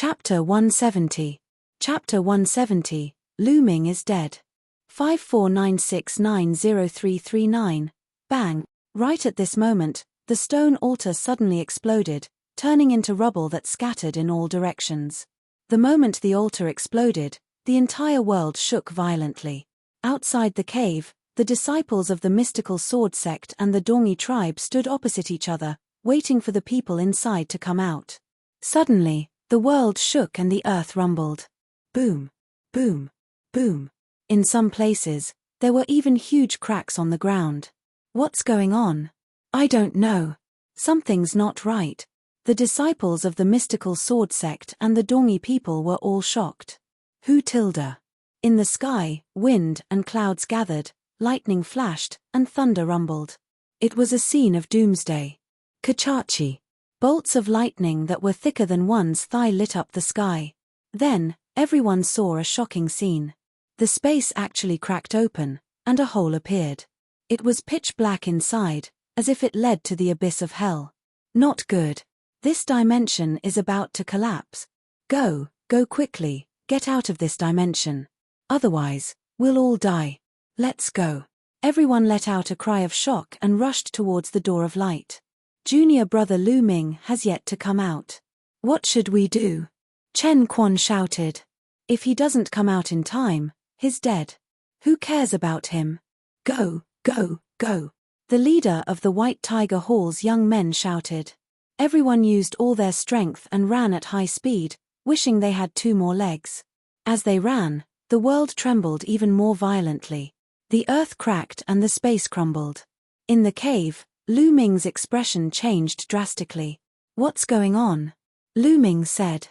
Chapter 170. Chapter 170, Lu Ming is dead. 5496903339. Bang! Right at this moment, the stone altar suddenly exploded, turning into rubble that scattered in all directions. The moment the altar exploded, the entire world shook violently. Outside the cave, the disciples of the mystical sword sect and the Dongi tribe stood opposite each other, waiting for the people inside to come out. Suddenly, the world shook and the earth rumbled. Boom, boom, boom. In some places, there were even huge cracks on the ground. What's going on? I don't know. Something's not right. The disciples of the mystical sword sect and the Dongi people were all shocked. Who tilde? In the sky, wind and clouds gathered, lightning flashed, and thunder rumbled. It was a scene of doomsday. Kachachi. Bolts of lightning that were thicker than one's thigh lit up the sky. Then, everyone saw a shocking scene. The space actually cracked open, and a hole appeared. It was pitch black inside, as if it led to the abyss of hell. Not good. This dimension is about to collapse. Go quickly, get out of this dimension. Otherwise, we'll all die. Let's go. Everyone let out a cry of shock and rushed towards the door of light. Junior brother Lu Ming has yet to come out. What should we do? Chen Quan shouted. If he doesn't come out in time, he's dead. Who cares about him? Go. The leader of the White Tiger Hall's young men shouted. Everyone used all their strength and ran at high speed, wishing they had 2 more legs. As they ran, the world trembled even more violently. The earth cracked and the space crumbled. In the cave, Lu Ming's expression changed drastically. What's going on? Lu Ming said.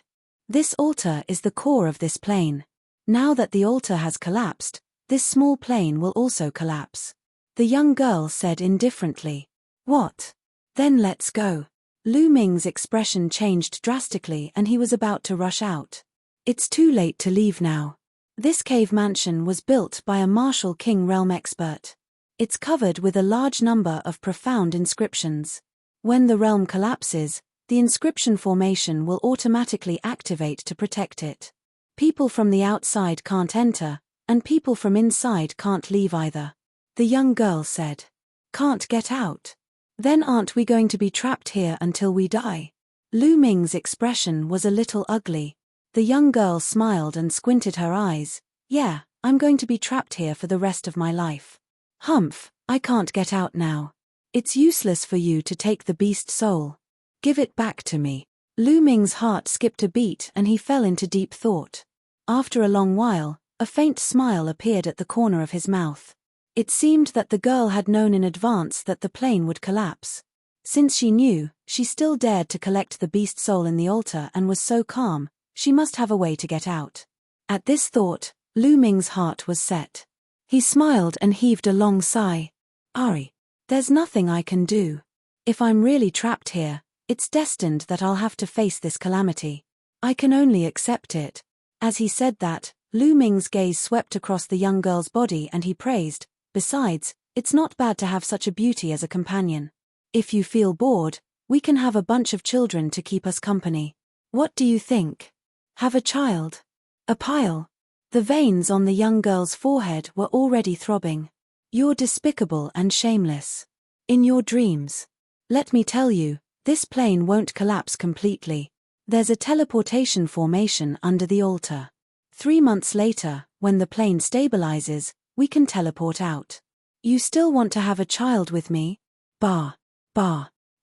This altar is the core of this plane. Now that the altar has collapsed, this small plane will also collapse. The young girl said indifferently. What? Then let's go. Lu Ming's expression changed drastically and he was about to rush out. It's too late to leave now. This cave mansion was built by a martial king realm expert. It's covered with a large number of profound inscriptions. When the realm collapses, the inscription formation will automatically activate to protect it. People from the outside can't enter, and people from inside can't leave either. The young girl said. Can't get out? Then aren't we going to be trapped here until we die? Lu Ming's expression was a little ugly. The young girl smiled and squinted her eyes. Yeah, I'm going to be trapped here for the rest of my life. Humph, I can't get out now. It's useless for you to take the beast soul. Give it back to me. Lu Ming's heart skipped a beat and he fell into deep thought. After a long while, a faint smile appeared at the corner of his mouth. It seemed that the girl had known in advance that the plane would collapse. Since she knew, she still dared to collect the beast soul in the altar and was so calm, she must have a way to get out. At this thought, Lu Ming's heart was set. He smiled and heaved a long sigh. Ari, there's nothing I can do. If I'm really trapped here, it's destined that I'll have to face this calamity. I can only accept it. As he said that, Lu Ming's gaze swept across the young girl's body and he praised, besides, it's not bad to have such a beauty as a companion. If you feel bored, we can have a bunch of children to keep us company. What do you think? Have a child? A pile? The veins on the young girl's forehead were already throbbing. You're despicable and shameless. In your dreams. Let me tell you, this plane won't collapse completely. There's a teleportation formation under the altar. 3 months later, when the plane stabilizes, we can teleport out. You still want to have a child with me? Bah.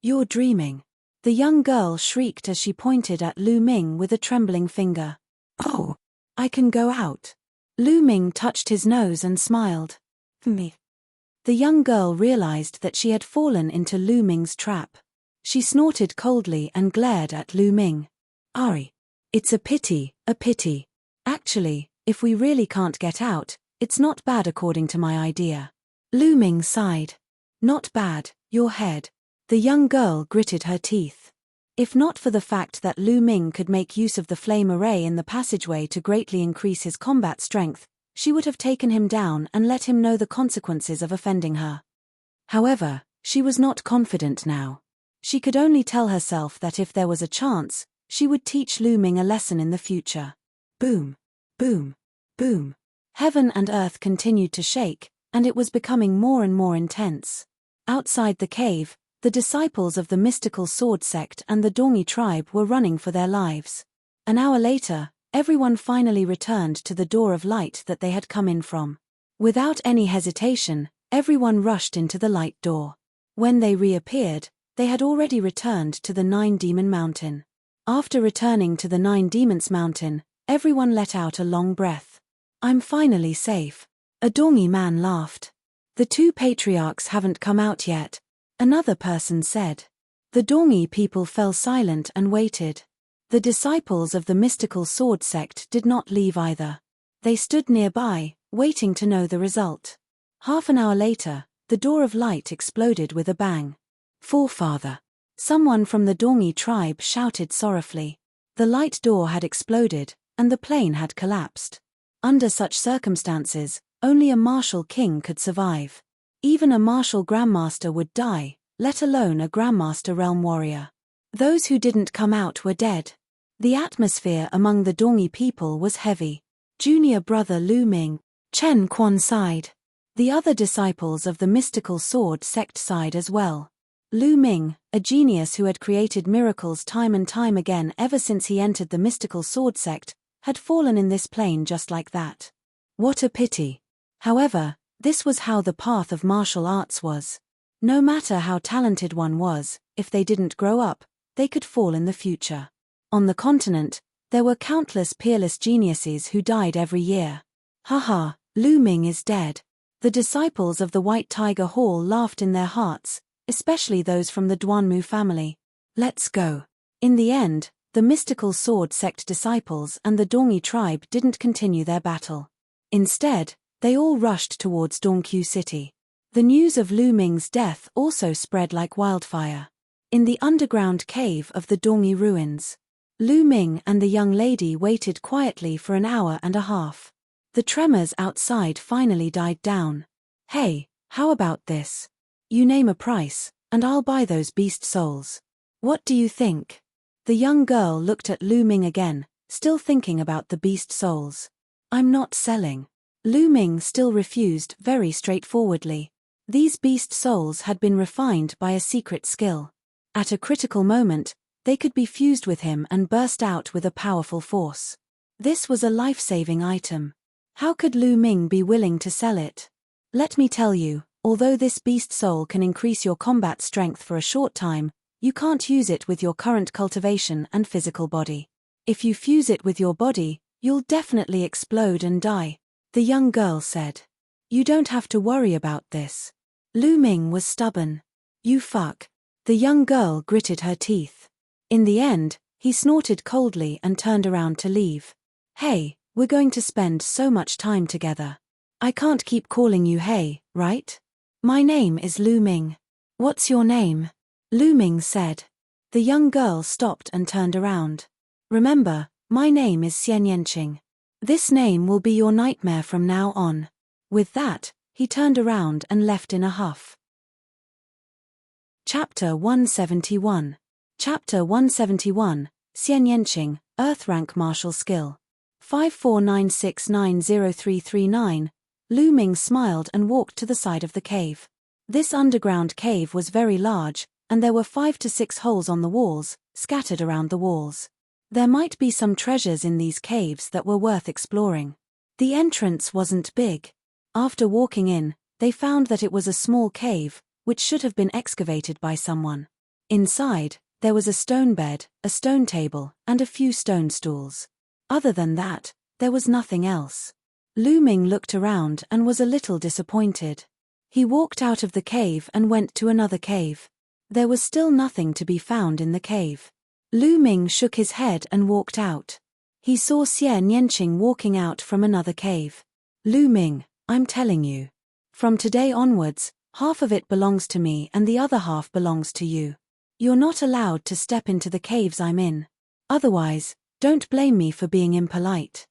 You're dreaming. The young girl shrieked as she pointed at Lu Ming with a trembling finger. Oh, I can go out. Lu Ming touched his nose and smiled. Me. The young girl realized that she had fallen into Lu Ming's trap. She snorted coldly and glared at Lu Ming. Ari. It's a pity. Actually, if we really can't get out, it's not bad according to my idea. Lu Ming sighed. Not bad, your head. The young girl gritted her teeth. If not for the fact that Lu Ming could make use of the flame array in the passageway to greatly increase his combat strength, she would have taken him down and let him know the consequences of offending her. However, she was not confident now. She could only tell herself that if there was a chance, She would teach Lu Ming a lesson in the future. Boom, boom, boom. Heaven and earth continued to shake, and it was becoming more and more intense. Outside the cave, the disciples of the mystical sword sect and the Dongi tribe were running for their lives. An hour later, everyone finally returned to the door of light that they had come in from. Without any hesitation, everyone rushed into the light door. When they reappeared, they had already returned to the Nine Demon Mountain. After returning to the Nine Demons Mountain, everyone let out a long breath. I'm finally safe. A Dongi man laughed. The two patriarchs haven't come out yet, another person said. The Dongi people fell silent and waited. The disciples of the mystical sword sect did not leave either. They stood nearby, waiting to know the result. Half an hour later, the door of light exploded with a bang. Forefather! Someone from the Dongi tribe shouted sorrowfully. The light door had exploded, and the plane had collapsed. Under such circumstances, only a martial king could survive. Even a martial grandmaster would die, let alone a grandmaster realm warrior. Those who didn't come out were dead. The atmosphere among the Dongi people was heavy. Junior brother Lu Ming, Chen Quan sighed. The other disciples of the mystical sword sect sighed as well. Lu Ming, a genius who had created miracles time and time again ever since he entered the mystical sword sect, had fallen in this plane just like that. What a pity. However, this was how the path of martial arts was. No matter how talented one was, if they didn't grow up, they could fall in the future. On the continent, there were countless peerless geniuses who died every year. Haha, Lu Ming is dead. The disciples of the White Tiger Hall laughed in their hearts, especially those from the Duanmu family. Let's go. In the end, the mystical sword sect disciples and the Dongi tribe didn't continue their battle. Instead, they all rushed towards Dongqiu City. The news of Lu Ming's death also spread like wildfire. In the underground cave of the Dongi ruins, Lu Ming and the young lady waited quietly for an hour and a half. The tremors outside finally died down. Hey, how about this? You name a price, and I'll buy those beast souls. What do you think? The young girl looked at Lu Ming again, still thinking about the beast souls. I'm not selling. Lu Ming still refused very straightforwardly. These beast souls had been refined by a secret skill. At a critical moment, they could be fused with him and burst out with a powerful force. This was a life-saving item. How could Lu Ming be willing to sell it? Let me tell you, although this beast soul can increase your combat strength for a short time, you can't use it with your current cultivation and physical body. If you fuse it with your body, you'll definitely explode and die, the young girl said. You don't have to worry about this. Lu Ming was stubborn. You fuck. The young girl gritted her teeth. In the end, he snorted coldly and turned around to leave. Hey, we're going to spend so much time together. I can't keep calling you hey, right? My name is Lu Ming. What's your name? Lu Ming said. The young girl stopped and turned around. Remember, my name is Xian Yanqing. This name will be your nightmare from now on. With that, he turned around and left in a huff. Chapter 171. Chapter 171, Xian Yanqing, Earth Rank Martial Skill. 5496903339, Lu Ming smiled and walked to the side of the cave. This underground cave was very large, and there were 5 to 6 holes on the walls, scattered around the walls. There might be some treasures in these caves that were worth exploring. The entrance wasn't big. After walking in, they found that it was a small cave, which should have been excavated by someone. Inside, there was a stone bed, a stone table, and a few stone stools. Other than that, there was nothing else. Lu Ming looked around and was a little disappointed. He walked out of the cave and went to another cave. There was still nothing to be found in the cave. Lu Ming shook his head and walked out. He saw Xian Yanqing walking out from another cave. Lu Ming, I'm telling you. From today onwards, half of it belongs to me and the other half belongs to you. You're not allowed to step into the caves I'm in. Otherwise, don't blame me for being impolite.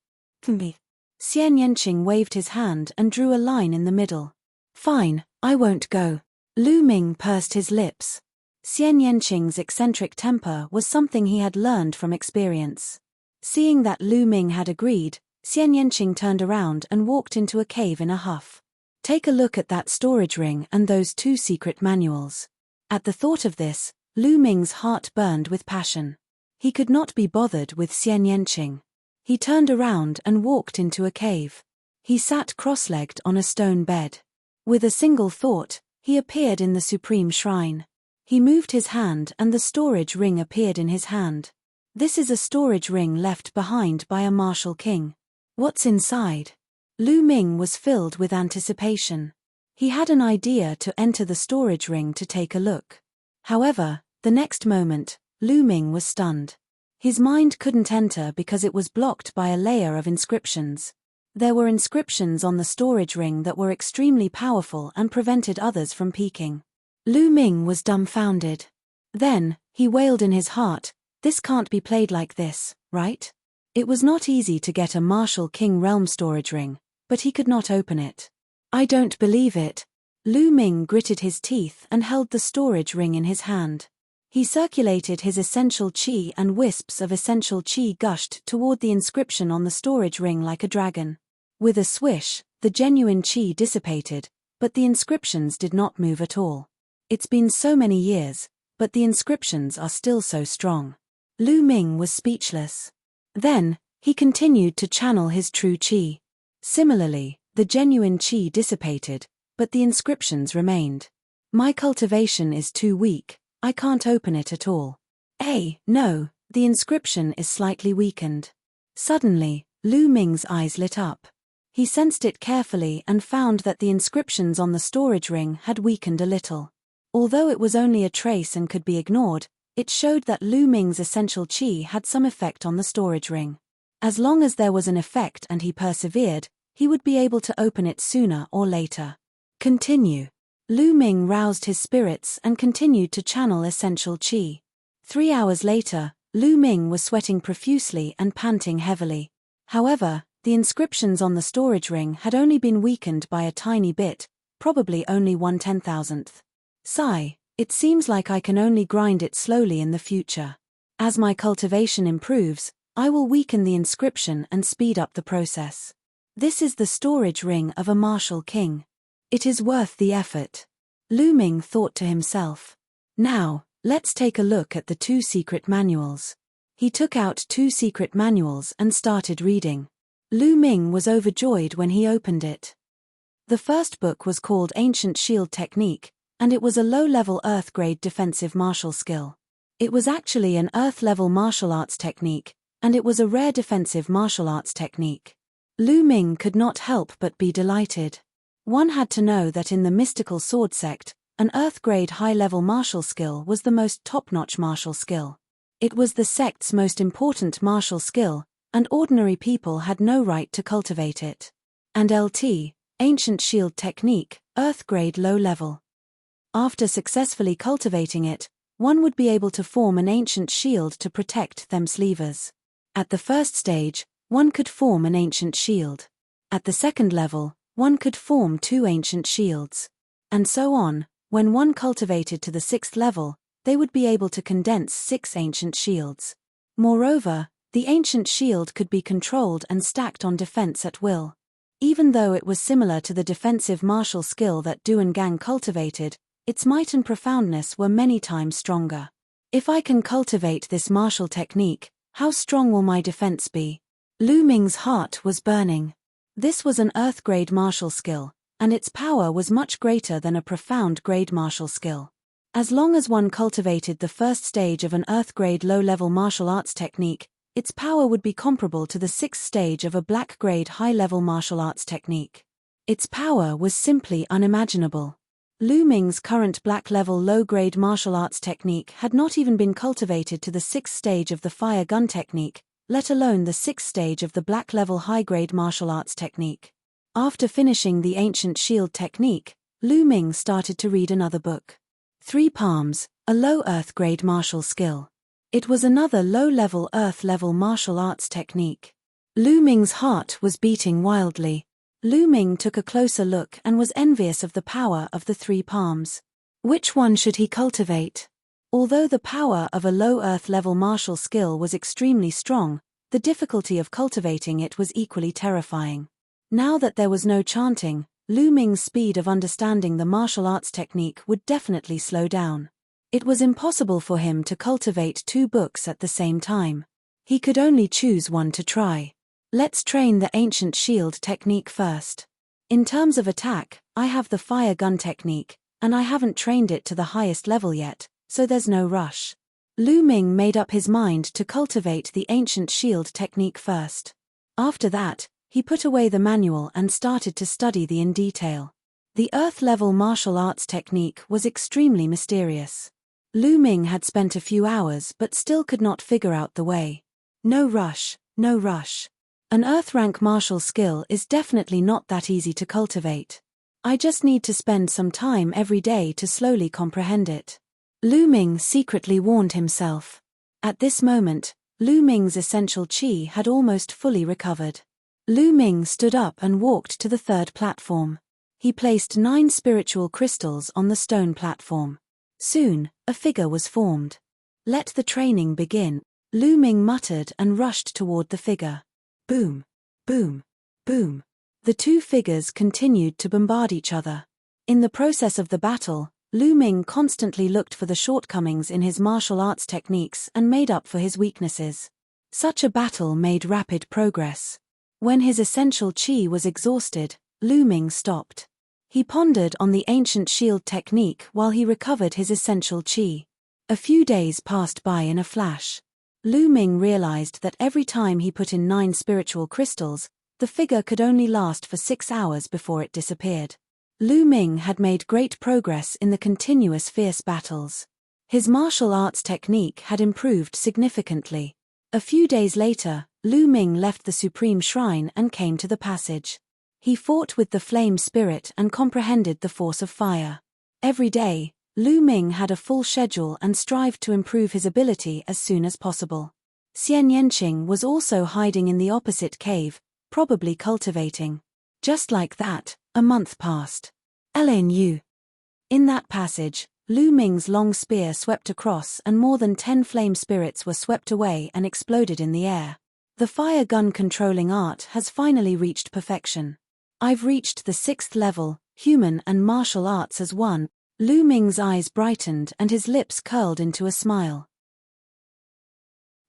Xian Yanqing waved his hand and drew a line in the middle. Fine, I won't go. Lu Ming pursed his lips. Xian Yanqing's eccentric temper was something he had learned from experience. Seeing that Lu Ming had agreed, Xian Yanqing turned around and walked into a cave in a huff. Take a look at that storage ring and those 2 secret manuals. At the thought of this, Lu Ming's heart burned with passion. He could not be bothered with Xian Yanqing. He turned around and walked into a cave. He sat cross-legged on a stone bed. With a single thought, he appeared in the supreme shrine. He moved his hand and the storage ring appeared in his hand. This is a storage ring left behind by a martial king. What's inside? Lu Ming was filled with anticipation. He had an idea to enter the storage ring to take a look. However, the next moment, Lu Ming was stunned. His mind couldn't enter because it was blocked by a layer of inscriptions. There were inscriptions on the storage ring that were extremely powerful and prevented others from peeking. Lu Ming was dumbfounded. Then, he wailed in his heart, "This can't be played like this, right?" It was not easy to get a martial king realm storage ring, but he could not open it. "I don't believe it." Lu Ming gritted his teeth and held the storage ring in his hand. He circulated his essential qi and wisps of essential qi gushed toward the inscription on the storage ring like a dragon. With a swish, the genuine qi dissipated, but the inscriptions did not move at all. It's been so many years, but the inscriptions are still so strong. Lu Ming was speechless. Then, he continued to channel his true qi. Similarly, the genuine qi dissipated, but the inscriptions remained. "My cultivation is too weak, I can't open it at all." No, the inscription is slightly weakened. Suddenly, Lu Ming's eyes lit up. He sensed it carefully and found that the inscriptions on the storage ring had weakened a little. Although it was only a trace and could be ignored, it showed that Lu Ming's essential qi had some effect on the storage ring. As long as there was an effect and he persevered, he would be able to open it sooner or later. Continue. Lu Ming roused his spirits and continued to channel essential qi. 3 hours later, Lu Ming was sweating profusely and panting heavily. However, the inscriptions on the storage ring had only been weakened by a tiny bit, probably only 1/10,000th. Sigh, it seems like I can only grind it slowly in the future. As my cultivation improves, I will weaken the inscription and speed up the process. This is the storage ring of a martial king. It is worth the effort. Lu Ming thought to himself. Now, let's take a look at the 2 secret manuals. He took out 2 secret manuals and started reading. Lu Ming was overjoyed when he opened it. The first book was called Ancient Shield Technique, and it was a low-level Earth-grade defensive martial skill. It was actually an Earth-level martial arts technique, and it was a rare defensive martial arts technique. Lu Ming could not help but be delighted. One had to know that in the mystical sword sect, an Earth-grade high-level martial skill was the most top-notch martial skill. It was the sect's most important martial skill, and ordinary people had no right to cultivate it. And LT, Ancient Shield Technique, Earth-grade low-level. After successfully cultivating it, one would be able to form an ancient shield to protect them sleevers. At the first stage, one could form an ancient shield. At the second level, one could form 2 ancient shields. And so on. When one cultivated to the 6th level, they would be able to condense 6 ancient shields. Moreover, the ancient shield could be controlled and stacked on defense at will. Even though it was similar to the defensive martial skill that Duan Gang cultivated, its might and profoundness were many times stronger. If I can cultivate this martial technique, how strong will my defense be? Lu Ming's heart was burning. This was an Earth-grade martial skill, and its power was much greater than a profound-grade martial skill. As long as one cultivated the first stage of an Earth-grade low-level martial arts technique, its power would be comparable to the 6th stage of a Black-grade high-level martial arts technique. Its power was simply unimaginable. Lu Ming's current Black-level low-grade martial arts technique had not even been cultivated to the 6th stage of the fire gun technique, let alone the 6th stage of the Black-level high-grade martial arts technique. After finishing the Ancient Shield Technique, Lu Ming started to read another book. 3 Palms, a low Earth-grade martial skill. It was another low-level Earth-level martial arts technique. Lu Ming's heart was beating wildly. Lu Ming took a closer look and was envious of the power of the 3 palms. Which one should he cultivate? Although the power of a low earth-level martial skill was extremely strong, the difficulty of cultivating it was equally terrifying. Now that there was no chanting, Lu Ming's speed of understanding the martial arts technique would definitely slow down. It was impossible for him to cultivate 2 books at the same time. He could only choose one to try. Let's train the ancient shield technique first. In terms of attack, I have the fire gun technique, and I haven't trained it to the highest level yet, so there's no rush. Lu Ming made up his mind to cultivate the ancient shield technique first. After that, he put away the manual and started to study in detail. The earth-level martial arts technique was extremely mysterious. Lu Ming had spent a few hours but still could not figure out the way. No rush, no rush. An earth-rank martial skill is definitely not that easy to cultivate. I just need to spend some time every day to slowly comprehend it. Lu Ming secretly warned himself. At this moment, Lu Ming's essential qi had almost fully recovered. Lu Ming stood up and walked to the 3rd platform. He placed 9 spiritual crystals on the stone platform. Soon, a figure was formed. Let the training begin, Lu Ming muttered and rushed toward the figure. Boom, boom, boom. The 2 figures continued to bombard each other. In the process of the battle, Lu Ming constantly looked for the shortcomings in his martial arts techniques and made up for his weaknesses. Such a battle made rapid progress. When his essential qi was exhausted, Lu Ming stopped. He pondered on the ancient shield technique while he recovered his essential qi. A few days passed by in a flash. Lu Ming realized that every time he put in 9 spiritual crystals, the figure could only last for 6 hours before it disappeared. Lu Ming had made great progress in the continuous fierce battles. His martial arts technique had improved significantly. A few days later, Lu Ming left the Supreme Shrine and came to the passage. He fought with the flame spirit and comprehended the force of fire. Every day, Lu Ming had a full schedule and strived to improve his ability as soon as possible. Xian Yanqing was also hiding in the opposite cave, probably cultivating. Just like that, a month passed. Elaine Yu. In that passage, Lu Ming's long spear swept across and more than 10 flame spirits were swept away and exploded in the air. The fire gun controlling art has finally reached perfection. I've reached the 6th level, human and martial arts as one. Lu Ming's eyes brightened and his lips curled into a smile.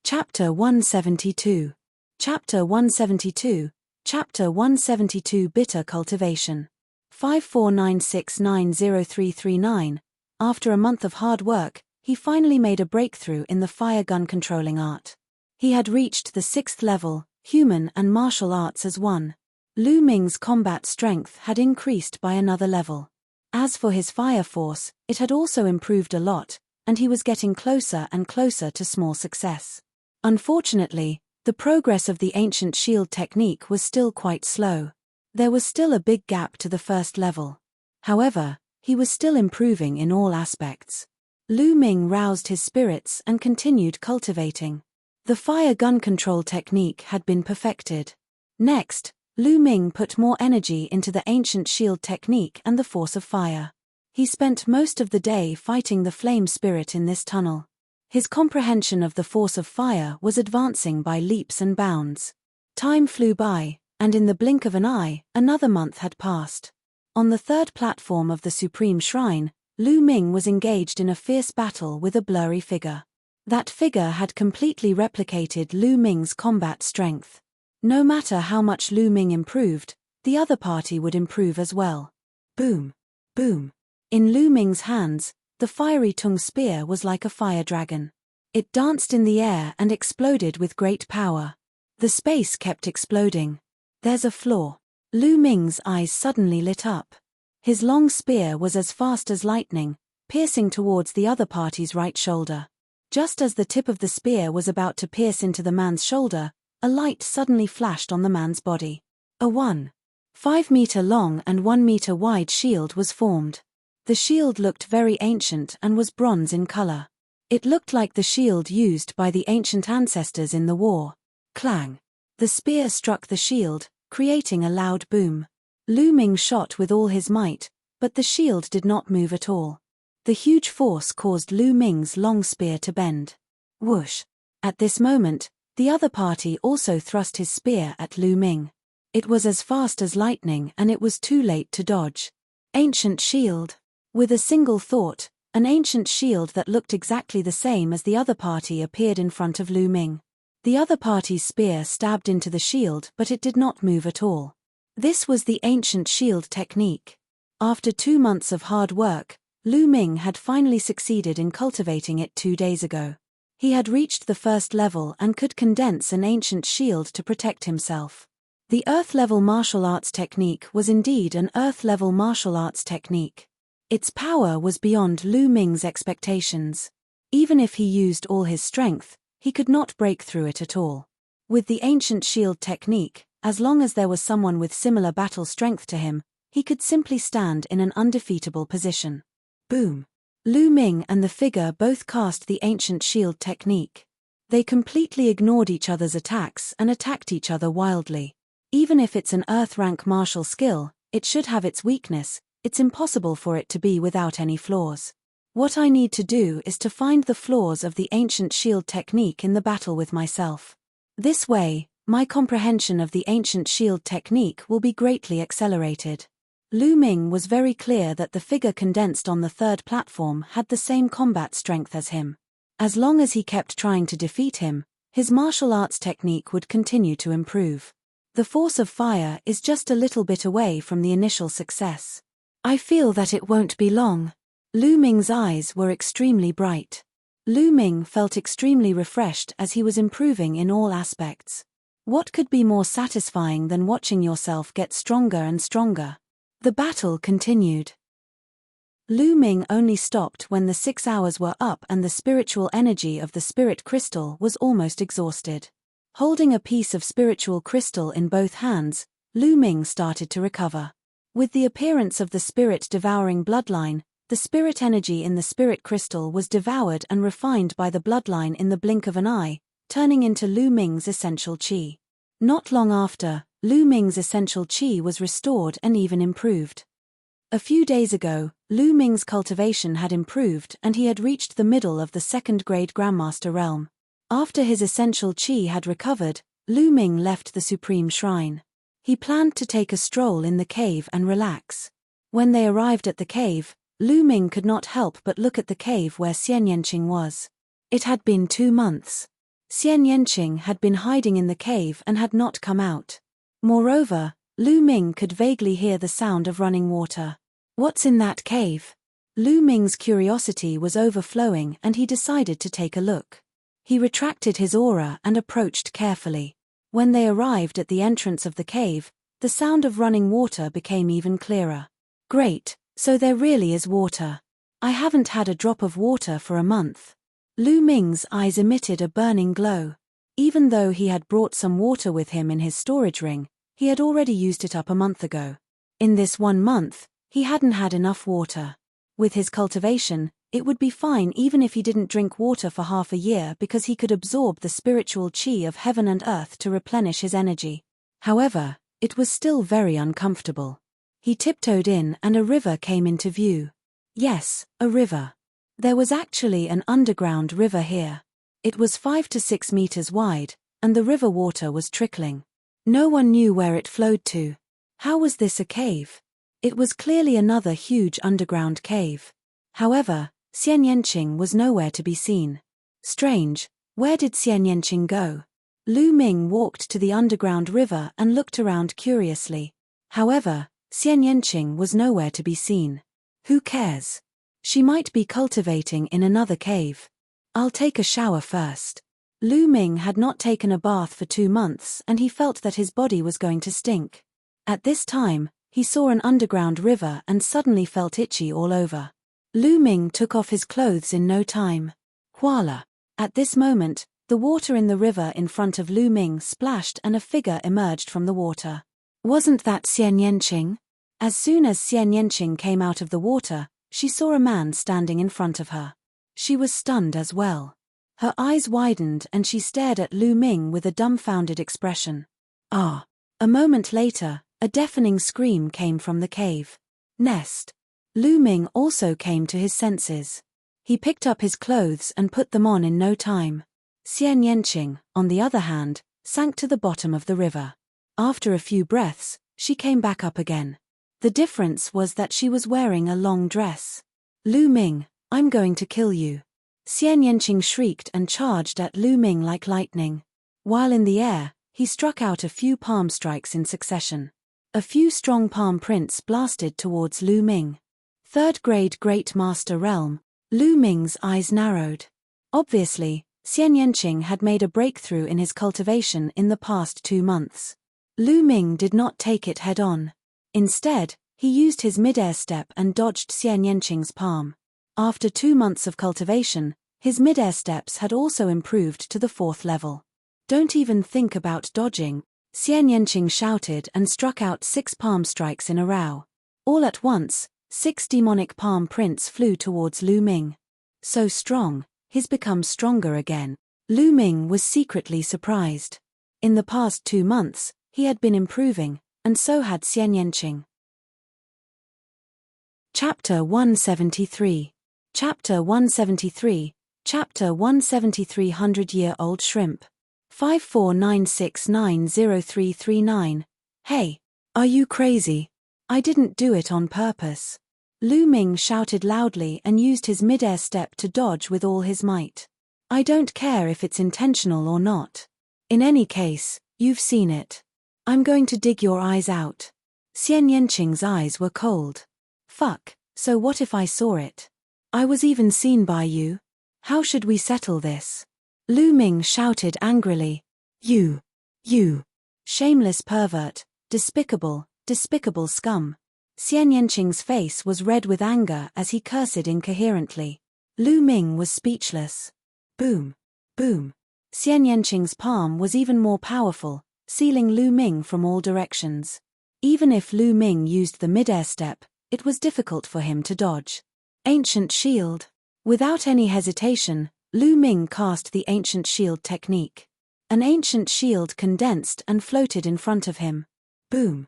Chapter 172. Chapter 172. Chapter 172 Bitter Cultivation. 54969039. After a month of hard work, he finally made a breakthrough in the fire gun controlling art. He had reached the 6th level, human and martial arts as one. Lu Ming's combat strength had increased by another level. As for his fire force, it had also improved a lot, and he was getting closer and closer to small success. Unfortunately, the progress of the ancient shield technique was still quite slow. There was still a big gap to the 1st level. However, he was still improving in all aspects. Lu Ming roused his spirits and continued cultivating. The fire gun control technique had been perfected. Next, Lu Ming put more energy into the ancient shield technique and the force of fire. He spent most of the day fighting the flame spirit in this tunnel. His comprehension of the force of fire was advancing by leaps and bounds. Time flew by, and in the blink of an eye, another month had passed. On the 3rd platform of the Supreme Shrine, Lu Ming was engaged in a fierce battle with a blurry figure. That figure had completely replicated Lu Ming's combat strength. No matter how much Lu Ming improved, the other party would improve as well. Boom, boom. In Lu Ming's hands, the fiery tongue spear was like a fire dragon. It danced in the air and exploded with great power. The space kept exploding. There's a flaw. Lu Ming's eyes suddenly lit up. His long spear was as fast as lightning, piercing towards the other party's right shoulder. Just as the tip of the spear was about to pierce into the man's shoulder, a light suddenly flashed on the man's body. A 1.5 meter long and 1 meter wide shield was formed. The shield looked very ancient and was bronze in color. It looked like the shield used by the ancient ancestors in the war. Clang! The spear struck the shield, creating a loud boom. Lu Ming shot with all his might, but the shield did not move at all. The huge force caused Lu Ming's long spear to bend. Whoosh! At this moment, the other party also thrust his spear at Lu Ming. It was as fast as lightning and it was too late to dodge. Ancient shield. With a single thought, an ancient shield that looked exactly the same as the other party appeared in front of Lu Ming. The other party's spear stabbed into the shield, but it did not move at all. This was the ancient shield technique. After 2 months of hard work, Lu Ming had finally succeeded in cultivating it 2 days ago. He had reached the first level and could condense an ancient shield to protect himself. The Earth-level martial arts technique was indeed an Earth-level martial arts technique. Its power was beyond Lu Ming's expectations. Even if he used all his strength, he could not break through it at all. With the ancient shield technique, as long as there was someone with similar battle strength to him, he could simply stand in an undefeatable position. Boom! Lu Ming and the figure both cast the ancient shield technique. They completely ignored each other's attacks and attacked each other wildly. Even if it's an Earth-rank martial skill, it should have its weakness. It's impossible for it to be without any flaws. What I need to do is to find the flaws of the ancient shield technique in the battle with myself. This way, my comprehension of the ancient shield technique will be greatly accelerated. Lu Ming was very clear that the figure condensed on the third platform had the same combat strength as him. As long as he kept trying to defeat him, his martial arts technique would continue to improve. The force of fire is just a little bit away from the initial success. I feel that it won't be long. Lu Ming's eyes were extremely bright. Lu Ming felt extremely refreshed as he was improving in all aspects. What could be more satisfying than watching yourself get stronger and stronger? The battle continued. Lu Ming only stopped when the 6 hours were up and the spiritual energy of the spirit crystal was almost exhausted. Holding a piece of spiritual crystal in both hands, Lu Ming started to recover. With the appearance of the spirit-devouring bloodline, the spirit energy in the spirit crystal was devoured and refined by the bloodline in the blink of an eye, turning into Lu Ming's essential qi. Not long after, Lu Ming's essential qi was restored and even improved. A few days ago, Lu Ming's cultivation had improved and he had reached the middle of the second-grade Grandmaster realm. After his essential qi had recovered, Lu Ming left the Supreme Shrine. He planned to take a stroll in the cave and relax. When they arrived at the cave, Lu Ming could not help but look at the cave where Xian Yanqing was. It had been 2 months. Xian Yanqing had been hiding in the cave and had not come out. Moreover, Lu Ming could vaguely hear the sound of running water. What's in that cave? Lu Ming's curiosity was overflowing and he decided to take a look. He retracted his aura and approached carefully. When they arrived at the entrance of the cave, the sound of running water became even clearer. Great, so there really is water. I haven't had a drop of water for a month. Lu Ming's eyes emitted a burning glow. Even though he had brought some water with him in his storage ring, he had already used it up a month ago. In this 1 month, he hadn't had enough water. With his cultivation, it would be fine even if he didn't drink water for half a year because he could absorb the spiritual qi of heaven and earth to replenish his energy. However, it was still very uncomfortable. He tiptoed in and a river came into view. Yes, a river. There was actually an underground river here. It was 5 to 6 meters wide, and the river water was trickling. No one knew where it flowed to. How was this a cave? It was clearly another huge underground cave. However, Xian Yanqing was nowhere to be seen. Strange, where did Xian Yanqing go? Lu Ming walked to the underground river and looked around curiously. However, Xian Yanqing was nowhere to be seen. Who cares? She might be cultivating in another cave. I'll take a shower first. Lu Ming had not taken a bath for 2 months and he felt that his body was going to stink. At this time, he saw an underground river and suddenly felt itchy all over. Lu Ming took off his clothes in no time. Voila! At this moment, the water in the river in front of Lu Ming splashed and a figure emerged from the water. Wasn't that Xian Yanqing? As soon as Xian Yanqing came out of the water, she saw a man standing in front of her. She was stunned as well. Her eyes widened and she stared at Lu Ming with a dumbfounded expression. Ah! A moment later, a deafening scream came from the cave. Nest! Lu Ming also came to his senses. He picked up his clothes and put them on in no time. Xian Yanqing, on the other hand, sank to the bottom of the river. After a few breaths, she came back up again. The difference was that she was wearing a long dress. Lu Ming, I'm going to kill you. Xian Yanqing shrieked and charged at Lu Ming like lightning. While in the air, he struck out a few palm strikes in succession. A few strong palm prints blasted towards Lu Ming. Third grade Great Master Realm. Lu Ming's eyes narrowed. Obviously, Xian Yanqing had made a breakthrough in his cultivation in the past 2 months. Lu Ming did not take it head-on. Instead, he used his mid-air step and dodged Xian Yanqing's palm. After 2 months of cultivation, his mid-air steps had also improved to the 4th level. Don't even think about dodging, Xian Yanqing shouted and struck out 6 palm strikes in a row. All at once, 6 demonic palm prints flew towards Lu Ming. So strong, he's become stronger again. Lu Ming was secretly surprised. In the past 2 months, he had been improving, and so had Xian Yanqing. Chapter 173. Chapter 173, Chapter 173 100-Year-Old Shrimp. 54969039. Hey, are you crazy? I didn't do it on purpose. Lu Ming shouted loudly and used his mid-air step to dodge with all his might. I don't care if it's intentional or not. In any case, you've seen it. I'm going to dig your eyes out. Xian Yanqing's eyes were cold. Fuck, so what if I saw it? I was even seen by you. How should we settle this? Lu Ming shouted angrily. You. Shameless pervert, despicable scum. Xian Yanqing's face was red with anger as he cursed incoherently. Lu Ming was speechless. Boom. Xian Yanqing's palm was even more powerful, sealing Lu Ming from all directions. Even if Lu Ming used the mid-air step, it was difficult for him to dodge. Ancient Shield. Without any hesitation, Lu Ming cast the Ancient Shield technique. An ancient shield condensed and floated in front of him. Boom.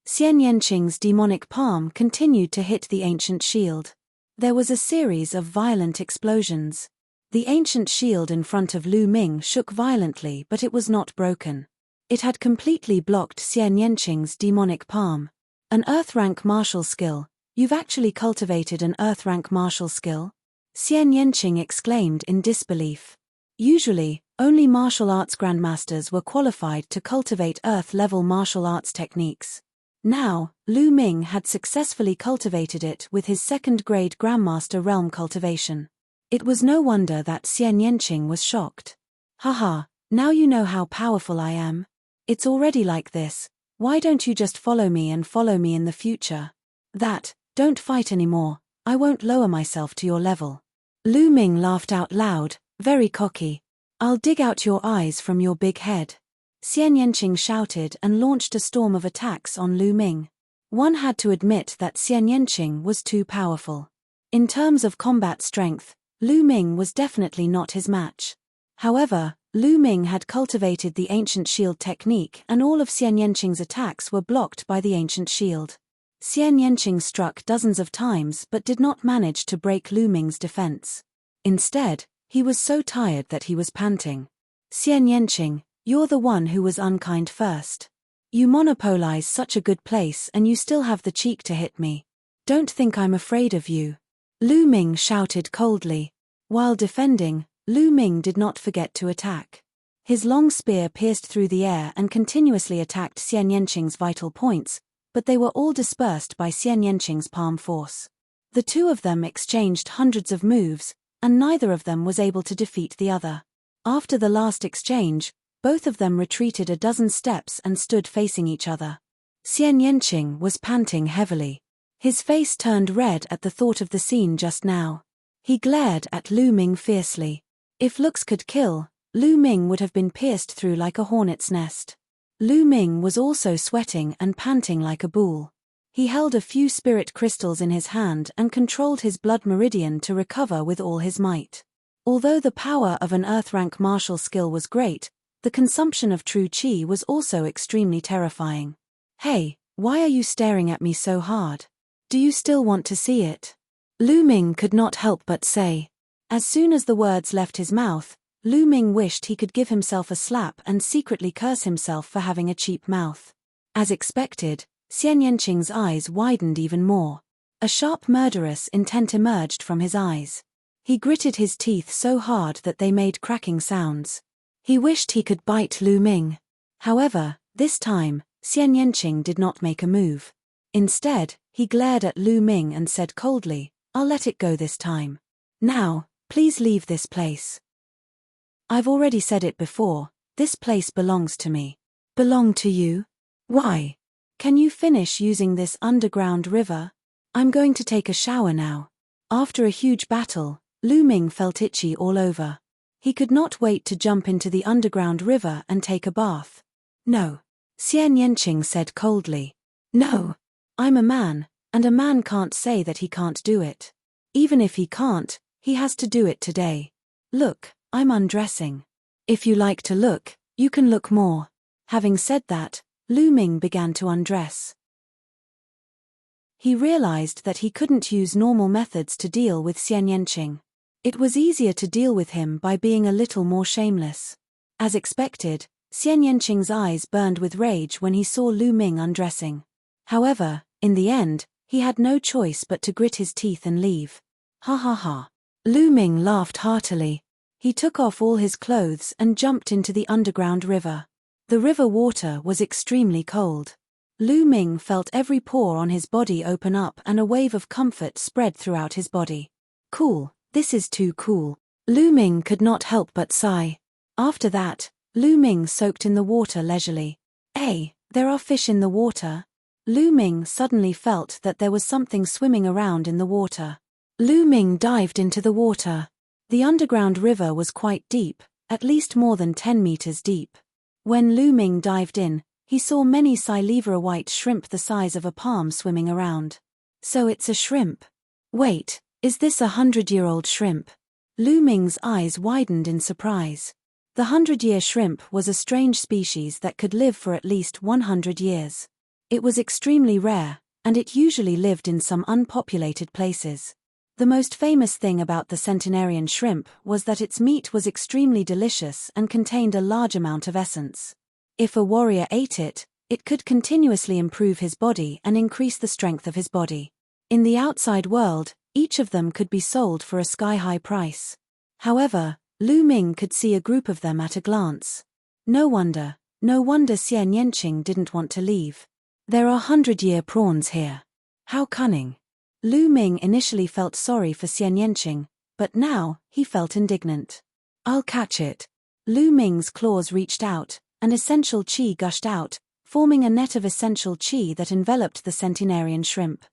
Xian Yanqing's demonic palm continued to hit the ancient shield. There was a series of violent explosions. The ancient shield in front of Lu Ming shook violently, but it was not broken. It had completely blocked Xian Yanqing's demonic palm. An Earth-rank martial skill. You've actually cultivated an Earth-rank martial skill? Xian Yanqing exclaimed in disbelief. Usually, only martial arts grandmasters were qualified to cultivate Earth-level martial arts techniques. Now, Lu Ming had successfully cultivated it with his 2nd-grade Grandmaster Realm cultivation. It was no wonder that Xian Yanqing was shocked. Haha, now you know how powerful I am. It's already like this. Why don't you just follow me in the future? Don't fight anymore, I won't lower myself to your level. Lu Ming laughed out loud, very cocky. I'll dig out your eyes from your big head. Xian Yanqing shouted and launched a storm of attacks on Lu Ming. One had to admit that Xian Yanqing was too powerful. In terms of combat strength, Lu Ming was definitely not his match. However, Lu Ming had cultivated the Ancient Shield technique and all of Xian Yanqing's attacks were blocked by the Ancient Shield. Xian Yanqing struck dozens of times but did not manage to break Lu Ming's defense. Instead, he was so tired that he was panting. Xian Yanqing, you're the one who was unkind first. You monopolize such a good place and you still have the cheek to hit me. Don't think I'm afraid of you. Lu Ming shouted coldly. While defending, Lu Ming did not forget to attack. His long spear pierced through the air and continuously attacked Xian Yanqing's vital points, but they were all dispersed by Xian Yanqing's palm force. The two of them exchanged hundreds of moves, and neither of them was able to defeat the other. After the last exchange, both of them retreated a dozen steps and stood facing each other. Xian Yanqing was panting heavily. His face turned red at the thought of the scene just now. He glared at Lu Ming fiercely. If looks could kill, Lu Ming would have been pierced through like a hornet's nest. Lu Ming was also sweating and panting like a bull. He held a few spirit crystals in his hand and controlled his blood meridian to recover with all his might. Although the power of an Earth-rank martial skill was great, the consumption of true qi was also extremely terrifying. Hey, why are you staring at me so hard? Do you still want to see it? Lu Ming could not help but say. As soon as the words left his mouth, Lu Ming wished he could give himself a slap and secretly curse himself for having a cheap mouth. As expected, Xian Yanqing's eyes widened even more. A sharp murderous intent emerged from his eyes. He gritted his teeth so hard that they made cracking sounds. He wished he could bite Lu Ming. However, this time, Xian Yanqing did not make a move. Instead, he glared at Lu Ming and said coldly, "I'll let it go this time. Now, please leave this place." "I've already said it before, this place belongs to me." "Belong to you? Why? Can you finish using this underground river? I'm going to take a shower now." After a huge battle, Lu Ming felt itchy all over. He could not wait to jump into the underground river and take a bath. "No." Xian Yanqing said coldly. "No. I'm a man, and a man can't say that he can't do it. Even if he can't, he has to do it today. Look, I'm undressing. If you like to look, you can look more." Having said that, Lu Ming began to undress. He realized that he couldn't use normal methods to deal with Xian Yanqing. It was easier to deal with him by being a little more shameless. As expected, Xian Yanqing's eyes burned with rage when he saw Lu Ming undressing. However, in the end, he had no choice but to grit his teeth and leave. Ha ha ha. Lu Ming laughed heartily. He took off all his clothes and jumped into the underground river. The river water was extremely cold. Lu Ming felt every pore on his body open up and a wave of comfort spread throughout his body. Cool, this is too cool. Lu Ming could not help but sigh. After that, Lu Ming soaked in the water leisurely. "Hey, there are fish in the water." Lu Ming suddenly felt that there was something swimming around in the water. Lu Ming dived into the water. The underground river was quite deep, at least more than 10 meters deep. When Lu Ming dived in, he saw many Silivera white shrimp the size of a palm swimming around. "So it's a shrimp. Wait, is this a 100-year-old shrimp?" Lu Ming's eyes widened in surprise. The 100-year shrimp was a strange species that could live for at least 100 years. It was extremely rare, and it usually lived in some unpopulated places. The most famous thing about the centenarian shrimp was that its meat was extremely delicious and contained a large amount of essence. If a warrior ate it, it could continuously improve his body and increase the strength of his body. In the outside world, each of them could be sold for a sky-high price. However, Lu Ming could see a group of them at a glance. No wonder Xian Yanqing didn't want to leave. "There are 100-year prawns here. How cunning." Lu Ming initially felt sorry for Xian Yanqing, but now, he felt indignant. "I'll catch it." Lu Ming's claws reached out, and essential qi gushed out, forming a net of essential qi that enveloped the centenarian shrimp.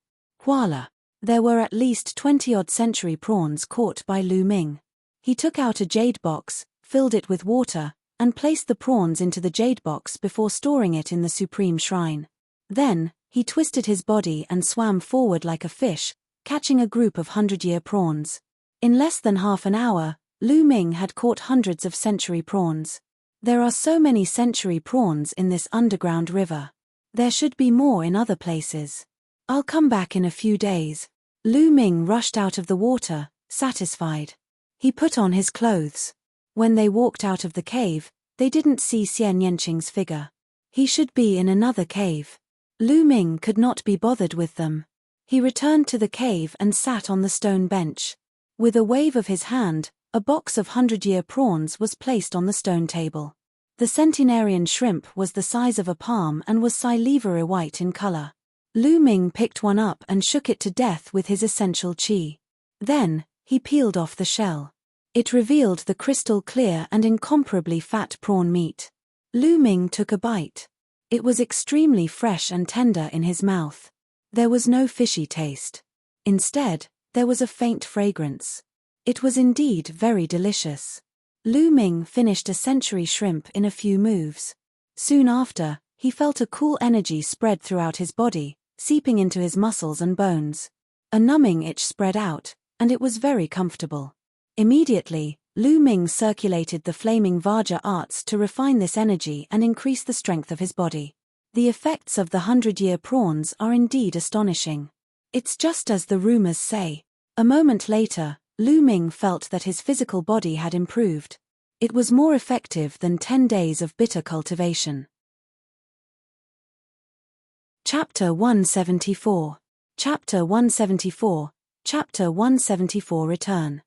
Voila! There were at least 20-odd century prawns caught by Lu Ming. He took out a jade box, filled it with water, and placed the prawns into the jade box before storing it in the supreme shrine. Then, he twisted his body and swam forward like a fish, catching a group of 100-year prawns. In less than half an hour, Lu Ming had caught hundreds of century prawns. There are so many century prawns in this underground river. There should be more in other places. I'll come back in a few days. Lu Ming rushed out of the water, satisfied. He put on his clothes. When they walked out of the cave, they didn't see Xian Yanqing's figure. He should be in another cave. Lu Ming could not be bothered with them. He returned to the cave and sat on the stone bench. With a wave of his hand, a box of 100-year prawns was placed on the stone table. The centenarian shrimp was the size of a palm and was Silivera white in color. Lu Ming picked one up and shook it to death with his essential qi. Then, he peeled off the shell. It revealed the crystal clear and incomparably fat prawn meat. Lu Ming took a bite. It was extremely fresh and tender in his mouth. There was no fishy taste. Instead, there was a faint fragrance. It was indeed very delicious. Lu Ming finished a century shrimp in a few moves. Soon after, he felt a cool energy spread throughout his body, seeping into his muscles and bones. A numbing itch spread out, and it was very comfortable. Immediately, Lu Ming circulated the flaming Vajra arts to refine this energy and increase the strength of his body. The effects of the 100-year prawns are indeed astonishing. It's just as the rumors say. A moment later, Lu Ming felt that his physical body had improved. It was more effective than 10 days of bitter cultivation. Chapter 174. Chapter 174. Chapter 174 Return.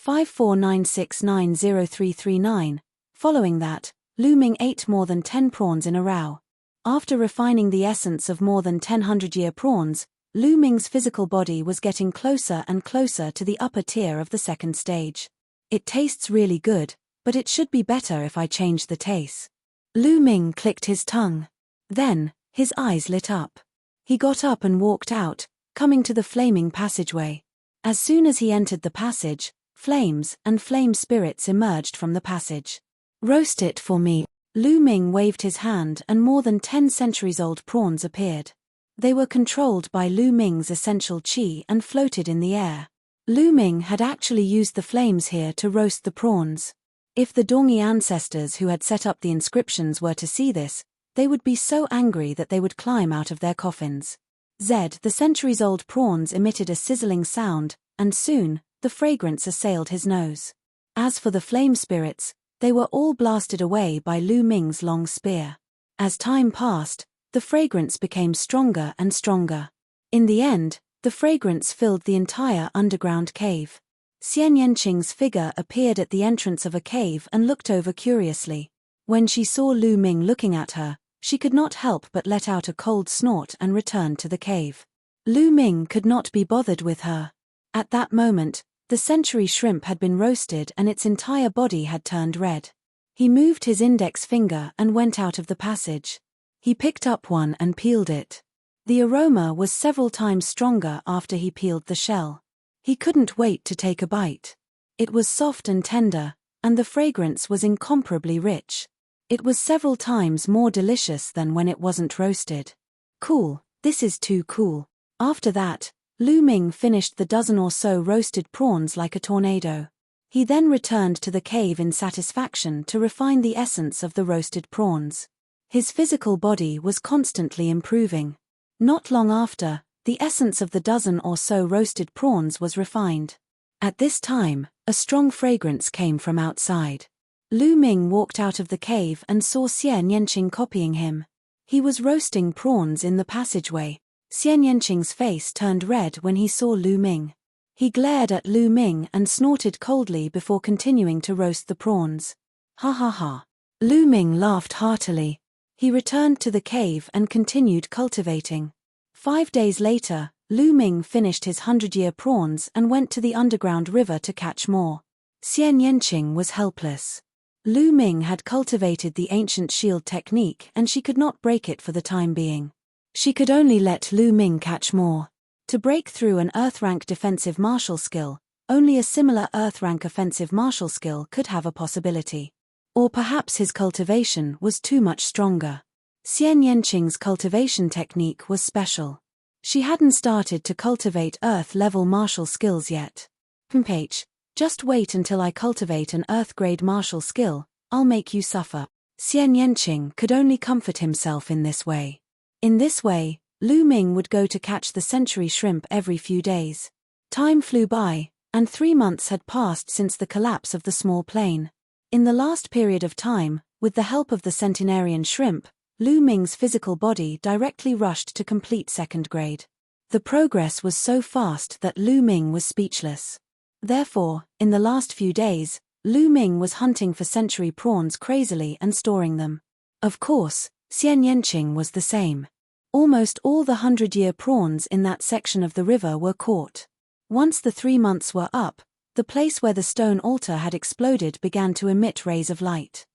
5496903339. Following that, Lu Ming ate more than 10 prawns in a row. After refining the essence of more than 10 hundred-year prawns, Lu Ming's physical body was getting closer and closer to the upper tier of the second stage. It tastes really good, but it should be better if I change the taste. Lu Ming clicked his tongue. Then, his eyes lit up. He got up and walked out, coming to the flaming passageway. As soon as he entered the passage, flames and flame spirits emerged from the passage. Roast it for me. Lu Ming waved his hand and more than 10 centuries-old prawns appeared. They were controlled by Lu Ming's essential qi and floated in the air. Lu Ming had actually used the flames here to roast the prawns. If the Dongyi ancestors who had set up the inscriptions were to see this, they would be so angry that they would climb out of their coffins. The centuries-old prawns emitted a sizzling sound, and soon, the fragrance assailed his nose. As for the flame spirits, they were all blasted away by Lu Ming's long spear. As time passed, the fragrance became stronger and stronger. In the end, the fragrance filled the entire underground cave. Xian Yanqing's figure appeared at the entrance of a cave and looked over curiously. When she saw Lu Ming looking at her, she could not help but let out a cold snort and returned to the cave. Lu Ming could not be bothered with her. At that moment, the century shrimp had been roasted and its entire body had turned red. He moved his index finger and went out of the passage. He picked up one and peeled it. The aroma was several times stronger after he peeled the shell. He couldn't wait to take a bite. It was soft and tender, and the fragrance was incomparably rich. It was several times more delicious than when it wasn't roasted. Cool, this is too cool. After that, Lu Ming finished the dozen or so roasted prawns like a tornado. He then returned to the cave in satisfaction to refine the essence of the roasted prawns. His physical body was constantly improving. Not long after, the essence of the dozen or so roasted prawns was refined. At this time, a strong fragrance came from outside. Lu Ming walked out of the cave and saw Xian Yanqing copying him. He was roasting prawns in the passageway. Xian Yanqing's face turned red when he saw Lu Ming. He glared at Lu Ming and snorted coldly before continuing to roast the prawns. Ha ha ha. Lu Ming laughed heartily. He returned to the cave and continued cultivating. 5 days later, Lu Ming finished his 100-year prawns and went to the underground river to catch more. Xian Yanqing was helpless. Lu Ming had cultivated the ancient shield technique and she could not break it for the time being. She could only let Lu Ming catch more. To break through an Earth-rank defensive martial skill, only a similar Earth-rank offensive martial skill could have a possibility. Or perhaps his cultivation was too much stronger. Xian Yanqing's cultivation technique was special. She hadn't started to cultivate Earth-level martial skills yet. H. Just wait until I cultivate an Earth-grade martial skill, I'll make you suffer. Xian Yanqing could only comfort himself in this way. In this way, Lu Ming would go to catch the century shrimp every few days. Time flew by, and 3 months had passed since the collapse of the small plane. In the last period of time, with the help of the centenarian shrimp, Lu Ming's physical body directly rushed to complete second grade. The progress was so fast that Lu Ming was speechless. Therefore, in the last few days, Lu Ming was hunting for century prawns crazily and storing them. Of course, Xian Yanqing was the same. Almost all the 100-year prawns in that section of the river were caught. Once the 3 months were up, the place where the stone altar had exploded began to emit rays of light.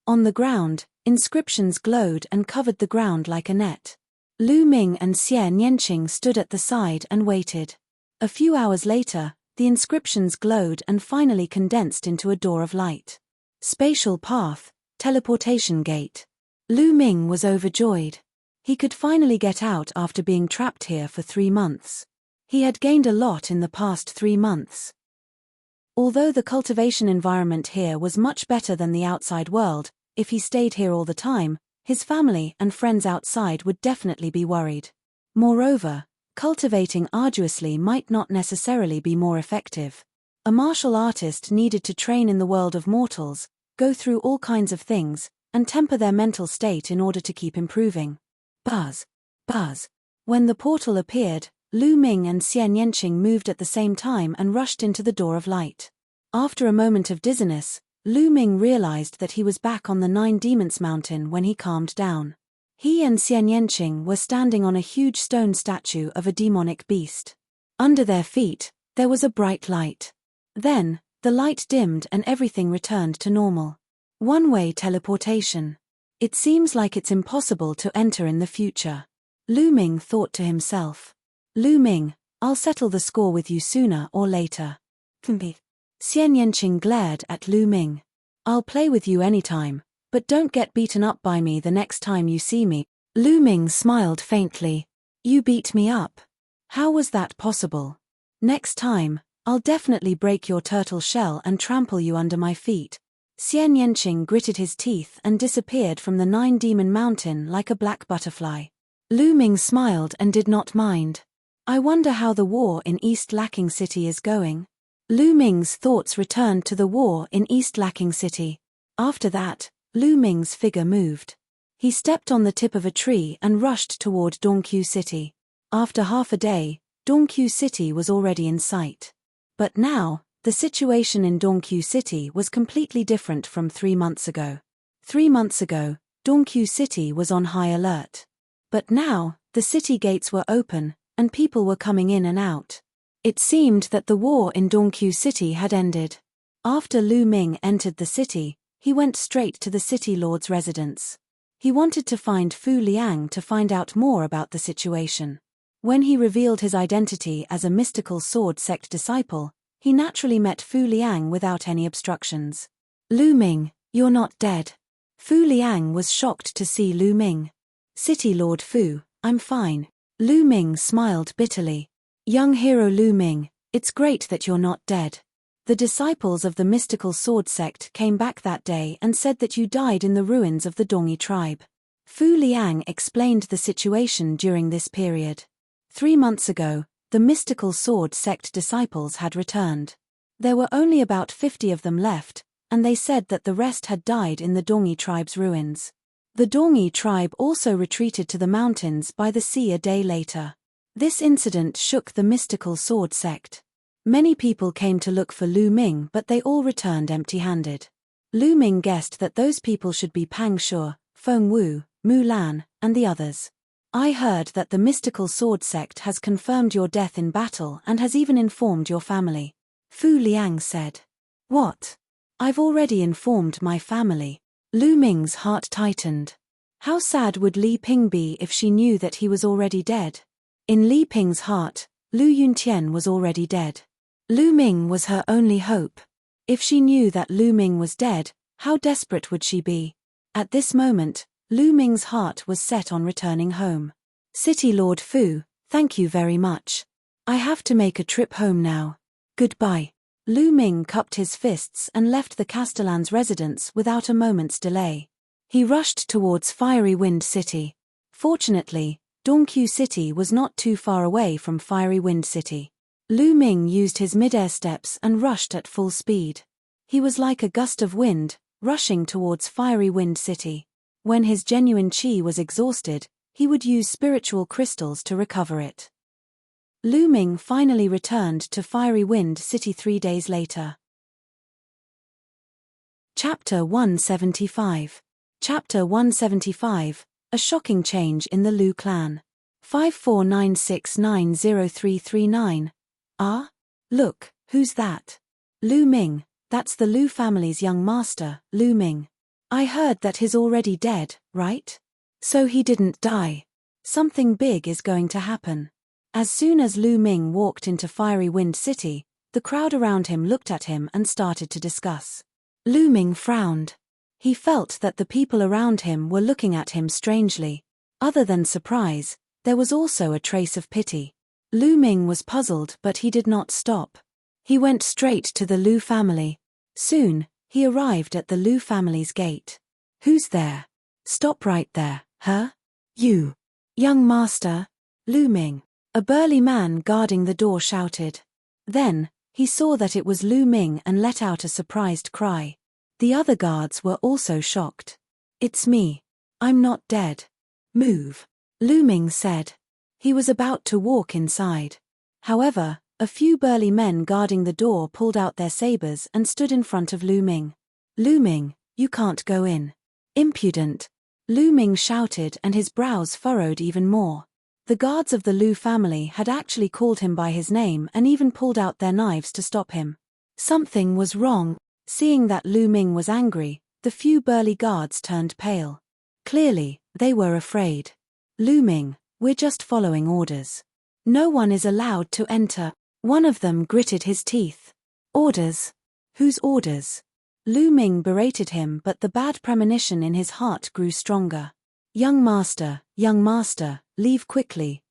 On the ground, inscriptions glowed and covered the ground like a net. Lu Ming and Xian Yanqing stood at the side and waited. A few hours later, the inscriptions glowed and finally condensed into a door of light. Spatial path, teleportation gate. Lu Ming was overjoyed. He could finally get out after being trapped here for 3 months. He had gained a lot in the past 3 months. Although the cultivation environment here was much better than the outside world, if he stayed here all the time, his family and friends outside would definitely be worried. Moreover, cultivating arduously might not necessarily be more effective. A martial artist needed to train in the world of mortals, go through all kinds of things, and temper their mental state in order to keep improving. Buzz. Buzz. When the portal appeared, Lu Ming and Xian Yanqing moved at the same time and rushed into the door of light. After a moment of dizziness, Lu Ming realized that he was back on the Nine Demons Mountain when he calmed down. He and Xian Yanqing were standing on a huge stone statue of a demonic beast. Under their feet, there was a bright light. Then, the light dimmed and everything returned to normal. One-way teleportation. It seems like it's impossible to enter in the future. Lu Ming thought to himself. Lu Ming, I'll settle the score with you sooner or later. Xian Yanqing glared at Lu Ming. I'll play with you anytime, but don't get beaten up by me the next time you see me. Lu Ming smiled faintly. You beat me up? How was that possible? Next time, I'll definitely break your turtle shell and trample you under my feet. Xian Yanqing gritted his teeth and disappeared from the Nine Demon Mountain like a black butterfly. Lu Ming smiled and did not mind. I wonder how the war in East Lacking City is going. Lu Ming's thoughts returned to the war in East Lacking City. After that, Lu Ming's figure moved. He stepped on the tip of a tree and rushed toward Dongqiu City. After half a day, Dongqiu City was already in sight. But now, the situation in Dongqiu City was completely different from 3 months ago. 3 months ago, Dongqiu City was on high alert. But now, the city gates were open, and people were coming in and out. It seemed that the war in Dongqiu City had ended. After Lu Ming entered the city, he went straight to the city lord's residence. He wanted to find Fu Liang to find out more about the situation. When he revealed his identity as a mystical sword sect disciple, he naturally met Fu Liang without any obstructions. Lu Ming, you're not dead. Fu Liang was shocked to see Lu Ming. City Lord Fu, I'm fine. Lu Ming smiled bitterly. Young hero Lu Ming, it's great that you're not dead. The disciples of the mystical sword sect came back that day and said that you died in the ruins of the Dongyi tribe. Fu Liang explained the situation during this period. 3 months ago, the mystical sword sect disciples had returned. There were only about 50 of them left, and they said that the rest had died in the Dongyi tribe's ruins. The Dongyi tribe also retreated to the mountains by the sea a day later. This incident shook the mystical sword sect. Many people came to look for Lu Ming, but they all returned empty-handed. Lu Ming guessed that those people should be Pang Shuo, Feng Wu, Mu Lan, and the others. I heard that the mystical sword sect has confirmed your death in battle and has even informed your family. Fu Liang said. What? I've already informed my family. Lu Ming's heart tightened. How sad would Li Ping be if she knew that he was already dead? In Li Ping's heart, Lu Yuntian was already dead. Lu Ming was her only hope. If she knew that Lu Ming was dead, how desperate would she be? At this moment, Lu Ming's heart was set on returning home. City Lord Fu, thank you very much. I have to make a trip home now. Goodbye. Lu Ming cupped his fists and left the Castellan's residence without a moment's delay. He rushed towards Fiery Wind City. Fortunately, Dongqiu City was not too far away from Fiery Wind City. Lu Ming used his mid-air steps and rushed at full speed. He was like a gust of wind, rushing towards Fiery Wind City. When his genuine chi was exhausted, he would use spiritual crystals to recover it. Lu Ming finally returned to Fiery Wind City 3 days later. Chapter 175. Chapter 175, A Shocking Change in the Lu Clan. 5496903939. Ah? Look, who's that? Lu Ming, that's the Lu family's young master, Lu Ming. I heard that he's already dead, right? So he didn't die. Something big is going to happen. As soon as Lu Ming walked into Fiery Wind City, the crowd around him looked at him and started to discuss. Lu Ming frowned. He felt that the people around him were looking at him strangely. Other than surprise, there was also a trace of pity. Lu Ming was puzzled, but he did not stop. He went straight to the Lu family. Soon, he arrived at the Lu family's gate. Who's there? Stop right there, huh? You. Young master? Lu Ming. A burly man guarding the door shouted. Then, he saw that it was Lu Ming and let out a surprised cry. The other guards were also shocked. "It's me. I'm not dead. Move," Lu Ming said. He was about to walk inside. However, a few burly men guarding the door pulled out their sabers and stood in front of Lu Ming. "Lu Ming, you can't go in." "Impudent," Lu Ming shouted, and his brows furrowed even more. The guards of the Lu family had actually called him by his name and even pulled out their knives to stop him. Something was wrong. Seeing that Lu Ming was angry, the few burly guards turned pale. Clearly, they were afraid. "Lu Ming, we're just following orders. No one is allowed to enter." One of them gritted his teeth. "Orders? Whose orders?" Lu Ming berated him, but the bad premonition in his heart grew stronger. Young master, leave quickly,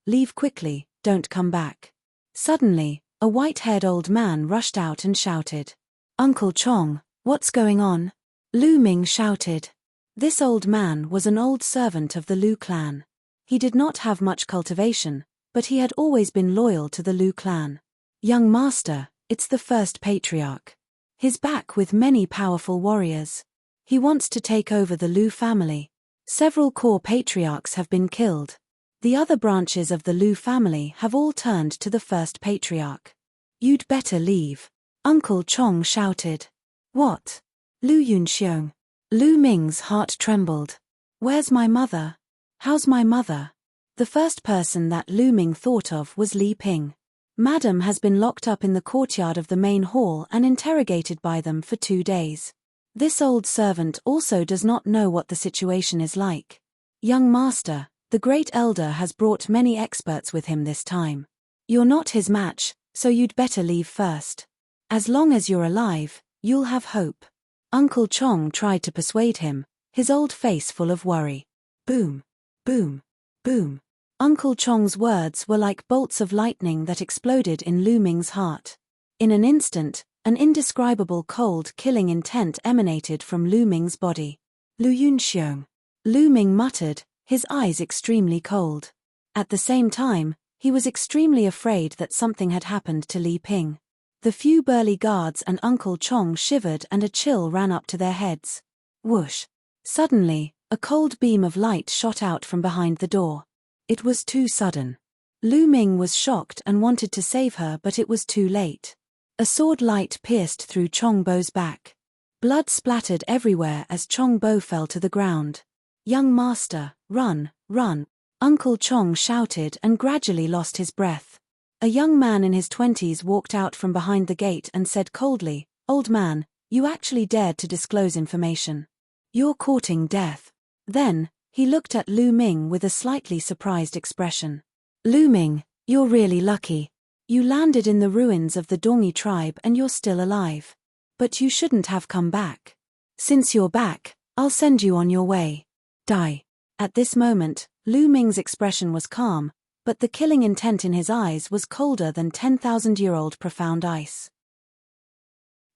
don't come back." Suddenly, a white-haired old man rushed out and shouted. "Uncle Chong, what's going on?" Lu Ming shouted. This old man was an old servant of the Lu clan. He did not have much cultivation, but he had always been loyal to the Lu clan. "Young master, it's the first patriarch. He's back with many powerful warriors. He wants to take over the Lu family. Several core patriarchs have been killed. The other branches of the Lu family have all turned to the first patriarch. You'd better leave," Uncle Chong shouted. "What? Lu Yunxiong?" Lu Ming's heart trembled. "Where's my mother? How's my mother?" The first person that Lu Ming thought of was Li Ping. Madam has been locked up in the courtyard of the main hall and interrogated by them for 2 days. This old servant also does not know what the situation is like. "Young master, the great elder has brought many experts with him this time. You're not his match, so you'd better leave first. As long as you're alive, you'll have hope." Uncle Chong tried to persuade him, his old face full of worry. Boom, boom, boom. Uncle Chong's words were like bolts of lightning that exploded in Lu Ming's heart. In an instant, an indescribable cold, killing intent emanated from Lu Ming's body. "Lu Yunxiong," Lu Ming muttered, his eyes extremely cold. At the same time, he was extremely afraid that something had happened to Li Ping. The few burly guards and Uncle Chong shivered and a chill ran up to their heads. Whoosh! Suddenly, a cold beam of light shot out from behind the door. It was too sudden. Lu Ming was shocked and wanted to save her, but it was too late. A sword light pierced through Chong Bo's back. Blood splattered everywhere as Chong Bo fell to the ground. "Young master, run, run," Uncle Chong shouted and gradually lost his breath. A young man in his 20s walked out from behind the gate and said coldly, "Old man, you actually dared to disclose information. You're courting death." Then, he looked at Lu Ming with a slightly surprised expression. "Lu Ming, you're really lucky. You landed in the ruins of the Dongi tribe and you're still alive. But you shouldn't have come back. Since you're back, I'll send you on your way. Die." At this moment, Lu Ming's expression was calm, but the killing intent in his eyes was colder than 10,000-year-old profound ice.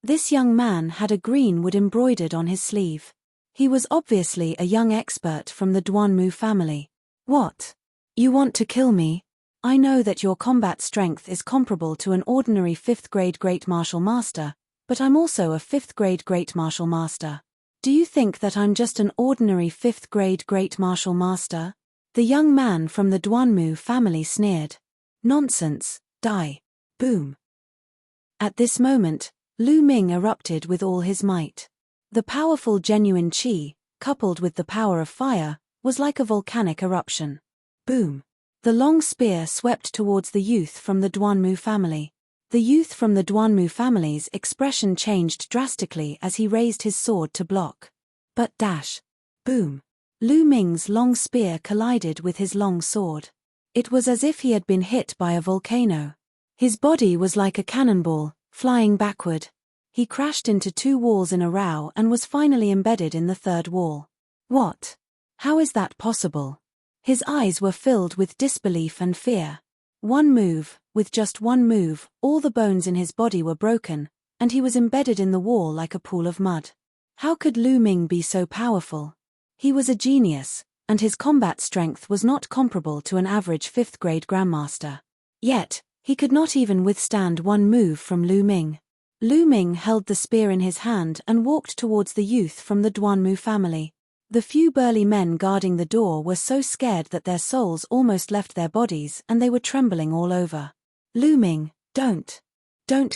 This young man had a green wood embroidered on his sleeve. He was obviously a young expert from the Duanmu family. "What? You want to kill me? I know that your combat strength is comparable to an ordinary 5th-grade Great Martial Master, but I'm also a 5th-grade Great Martial Master. Do you think that I'm just an ordinary 5th-grade Great Martial Master?" The young man from the Duanmu family sneered. "Nonsense, die." Boom. At this moment, Lu Ming erupted with all his might. The powerful genuine qi, coupled with the power of fire, was like a volcanic eruption. Boom. The long spear swept towards the youth from the Duanmu family. The youth from the Duanmu family's expression changed drastically as he raised his sword to block. But dash. Boom. Lu Ming's long spear collided with his long sword. It was as if he had been hit by a volcano. His body was like a cannonball, flying backward. He crashed into 2 walls in a row and was finally embedded in the 3rd wall. What? How is that possible? His eyes were filled with disbelief and fear. With just one move, all the bones in his body were broken, and he was embedded in the wall like a pool of mud. How could Lu Ming be so powerful? He was a genius, and his combat strength was not comparable to an average 5th-grade Grandmaster. Yet, he could not even withstand one move from Lu Ming. Lu Ming held the spear in his hand and walked towards the youth from the Duanmu family. The few burly men guarding the door were so scared that their souls almost left their bodies and they were trembling all over. Lu Ming, don't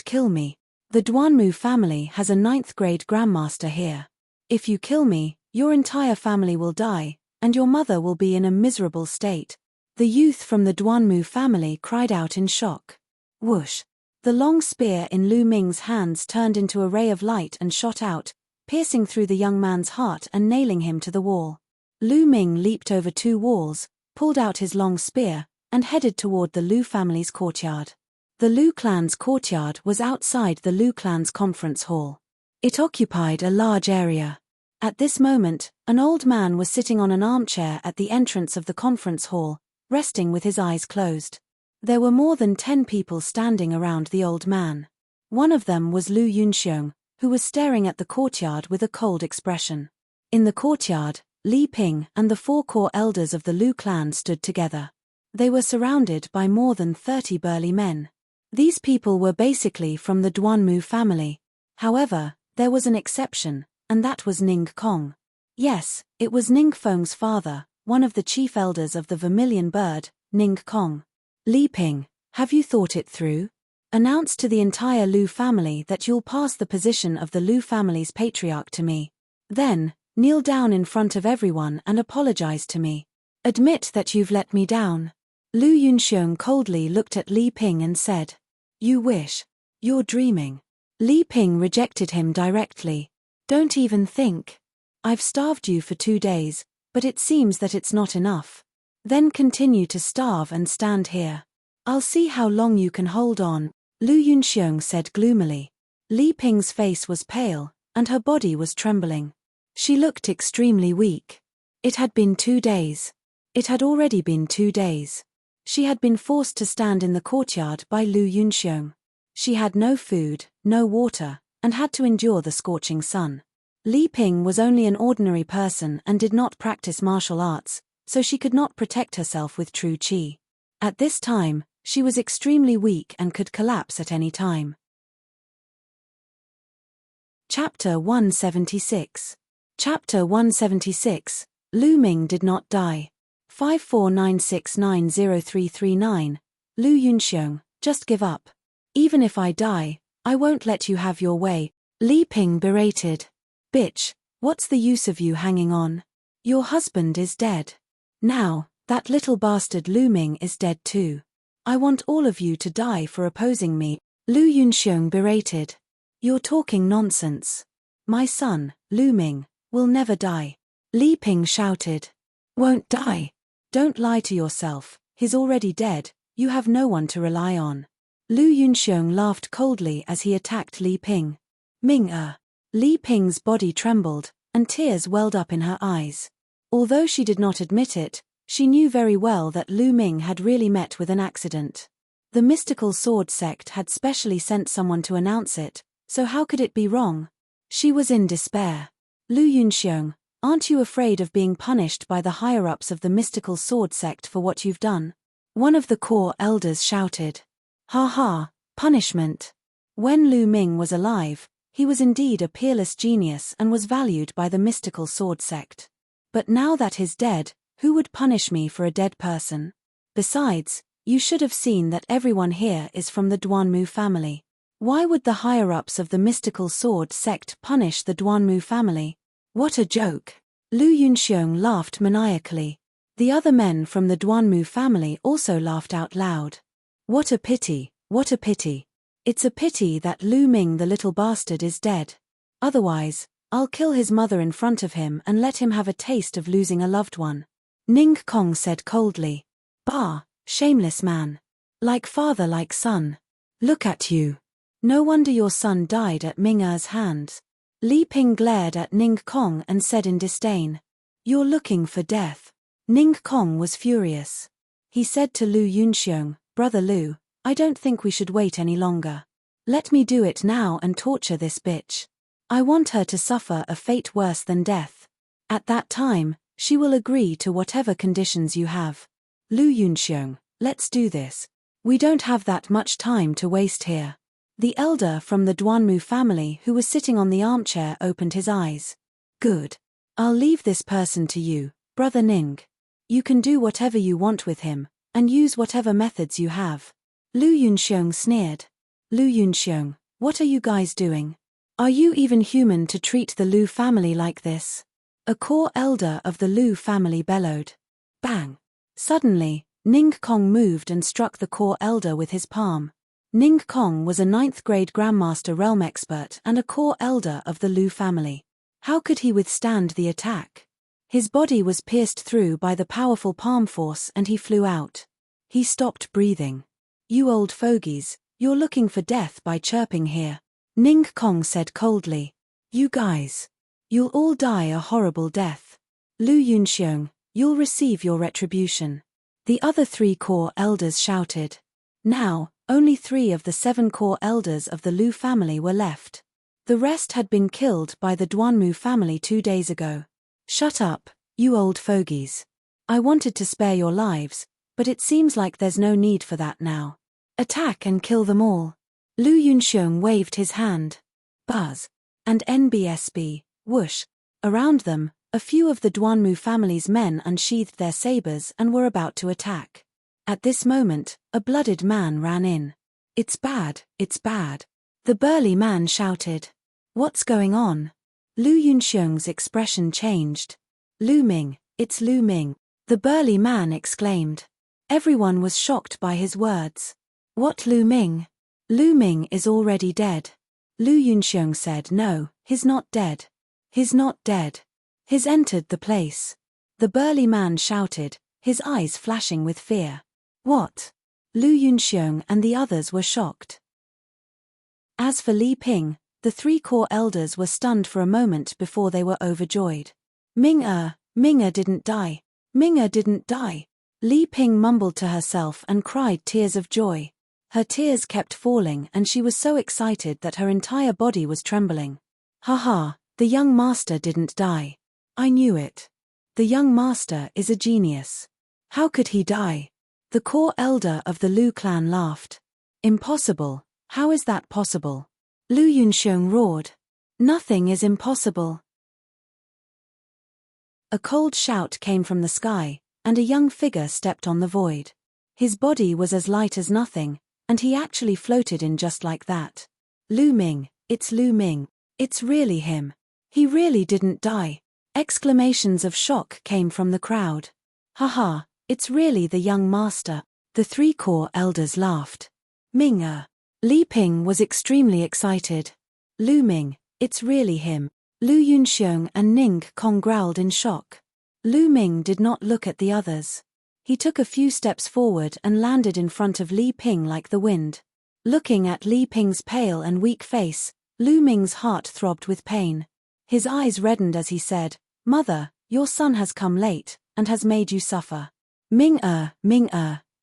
kill me. The Duanmu family has a 9th grade grandmaster here. If you kill me, your entire family will die, and your mother will be in a miserable state. The youth from the Duanmu family cried out in shock. Whoosh! The long spear in Lu Ming's hands turned into a ray of light and shot out, piercing through the young man's heart and nailing him to the wall. Lu Ming leaped over 2 walls, pulled out his long spear, and headed toward the Lu family's courtyard. The Lu clan's courtyard was outside the Lu clan's conference hall. It occupied a large area. At this moment, an old man was sitting on an armchair at the entrance of the conference hall, resting with his eyes closed. There were more than 10 people standing around the old man. One of them was Lu Yunxiong, who was staring at the courtyard with a cold expression. In the courtyard, Li Ping and the 4 core elders of the Lu clan stood together. They were surrounded by more than 30 burly men. These people were basically from the Duanmu family. However, there was an exception, and that was Ning Kong. Yes, it was Ning Feng's father, one of the chief elders of the Vermilion Bird, Ning Kong. Li Ping, have you thought it through? Announce to the entire Lu family that you'll pass the position of the Lu family's patriarch to me. Then, kneel down in front of everyone and apologize to me. Admit that you've let me down. Lu Yunxiong coldly looked at Li Ping and said, "You wish. You're dreaming." Li Ping rejected him directly. "Don't even think. I've starved you for 2 days, but it seems that it's not enough. Then continue to starve and stand here. I'll see how long you can hold on," Lu Yunxiong said gloomily. Li Ping's face was pale, and her body was trembling. She looked extremely weak. It had been 2 days. It had already been 2 days. She had been forced to stand in the courtyard by Lu Yunxiong. She had no food, no water, and had to endure the scorching sun. Li Ping was only an ordinary person and did not practice martial arts, so she could not protect herself with true qi. At this time, she was extremely weak and could collapse at any time. Chapter 176. Chapter 176. Lu Ming did not die. 549690339. Lu Yunxiong, just give up. Even if I die, I won't let you have your way, Li Ping berated. Bitch, what's the use of you hanging on? Your husband is dead. Now, that little bastard Lu Ming is dead too. I want all of you to die for opposing me, Lu Yunxiong berated. You're talking nonsense. My son, Lu Ming, will never die. Li Ping shouted. Won't die? Don't lie to yourself, he's already dead, you have no one to rely on. Lu Yunxiong laughed coldly as he attacked Li Ping. Ming-er. Li Ping's body trembled, and tears welled up in her eyes. Although she did not admit it, she knew very well that Lu Ming had really met with an accident. The mystical sword sect had specially sent someone to announce it, so how could it be wrong? She was in despair. Lu Yunxiong, aren't you afraid of being punished by the higher-ups of the mystical sword sect for what you've done? One of the core elders shouted. Ha ha, punishment. When Lu Ming was alive, he was indeed a peerless genius and was valued by the mystical sword sect. But now that he's dead, who would punish me for a dead person? Besides, you should have seen that everyone here is from the Duanmu family. Why would the higher-ups of the mystical sword sect punish the Duanmu family? What a joke! Lu Yunxiong laughed maniacally. The other men from the Duanmu family also laughed out loud. What a pity, what a pity. It's a pity that Lu Ming the little bastard is dead. Otherwise, I'll kill his mother in front of him and let him have a taste of losing a loved one. Ning Kong said coldly. Bah, shameless man. Like father like son. Look at you. No wonder your son died at Ming-er's hands. Li Ping glared at Ning Kong and said in disdain. You're looking for death. Ning Kong was furious. He said to Lu Yunxiong, Brother Lu, I don't think we should wait any longer. Let me do it now and torture this bitch. I want her to suffer a fate worse than death. At that time, she will agree to whatever conditions you have. Lu Yunxiong, let's do this. We don't have that much time to waste here. The elder from the Duanmu family who was sitting on the armchair opened his eyes. Good. I'll leave this person to you, Brother Ning. You can do whatever you want with him, and use whatever methods you have. Lu Yunxiong sneered. Lu Yunxiong, what are you guys doing? Are you even human to treat the Lu family like this? A core elder of the Lu family bellowed. Bang! Suddenly, Ning Kong moved and struck the core elder with his palm. Ning Kong was a 9th grade Grandmaster Realm expert and a core elder of the Lu family. How could he withstand the attack? His body was pierced through by the powerful palm force and he flew out. He stopped breathing. You old fogies, you're looking for death by chirping here. Ning Kong said coldly. You guys. You'll all die a horrible death. Lu Yunxiong, you'll receive your retribution. The other 3 core elders shouted. Now, only 3 of the 7 core elders of the Lu family were left. The rest had been killed by the Duanmu family 2 days ago. Shut up, you old fogies. I wanted to spare your lives, but it seems like there's no need for that now. Attack and kill them all. Lu Yunxiong waved his hand. Buzz. And NBSB, whoosh. Around them, a few of the Duanmu family's men unsheathed their sabers and were about to attack. At this moment, a blooded man ran in. It's bad, it's bad. The burly man shouted. What's going on? Lu Yunxiong's expression changed. Lu Ming, it's Lu Ming. The burly man exclaimed. Everyone was shocked by his words. What Lu Ming? Lu Ming is already dead. Lu Yunxiong said no, he's not dead. He's not dead. He's entered the place. The burly man shouted, his eyes flashing with fear. What? Lu Yunxiong and the others were shocked. As for Li Ping, the 3 core elders were stunned for a moment before they were overjoyed. Ming-er didn't die. Ming-er didn't die. Li Ping mumbled to herself and cried tears of joy. Her tears kept falling and she was so excited that her entire body was trembling. Haha, the young master didn't die. I knew it. The young master is a genius. How could he die? The core elder of the Lu clan laughed. Impossible. How is that possible? Lu Yunxiong roared. Nothing is impossible. A cold shout came from the sky, and a young figure stepped on the void. His body was as light as nothing, and he actually floated in just like that. Lu Ming, it's Lu Ming. It's really him. He really didn't die. Exclamations of shock came from the crowd. Haha, it's really the young master. The 3 core elders laughed. Ming-er. Li Ping was extremely excited. Lu Ming, it's really him. Lu Yunxiong and Ning Kong growled in shock. Lu Ming did not look at the others. He took a few steps forward and landed in front of Li Ping like the wind. Looking at Li Ping's pale and weak face, Lu Ming's heart throbbed with pain. His eyes reddened as he said, Mother, your son has come late, and has made you suffer. Ming-er,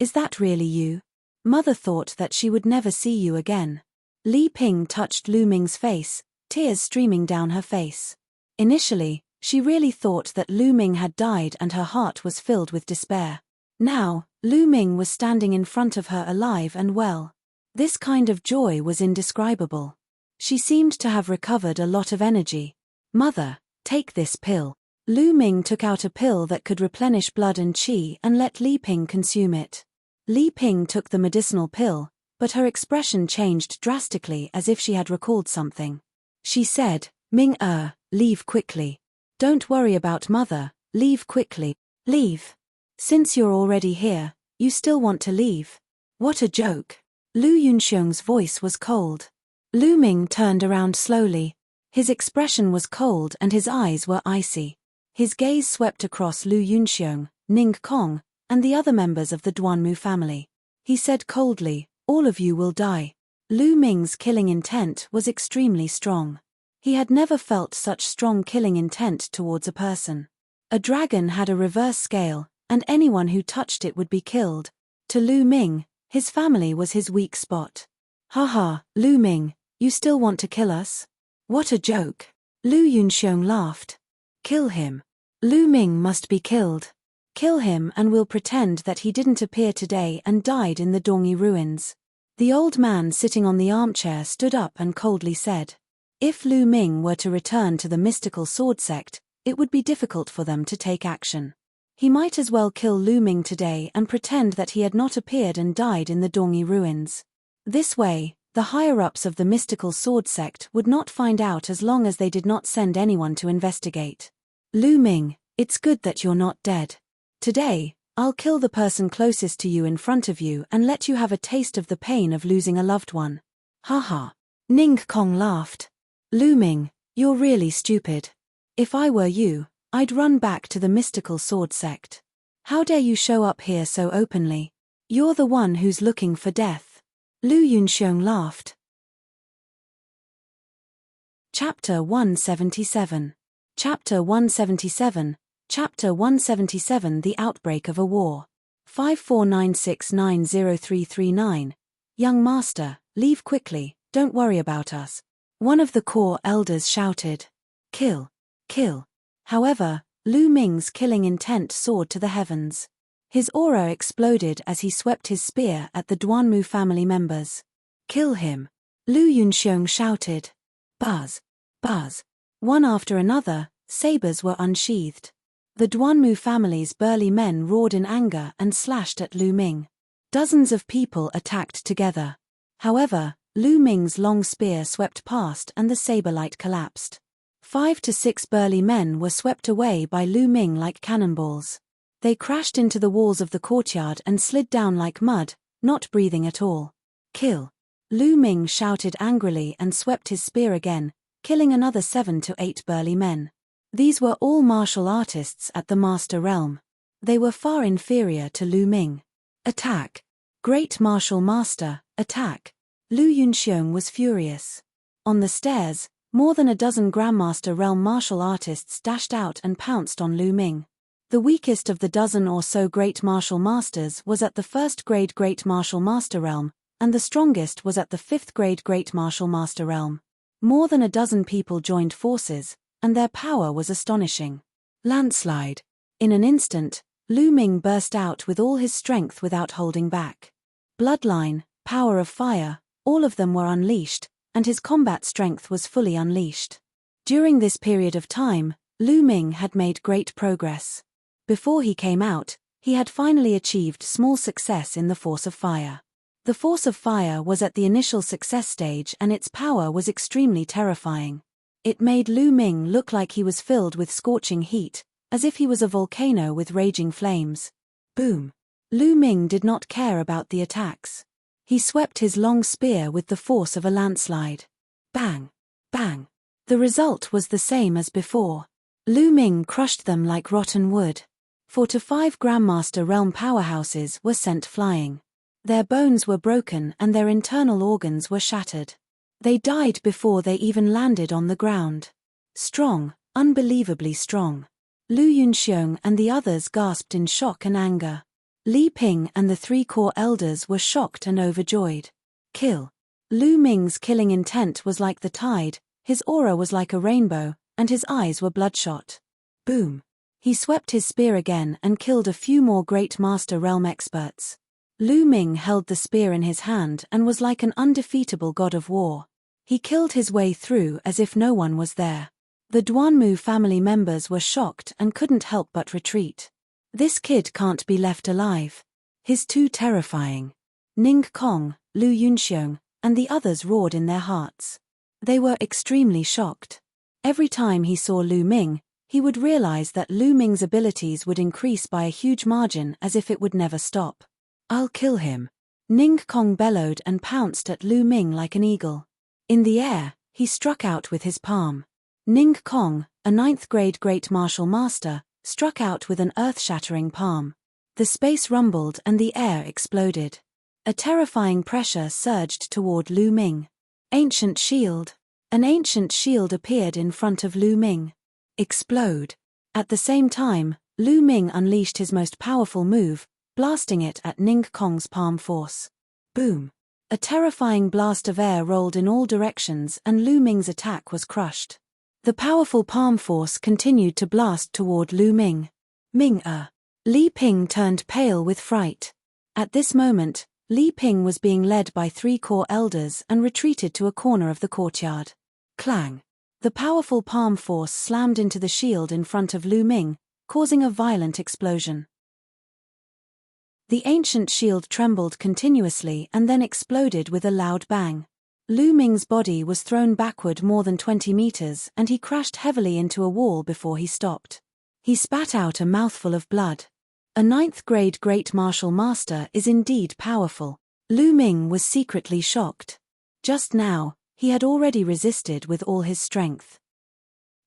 is that really you? Mother thought that she would never see you again. Li Ping touched Lu Ming's face, tears streaming down her face. Initially, she really thought that Lu Ming had died and her heart was filled with despair. Now, Lu Ming was standing in front of her alive and well. This kind of joy was indescribable. She seemed to have recovered a lot of energy. Mother, take this pill. Lu Ming took out a pill that could replenish blood and qi and let Li Ping consume it. Li Ping took the medicinal pill, but her expression changed drastically as if she had recalled something. She said, Ming-er, leave quickly. Don't worry about Mother, leave quickly. Leave. Since you're already here, you still want to leave. What a joke. Lu Yunxiong's voice was cold. Lu Ming turned around slowly. His expression was cold and his eyes were icy. His gaze swept across Lu Yunxiong, Ning Kong, and the other members of the Duanmu family. He said coldly, all of you will die. Lu Ming's killing intent was extremely strong. He had never felt such strong killing intent towards a person. A dragon had a reverse scale, and anyone who touched it would be killed. To Lu Ming, his family was his weak spot. Haha, Lu Ming, you still want to kill us? What a joke. Lu Yunxiong laughed. Kill him. Lu Ming must be killed. Kill him and we'll pretend that he didn't appear today and died in the Dongyi ruins. The old man sitting on the armchair stood up and coldly said, if Lu Ming were to return to the mystical sword sect, it would be difficult for them to take action. He might as well kill Lu Ming today and pretend that he had not appeared and died in the Dongyi ruins. This way, the higher-ups of the mystical sword sect would not find out as long as they did not send anyone to investigate. Lu Ming, it's good that you're not dead. Today, I'll kill the person closest to you in front of you and let you have a taste of the pain of losing a loved one. Haha. Ning Kong laughed. Lu Ming, you're really stupid. If I were you, I'd run back to the mystical sword sect. How dare you show up here so openly? You're the one who's looking for death. Lu Yunxiong laughed. Chapter 177. Chapter 177. Chapter 177 The Outbreak of a War. 54969039. Young master, leave quickly, don't worry about us. One of the core elders shouted. Kill. Kill. However, Lu Ming's killing intent soared to the heavens. His aura exploded as he swept his spear at the Duanmu family members. Kill him. Lu Yunxiong shouted. Buzz. Buzz. One after another, sabers were unsheathed. The Duanmu family's burly men roared in anger and slashed at Lu Ming. Dozens of people attacked together. However, Lu Ming's long spear swept past and the saber light collapsed. 5 to 6 burly men were swept away by Lu Ming like cannonballs. They crashed into the walls of the courtyard and slid down like mud, not breathing at all. Kill. Lu Ming shouted angrily and swept his spear again, killing another 7 to 8 burly men. These were all martial artists at the Master Realm. They were far inferior to Lu Ming. Attack. Great Martial Master, attack. Lu Yunxiong was furious. On the stairs, more than a dozen Grandmaster Realm martial artists dashed out and pounced on Lu Ming. The weakest of the dozen or so Great Martial Masters was at the 1st grade Great Martial Master Realm, and the strongest was at the 5th grade Great Martial Master Realm. More than a dozen people joined forces, and their power was astonishing. Landslide. In an instant, Lu Ming burst out with all his strength without holding back. Bloodline, power of fire, all of them were unleashed, and his combat strength was fully unleashed. During this period of time, Lu Ming had made great progress. Before he came out, he had finally achieved small success in the Force of Fire. The Force of Fire was at the initial success stage and its power was extremely terrifying. It made Lu Ming look like he was filled with scorching heat, as if he was a volcano with raging flames. Boom. Lu Ming did not care about the attacks. He swept his long spear with the force of a landslide. Bang! Bang! The result was the same as before. Lu Ming crushed them like rotten wood. 4 to 5 Grandmaster Realm powerhouses were sent flying. Their bones were broken and their internal organs were shattered. They died before they even landed on the ground. Strong, unbelievably strong. Lu Yunxiong and the others gasped in shock and anger. Li Ping and the 3 core elders were shocked and overjoyed. Kill. Lu Ming's killing intent was like the tide, his aura was like a rainbow, and his eyes were bloodshot. Boom. He swept his spear again and killed a few more Great Master Realm experts. Lu Ming held the spear in his hand and was like an undefeatable god of war. He killed his way through as if no one was there. The Duanmu family members were shocked and couldn't help but retreat. This kid can't be left alive. He's too terrifying. Ning Kong, Lu Yunxiong, and the others roared in their hearts. They were extremely shocked. Every time he saw Lu Ming, he would realize that Lu Ming's abilities would increase by a huge margin as if it would never stop. I'll kill him. Ning Kong bellowed and pounced at Lu Ming like an eagle. In the air, he struck out with his palm. Ning Kong, a 9th grade Great Martial Master, struck out with an earth-shattering palm. The space rumbled and the air exploded. A terrifying pressure surged toward Lu Ming. Ancient shield. An ancient shield appeared in front of Lu Ming. Explode. At the same time, Lu Ming unleashed his most powerful move, blasting it at Ning Kong's palm force. Boom. A terrifying blast of air rolled in all directions and Lu Ming's attack was crushed. The powerful palm force continued to blast toward Lu Ming. Ming-er. Li Ping turned pale with fright. At this moment, Li Ping was being led by 3 core elders and retreated to a corner of the courtyard. Clang! The powerful palm force slammed into the shield in front of Lu Ming, causing a violent explosion. The ancient shield trembled continuously and then exploded with a loud bang. Lu Ming's body was thrown backward more than 20 meters and he crashed heavily into a wall before he stopped. He spat out a mouthful of blood. A 9th grade great martial master is indeed powerful. Lu Ming was secretly shocked. Just now, he had already resisted with all his strength.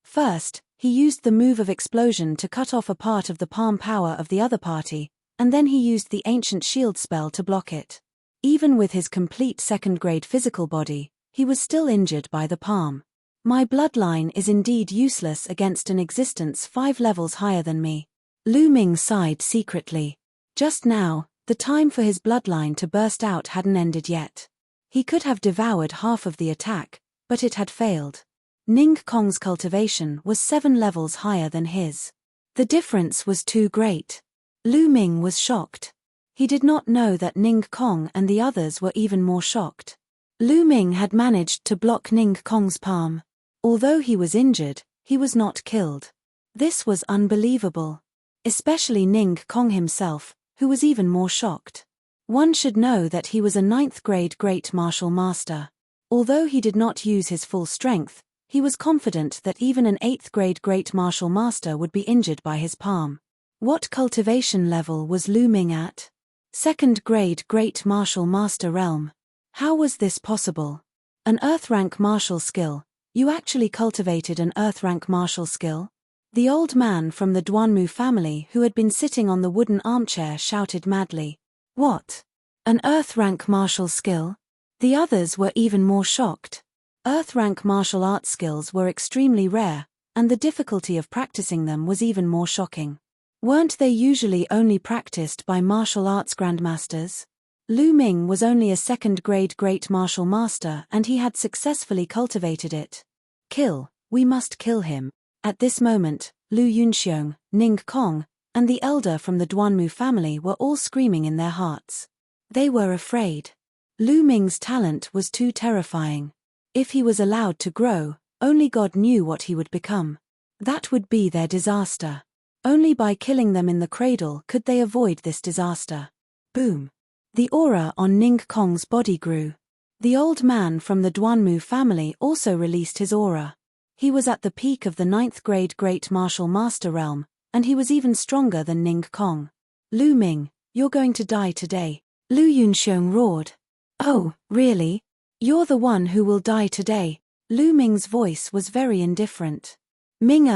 First, he used the move of explosion to cut off a part of the palm power of the other party, and then he used the ancient shield spell to block it. Even with his complete 2nd grade physical body, he was still injured by the palm. My bloodline is indeed useless against an existence 5 levels higher than me. Lu Ming sighed secretly. Just now, the time for his bloodline to burst out hadn't ended yet. He could have devoured half of the attack, but it had failed. Ning Kong's cultivation was 7 levels higher than his. The difference was too great. Lu Ming was shocked. He did not know that Ning Kong and the others were even more shocked. Lu Ming had managed to block Ning Kong's palm. Although he was injured, he was not killed. This was unbelievable. Especially Ning Kong himself, who was even more shocked. One should know that he was a 9th grade great martial master. Although he did not use his full strength, he was confident that even an 8th grade great martial master would be injured by his palm. What cultivation level was Lu Ming at? 2nd grade great martial master realm. How was this possible? An earth rank martial skill. You actually cultivated an earth rank martial skill? The old man from the Duanmu family who had been sitting on the wooden armchair shouted madly. What? An earth rank martial skill? The others were even more shocked. Earth rank martial arts skills were extremely rare, and the difficulty of practicing them was even more shocking. Weren't they usually only practiced by martial arts grandmasters? Lu Ming was only a 2nd grade great martial master and he had successfully cultivated it. Kill, we must kill him. At this moment, Lu Yunxiong, Ning Kong, and the elder from the Duanmu family were all screaming in their hearts. They were afraid. Lu Ming's talent was too terrifying. If he was allowed to grow, only God knew what he would become. That would be their disaster. Only by killing them in the cradle could they avoid this disaster. Boom. The aura on Ning Kong's body grew. The old man from the Duanmu family also released his aura. He was at the peak of the 9th grade great martial master realm, and he was even stronger than Ning Kong. Lu Ming, you're going to die today. Lu Yunxiong roared. Oh, really? You're the one who will die today. Lu Ming's voice was very indifferent. Ming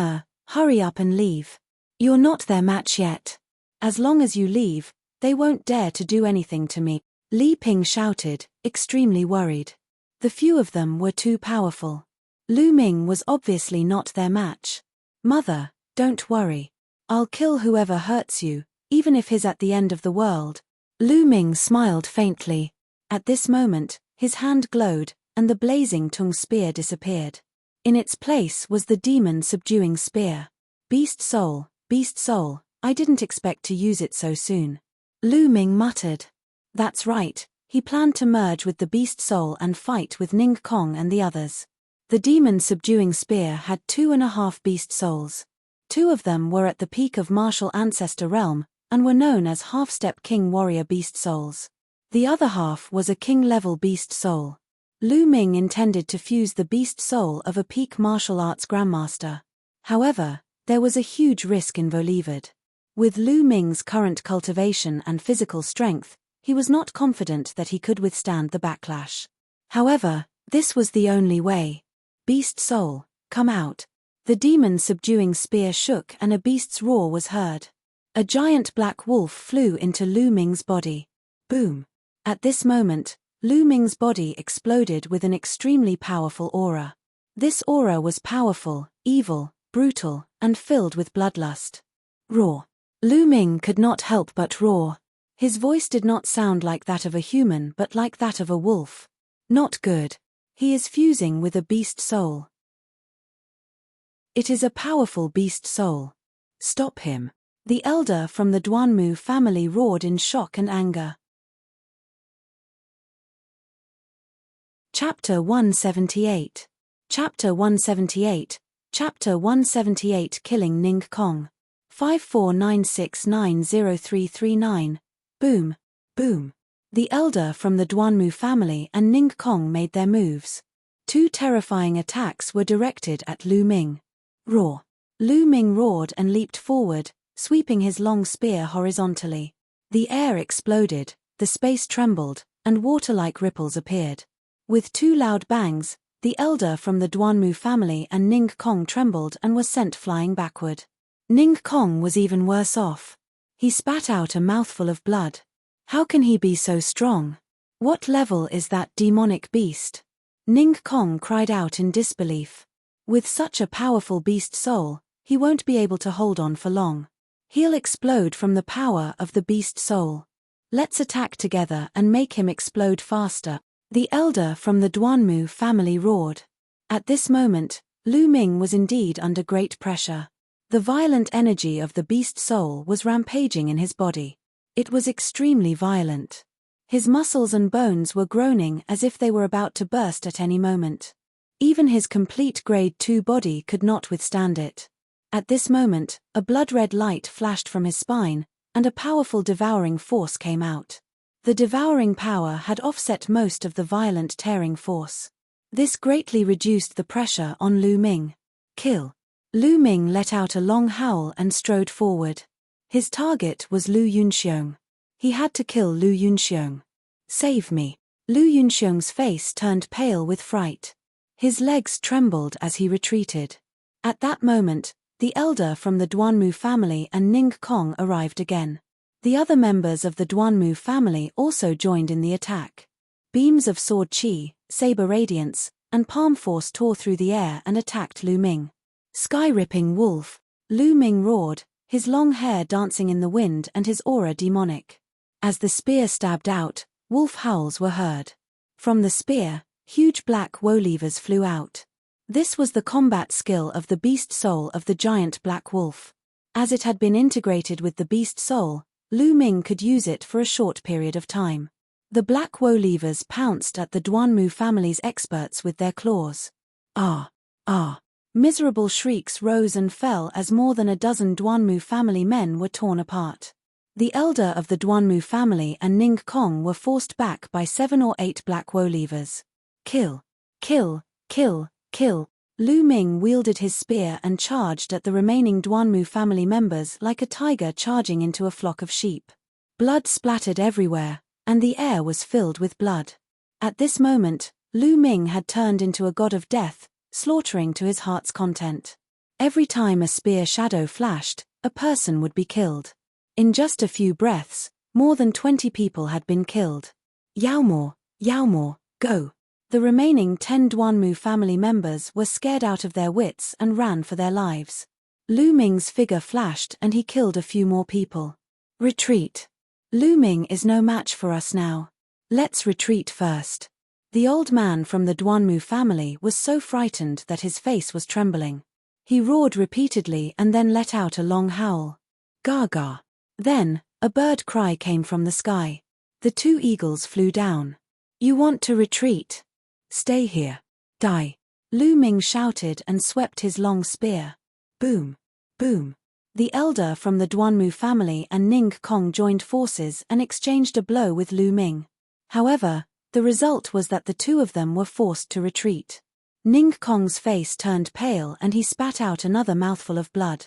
hurry up and leave. You're not their match yet. As long as you leave, they won't dare to do anything to me. Li Ping shouted, extremely worried. The few of them were too powerful. Lu Ming was obviously not their match. Mother, don't worry. I'll kill whoever hurts you, even if he's at the end of the world. Lu Ming smiled faintly. At this moment, his hand glowed, and the blazing tongue spear disappeared. In its place was the demon subduing spear. Beast soul, I didn't expect to use it so soon. Lu Ming muttered. That's right, he planned to merge with the beast soul and fight with Ning Kong and the others. The demon subduing spear had 2.5 beast souls. 2 of them were at the peak of martial ancestor realm, and were known as half-step king warrior beast souls. The other half was a king-level beast soul. Lu Ming intended to fuse the beast soul of a peak martial arts grandmaster. However, there was a huge risk involved. With Lu Ming's current cultivation and physical strength, he was not confident that he could withstand the backlash. However, this was the only way. Beast soul, come out. The demon subduing spear shook and a beast's roar was heard. A giant black wolf flew into Lu Ming's body. Boom. At this moment, Lu Ming's body exploded with an extremely powerful aura. This aura was powerful, evil, brutal, and filled with bloodlust. Roar. Lu Ming could not help but roar. His voice did not sound like that of a human but like that of a wolf. Not good. He is fusing with a beast soul. It is a powerful beast soul. Stop him. The elder from the Duanmu family roared in shock and anger. Chapter 178. Chapter 178. Chapter 178 Killing Ning Kong. 5496903339. Boom. Boom. The elder from the Duanmu family and Ning Kong made their moves. Two terrifying attacks were directed at Lu Ming. Roar. Lu Ming roared and leaped forward, sweeping his long spear horizontally. The air exploded, the space trembled, and water-like ripples appeared. With two loud bangs, the elder from the Duanmu family and Ning Kong trembled and was sent flying backward. Ning Kong was even worse off. He spat out a mouthful of blood. How can he be so strong? What level is that demonic beast? Ning Kong cried out in disbelief. With such a powerful beast soul, he won't be able to hold on for long. He'll explode from the power of the beast soul. Let's attack together and make him explode faster. The elder from the Duanmu family roared. At this moment, Lu Ming was indeed under great pressure. The violent energy of the beast soul was rampaging in his body. It was extremely violent. His muscles and bones were groaning as if they were about to burst at any moment. Even his complete Grade 2 body could not withstand it. At this moment, a blood-red light flashed from his spine, and a powerful devouring force came out. The devouring power had offset most of the violent tearing force. This greatly reduced the pressure on Lu Ming. Kill. Lu Ming let out a long howl and strode forward. His target was Lu Yunxiong. He had to kill Lu Yunxiong. Save me. Lu Yunxiong's face turned pale with fright. His legs trembled as he retreated. At that moment, the elder from the Duanmu family and Ning Kong arrived again. The other members of the Duanmu family also joined in the attack. Beams of sword chi, saber radiance, and palm force tore through the air and attacked Lu Ming. Sky-ripping wolf, Lu Ming roared, his long hair dancing in the wind and his aura demonic. As the spear stabbed out, wolf howls were heard. From the spear, huge black woe levers flew out. This was the combat skill of the beast soul of the giant black wolf. As it had been integrated with the beast soul, Lu Ming could use it for a short period of time. The black woe levers pounced at the Duanmu family's experts with their claws. Ah! Ah! Miserable shrieks rose and fell as more than a dozen Duanmu family men were torn apart. The elder of the Duanmu family and Ning Kong were forced back by 7 or 8 black woe levers. Kill! Kill! Kill! Kill! Lu Ming wielded his spear and charged at the remaining Duanmu family members like a tiger charging into a flock of sheep. Blood splattered everywhere, and the air was filled with blood. At this moment, Lu Ming had turned into a god of death, slaughtering to his heart's content. Every time a spear shadow flashed, a person would be killed. In just a few breaths, more than 20 people had been killed. Yao Mo, go! The remaining 10 Duanmu family members were scared out of their wits and ran for their lives. Lu Ming's figure flashed and he killed a few more people. Retreat. Lu Ming is no match for us now. Let's retreat first. The old man from the Duanmu family was so frightened that his face was trembling. He roared repeatedly and then let out a long howl. Gaga. Then, a bird cry came from the sky. The 2 eagles flew down. You want to retreat? Stay here. Die. Lu Ming shouted and swept his long spear. Boom. Boom. The elder from the Duanmu family and Ning Kong joined forces and exchanged a blow with Lu Ming. However, the result was that the 2 of them were forced to retreat. Ning Kong's face turned pale and he spat out another mouthful of blood.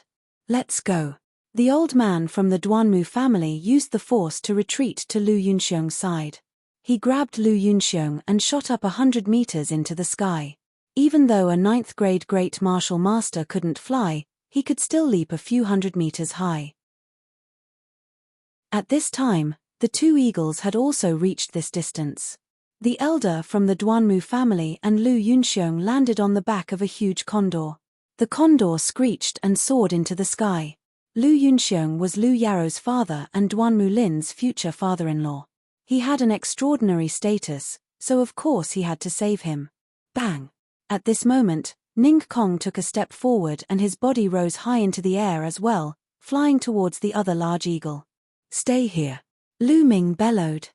Let's go. The old man from the Duanmu family used the force to retreat to Lu Yunxiong's side. He grabbed Lu Yunxiong and shot up 100 meters into the sky. Even though a 9th grade great martial master couldn't fly, he could still leap a few hundred meters high. At this time, the 2 eagles had also reached this distance. The elder from the Duanmu family and Lu Yunxiong landed on the back of a huge condor. The condor screeched and soared into the sky. Lu Yunxiong was Lu Yaro's father and Duanmu Lin's future father-in-law. He had an extraordinary status, so of course he had to save him. Bang! At this moment, Ning Kong took a step forward and his body rose high into the air as well, flying towards the other large eagle. "Stay here," Lu Ming bellowed.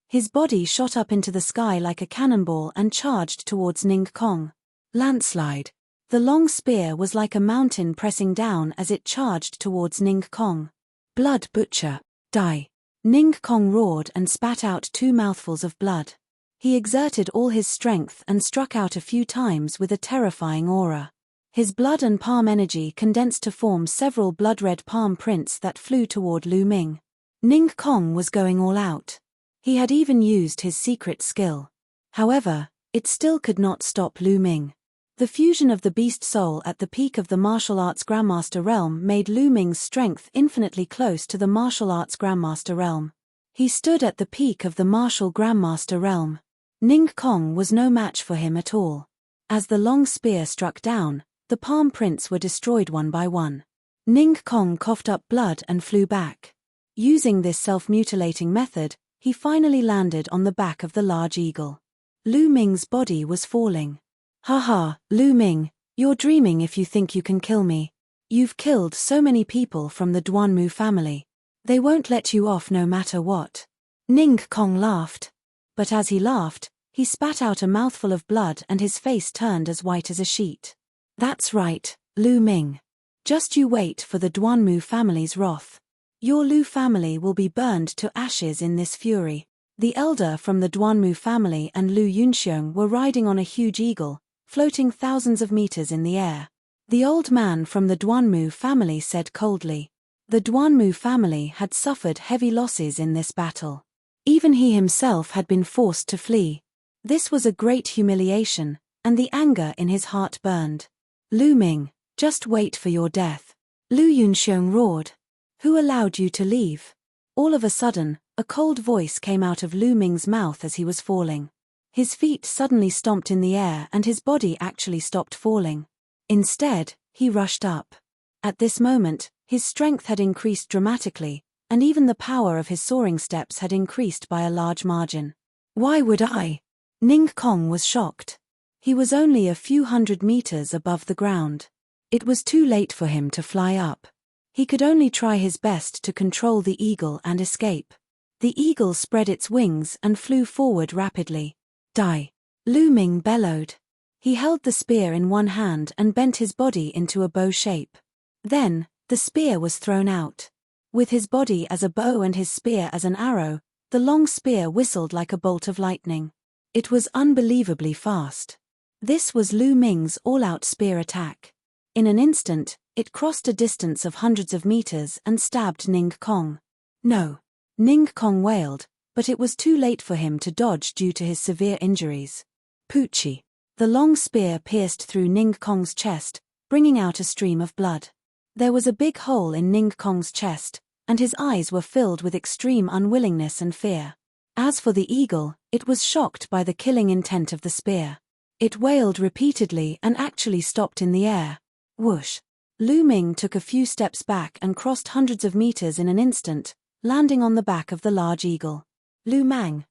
His body shot up into the sky like a cannonball and charged towards Ning Kong. Landslide. The long spear was like a mountain pressing down as it charged towards Ning Kong. "Blood butcher, die!" Ning Kong roared and spat out 2 mouthfuls of blood. He exerted all his strength and struck out a few times with a terrifying aura. His blood and palm energy condensed to form several blood-red palm prints that flew toward Lu Ming. Ning Kong was going all out. He had even used his secret skill. However, it still could not stop Lu Ming. The fusion of the beast soul at the peak of the martial arts Grandmaster realm made Lu Ming's strength infinitely close to the martial arts Grandmaster realm. He stood at the peak of the martial Grandmaster realm. Ning Kong was no match for him at all. As the long spear struck down, the palm prints were destroyed one by one. Ning Kong coughed up blood and flew back. Using this self-mutilating method, he finally landed on the back of the large eagle. Lu Ming's body was falling. "Haha, Lu Ming, you're dreaming if you think you can kill me. You've killed so many people from the Duanmu family. They won't let you off no matter what." Ning Kong laughed. But as he laughed, he spat out a mouthful of blood and his face turned as white as a sheet. "That's right, Lu Ming. Just you wait for the Duanmu family's wrath. Your Lu family will be burned to ashes in this fury." The elder from the Duanmu family and Lu Yunxiong were riding on a huge eagle, floating thousands of meters in the air. The old man from the Duanmu family said coldly. The Duanmu family had suffered heavy losses in this battle. Even he himself had been forced to flee. This was a great humiliation, and the anger in his heart burned. "Lu Ming, just wait for your death." Lu Yunxiong roared. "Who allowed you to leave?" All of a sudden, a cold voice came out of Lu Ming's mouth as he was falling. His feet suddenly stomped in the air and his body actually stopped falling. Instead, he rushed up. At this moment, his strength had increased dramatically, and even the power of his soaring steps had increased by a large margin. "Why would I?" Ning Kong was shocked. He was only a few hundred meters above the ground. It was too late for him to fly up. He could only try his best to control the eagle and escape. The eagle spread its wings and flew forward rapidly. "Die!" Lu Ming bellowed. He held the spear in one hand and bent his body into a bow shape. Then, the spear was thrown out. With his body as a bow and his spear as an arrow, the long spear whistled like a bolt of lightning. It was unbelievably fast. This was Lu Ming's all-out spear attack. In an instant, it crossed a distance of hundreds of meters and stabbed Ning Kong. "No!" Ning Kong wailed, but it was too late for him to dodge due to his severe injuries. "Poochie!" The long spear pierced through Ning Kong's chest, bringing out a stream of blood. There was a big hole in Ning Kong's chest, and his eyes were filled with extreme unwillingness and fear. As for the eagle, it was shocked by the killing intent of the spear. It wailed repeatedly and actually stopped in the air. Whoosh! Lu Ming took a few steps back and crossed hundreds of meters in an instant, landing on the back of the large eagle. "Lu Ming!"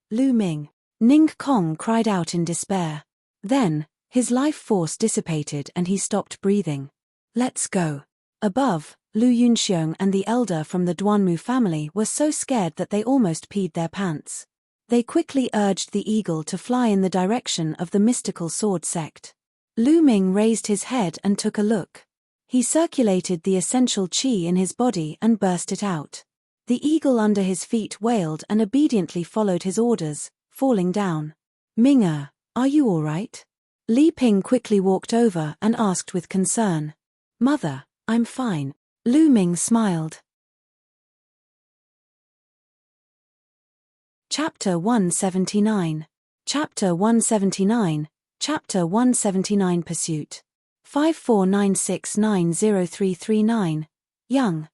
Ning Kong cried out in despair. Then, his life force dissipated and he stopped breathing. "Let's go." Above, Lu Yunxiong and the elder from the Duanmu family were so scared that they almost peed their pants. They quickly urged the eagle to fly in the direction of the mystical sword sect. Lu Ming raised his head and took a look. He circulated the essential qi in his body and burst it out. The eagle under his feet wailed and obediently followed his orders, falling down. "Ming, are you all right?" Li Ping quickly walked over and asked with concern. "Mother, I'm fine." Lu Ming smiled. Chapter 179. Chapter 179. Chapter 179 Pursuit. 5496903339. Young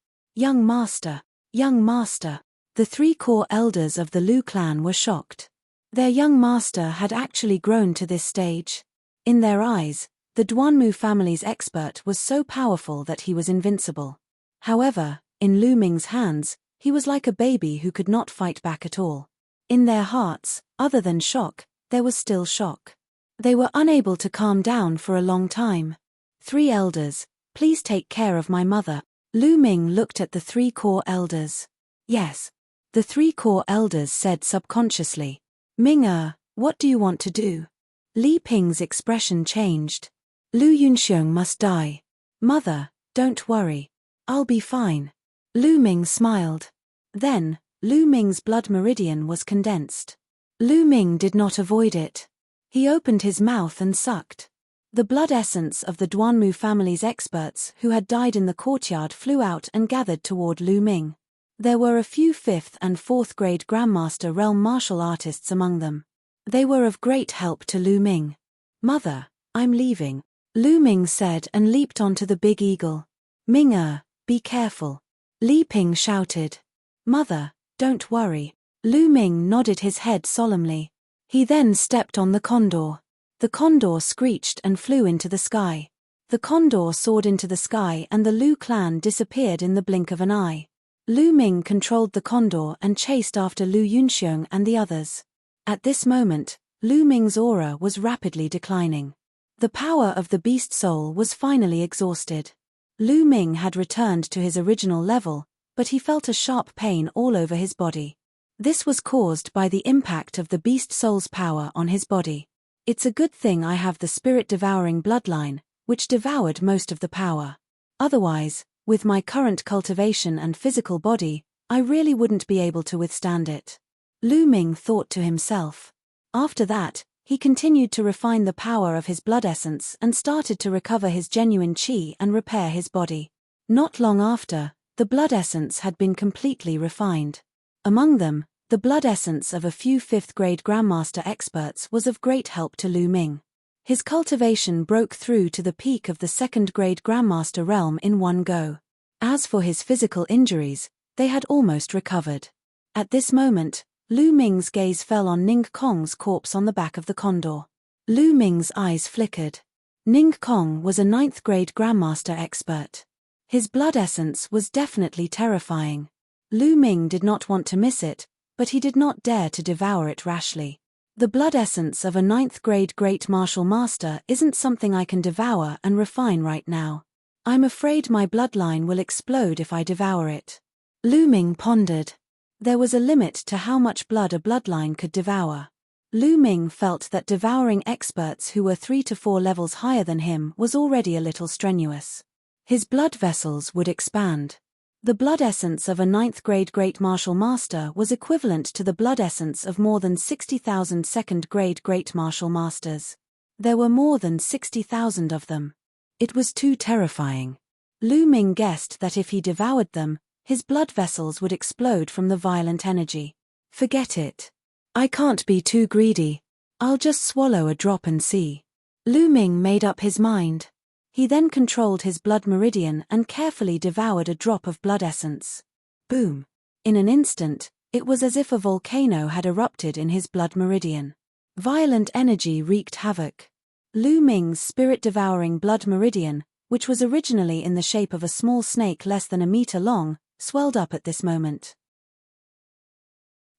Master. Young Master. The 3 core elders of the Lu clan were shocked. Their young master had actually grown to this stage. In their eyes, the Duanmu family's expert was so powerful that he was invincible. However, in Lu Ming's hands, he was like a baby who could not fight back at all. In their hearts, other than shock, there was still shock. They were unable to calm down for a long time. 3 elders, Please take care of my mother. Lu Ming looked at the 3 core elders. Yes. The 3 core elders said subconsciously. Ming what do you want to do? Li Ping's expression changed. Lu Yunxiong must die. Mother, don't worry. I'll be fine. Lu Ming smiled. Then, Lu Ming's blood meridian was condensed. Lu Ming did not avoid it. He opened his mouth and sucked. The blood essence of the Duanmu family's experts who had died in the courtyard flew out and gathered toward Lu Ming. There were a few 5th and 4th grade Grandmaster realm martial artists among them. They were of great help to Lu Ming. Mother, I'm leaving, Lu Ming said and leaped onto the big eagle. Ming be careful. Li Ping shouted. Mother, don't worry. Lu Ming nodded his head solemnly. He then stepped on the condor. The condor screeched and flew into the sky. The condor soared into the sky and the Lu clan disappeared in the blink of an eye. Lu Ming controlled the condor and chased after Lu Yunxiong and the others. At this moment, Lu Ming's aura was rapidly declining. The power of the beast soul was finally exhausted. Lu Ming had returned to his original level, but he felt a sharp pain all over his body. This was caused by the impact of the beast soul's power on his body. It's a good thing I have the spirit-devouring bloodline, which devoured most of the power. Otherwise, with my current cultivation and physical body, I really wouldn't be able to withstand it. Lu Ming thought to himself. After that, he continued to refine the power of his blood essence and started to recover his genuine qi and repair his body. Not long after, the blood essence had been completely refined. Among them, the blood essence of a few 5th grade Grandmaster experts was of great help to Lu Ming. His cultivation broke through to the peak of the 2nd grade Grandmaster realm in one go. As for his physical injuries, they had almost recovered. At this moment, Lu Ming's gaze fell on Ning Kong's corpse on the back of the condor. Lu Ming's eyes flickered. Ning Kong was a 9th grade Grandmaster expert. His blood essence was definitely terrifying. Lu Ming did not want to miss it, but he did not dare to devour it rashly. The blood essence of a 9th grade Great Martial Master isn't something I can devour and refine right now. I'm afraid my bloodline will explode if I devour it. Lu Ming pondered. There was a limit to how much blood a bloodline could devour. Lu Ming felt that devouring experts who were 3 to 4 levels higher than him was already a little strenuous. His blood vessels would expand. The blood essence of a 9th grade Great Martial Master was equivalent to the blood essence of more than 60,000 2nd grade Great Martial Masters. There were more than 60,000 of them. It was too terrifying. Lu Ming guessed that if he devoured them, his blood vessels would explode from the violent energy. Forget it. I can't be too greedy. I'll just swallow a drop and see. Lu Ming made up his mind. He then controlled his blood meridian and carefully devoured a drop of blood essence. Boom! In an instant, it was as if a volcano had erupted in his blood meridian. Violent energy wreaked havoc. Lu Ming's spirit-devouring blood meridian, which was originally in the shape of a small snake less than a meter long, swelled up at this moment.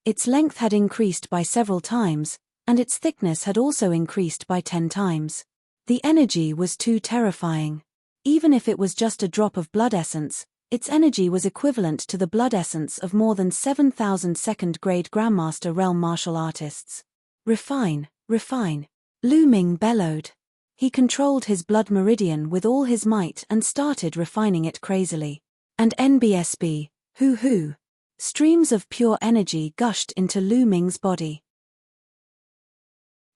Its length had increased by several times, and its thickness had also increased by 10 times. The energy was too terrifying. Even if it was just a drop of blood essence, its energy was equivalent to the blood essence of more than 7,000 2nd grade Grandmaster realm martial artists. Refine, refine. Lu Ming bellowed. He controlled his blood meridian with all his might and started refining it crazily. And NBSB, hoo-hoo. Streams of pure energy gushed into Lu Ming's body.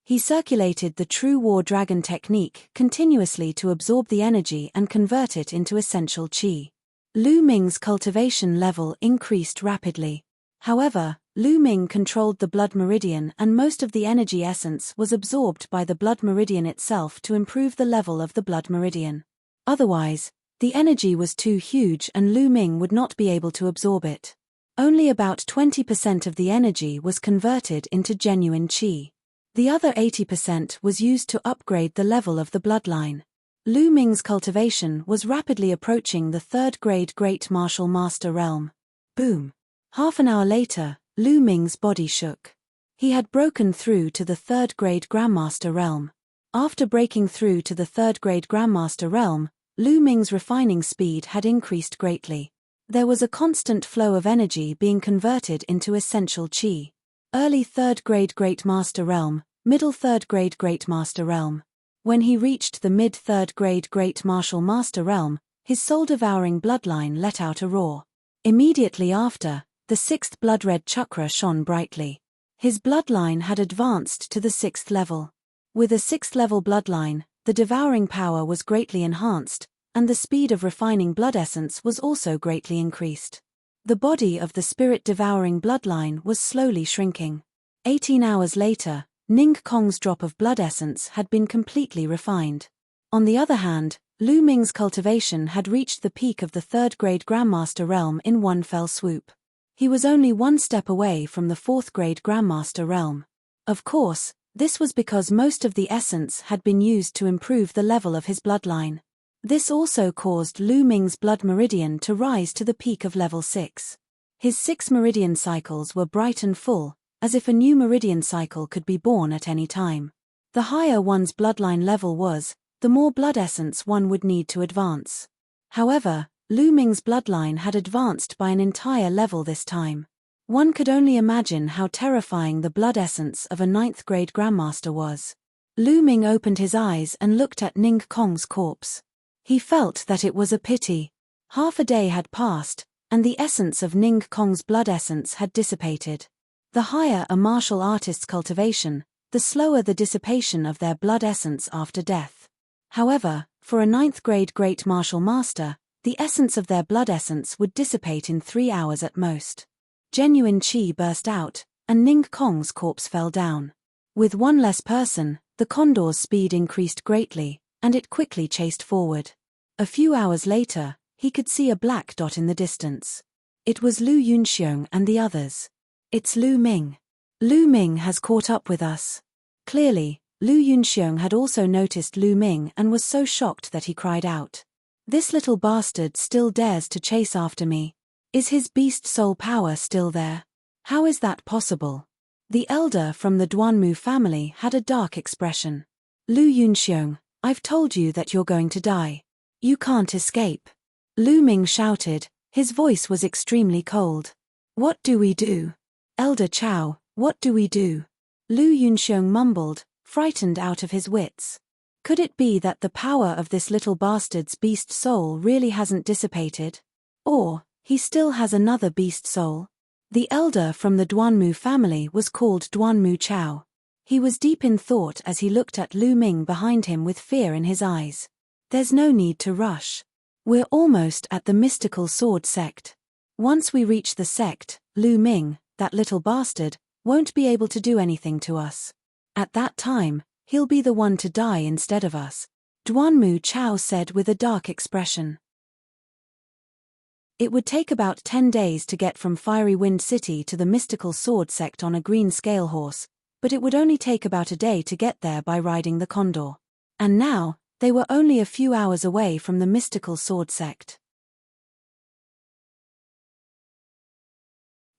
He circulated the True War Dragon technique continuously to absorb the energy and convert it into essential qi. Lu Ming's cultivation level increased rapidly. However, Lu Ming controlled the blood meridian and most of the energy essence was absorbed by the blood meridian itself to improve the level of the blood meridian. Otherwise, the energy was too huge and Lu Ming would not be able to absorb it. Only about 20% of the energy was converted into genuine qi. The other 80% was used to upgrade the level of the bloodline. Lu Ming's cultivation was rapidly approaching the 3rd grade Great Martial Master realm. Boom! Half an hour later, Lu Ming's body shook. He had broken through to the 3rd grade Grandmaster realm. After breaking through to the 3rd grade Grandmaster realm, Lu Ming's refining speed had increased greatly. There was a constant flow of energy being converted into essential qi. Early 3rd grade Great Master Realm, middle 3rd grade Great Master Realm. When he reached the mid 3rd grade Great Martial Master Realm, his soul-devouring bloodline let out a roar. Immediately after, the 6th blood-red chakra shone brightly. His bloodline had advanced to the 6th level. With a 6th level bloodline, the devouring power was greatly enhanced, and the speed of refining blood essence was also greatly increased. The body of the spirit-devouring bloodline was slowly shrinking. 18 hours later, Ning Kong's drop of blood essence had been completely refined. On the other hand, Lu Ming's cultivation had reached the peak of the 3rd grade Grandmaster realm in one fell swoop. He was only one step away from the 4th grade Grandmaster realm. Of course, this was because most of the essence had been used to improve the level of his bloodline. This also caused Lu Ming's blood meridian to rise to the peak of level 6. His 6 meridian cycles were bright and full, as if a new meridian cycle could be born at any time. The higher one's bloodline level was, the more blood essence one would need to advance. However, Lu Ming's bloodline had advanced by an entire level this time. One could only imagine how terrifying the blood essence of a 9th grade Grandmaster was. Lu Ming opened his eyes and looked at Ning Kong's corpse. He felt that it was a pity. Half a day had passed, and the essence of Ning Kong's blood essence had dissipated. The higher a martial artist's cultivation, the slower the dissipation of their blood essence after death. However, for a 9th grade Great Martial Master, the essence of their blood essence would dissipate in 3 hours at most. Genuine qi burst out, and Ning Kong's corpse fell down. With one less person, the condor's speed increased greatly, and it quickly chased forward. A few hours later, he could see a black dot in the distance. It was Lu Yunxiong and the others. It's Lu Ming. Lu Ming has caught up with us. Clearly, Lu Yunxiong had also noticed Lu Ming and was so shocked that he cried out. This little bastard still dares to chase after me. Is his beast soul power still there? How is that possible? The elder from the Duanmu family had a dark expression. Lu Yunxiong, I've told you that you're going to die. You can't escape. Lu Ming shouted, his voice was extremely cold. What do we do? Elder Chow, what do we do? Lu Yunxiong mumbled, frightened out of his wits. Could it be that the power of this little bastard's beast soul really hasn't dissipated? Or, he still has another beast soul? The elder from the Duanmu family was called Duanmu Chow. He was deep in thought as he looked at Lu Ming behind him with fear in his eyes. There's no need to rush. We're almost at the mystical sword sect. Once we reach the sect, Lu Ming, that little bastard, won't be able to do anything to us. At that time, he'll be the one to die instead of us, Duanmu Chow said with a dark expression. It would take about 10 days to get from Fiery Wind City to the mystical sword sect on a green scale horse, but it would only take about a day to get there by riding the condor. And now, they were only a few hours away from the mystical sword sect.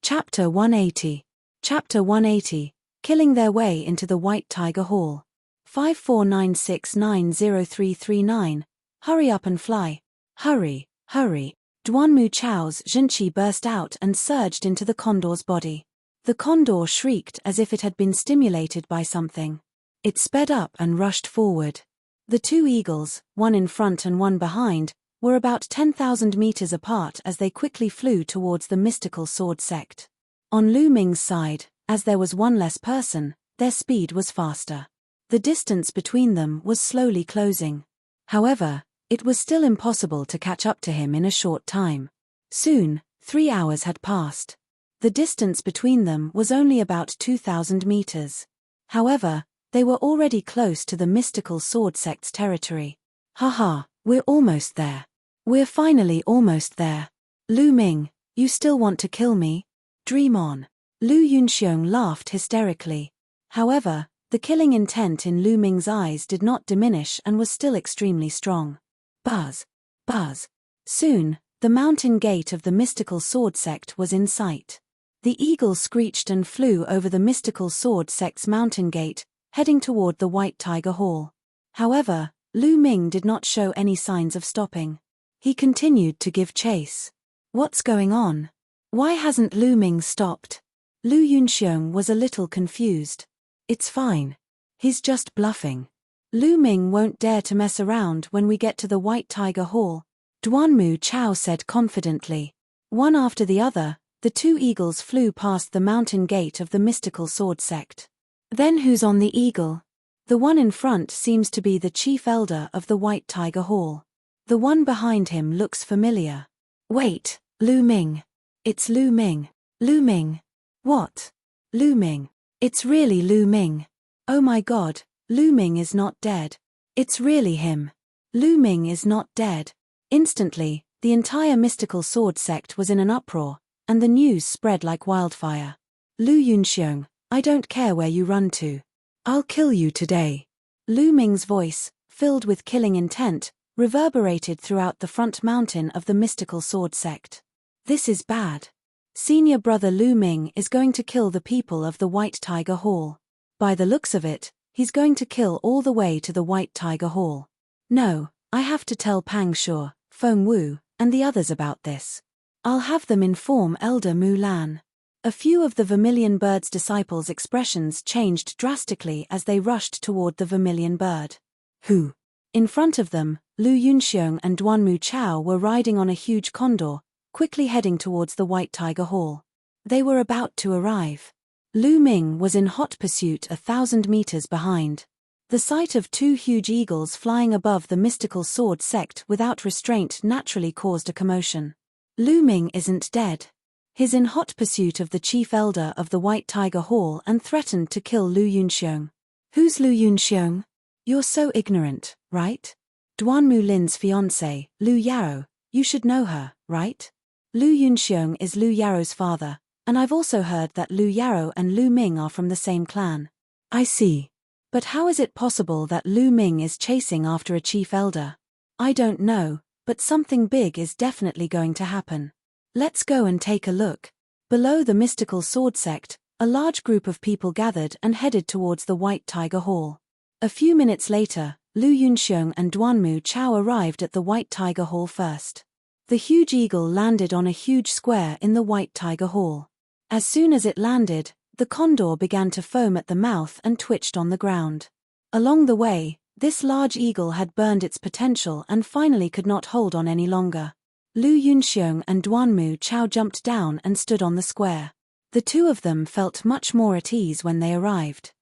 Chapter 180. Chapter 180, Killing Their Way into the White Tiger Hall. 54969039, hurry up and fly. Hurry, hurry. Duanmu Chow's Zhenqi burst out and surged into the condor's body. The condor shrieked as if it had been stimulated by something. It sped up and rushed forward. The two eagles, one in front and one behind, were about 10,000 meters apart as they quickly flew towards the mystical sword sect. On Lu Ming's side, as there was one less person, their speed was faster. The distance between them was slowly closing. However, it was still impossible to catch up to him in a short time. Soon, 3 hours had passed. The distance between them was only about 2,000 meters. However, they were already close to the mystical sword sect's territory. Haha, we're almost there. We're finally almost there. Lu Ming, you still want to kill me? Dream on. Lu Yunxiong laughed hysterically. However, the killing intent in Lu Ming's eyes did not diminish and was still extremely strong. Buzz, buzz. Soon, the mountain gate of the mystical sword sect was in sight. The eagle screeched and flew over the mystical sword sect's mountain gate, heading toward the White Tiger Hall. However, Lu Ming did not show any signs of stopping. He continued to give chase. What's going on? Why hasn't Lu Ming stopped? Lu Yunxiong was a little confused. It's fine. He's just bluffing. Lu Ming won't dare to mess around when we get to the White Tiger Hall, Duanmu Chao said confidently. One after the other, the two eagles flew past the mountain gate of the mystical sword sect. Then who's on the eagle? The one in front seems to be the chief elder of the White Tiger Hall. The one behind him looks familiar. Wait, Lu Ming. It's Lu Ming. Lu Ming. What? Lu Ming. It's really Lu Ming. Oh my god, Lu Ming is not dead. It's really him. Lu Ming is not dead. Instantly, the entire mystical sword sect was in an uproar, and the news spread like wildfire. Lu Yunxiong, I don't care where you run to. I'll kill you today. Lu Ming's voice, filled with killing intent, reverberated throughout the front mountain of the mystical sword sect. This is bad. Senior brother Lu Ming is going to kill the people of the White Tiger Hall. By the looks of it, he's going to kill all the way to the White Tiger Hall. No, I have to tell Pang Shuo, Feng Wu, and the others about this. I'll have them inform Elder Mu Lan. A few of the Vermilion Bird's disciples' expressions changed drastically as they rushed toward the Vermilion Bird. Who? In front of them, Lu Yunxiong and Duanmu Chao were riding on a huge condor, quickly heading towards the White Tiger Hall. They were about to arrive. Lu Ming was in hot pursuit 1,000 meters behind. The sight of two huge eagles flying above the mystical sword sect without restraint naturally caused a commotion. Lu Ming isn't dead. He's in hot pursuit of the chief elder of the White Tiger Hall and threatened to kill Lu Yunxiong. Who's Lu Yunxiong? You're so ignorant, right? Duanmu Lin's fiancée, Lu Yaro, you should know her, right? Lu Yunxiong is Lu Yaro's father, and I've also heard that Lu Yaro and Lu Ming are from the same clan. I see. But how is it possible that Lu Ming is chasing after a chief elder? I don't know, but something big is definitely going to happen. Let's go and take a look. Below the mystical sword sect, a large group of people gathered and headed towards the White Tiger Hall. A few minutes later, Lu Yunxiong and Duanmu Chao arrived at the White Tiger Hall first. The huge eagle landed on a huge square in the White Tiger Hall. As soon as it landed, the condor began to foam at the mouth and twitched on the ground. Along the way, this large eagle had burned its potential and finally could not hold on any longer. Lu Yunxiong and Duanmu Chao jumped down and stood on the square. The two of them felt much more at ease when they arrived.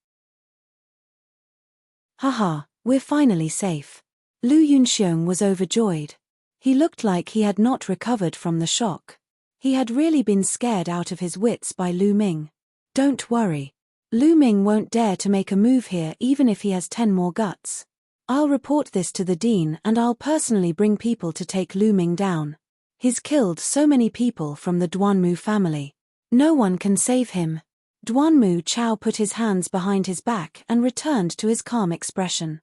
Haha, we're finally safe. Lu Yunxiong was overjoyed. He looked like he had not recovered from the shock. He had really been scared out of his wits by Lu Ming. Don't worry. Lu Ming won't dare to make a move here even if he has 10 more guts. I'll report this to the dean and I'll personally bring people to take Lu Ming down. He's killed so many people from the Duanmu family. No one can save him. Duanmu Chao put his hands behind his back and returned to his calm expression.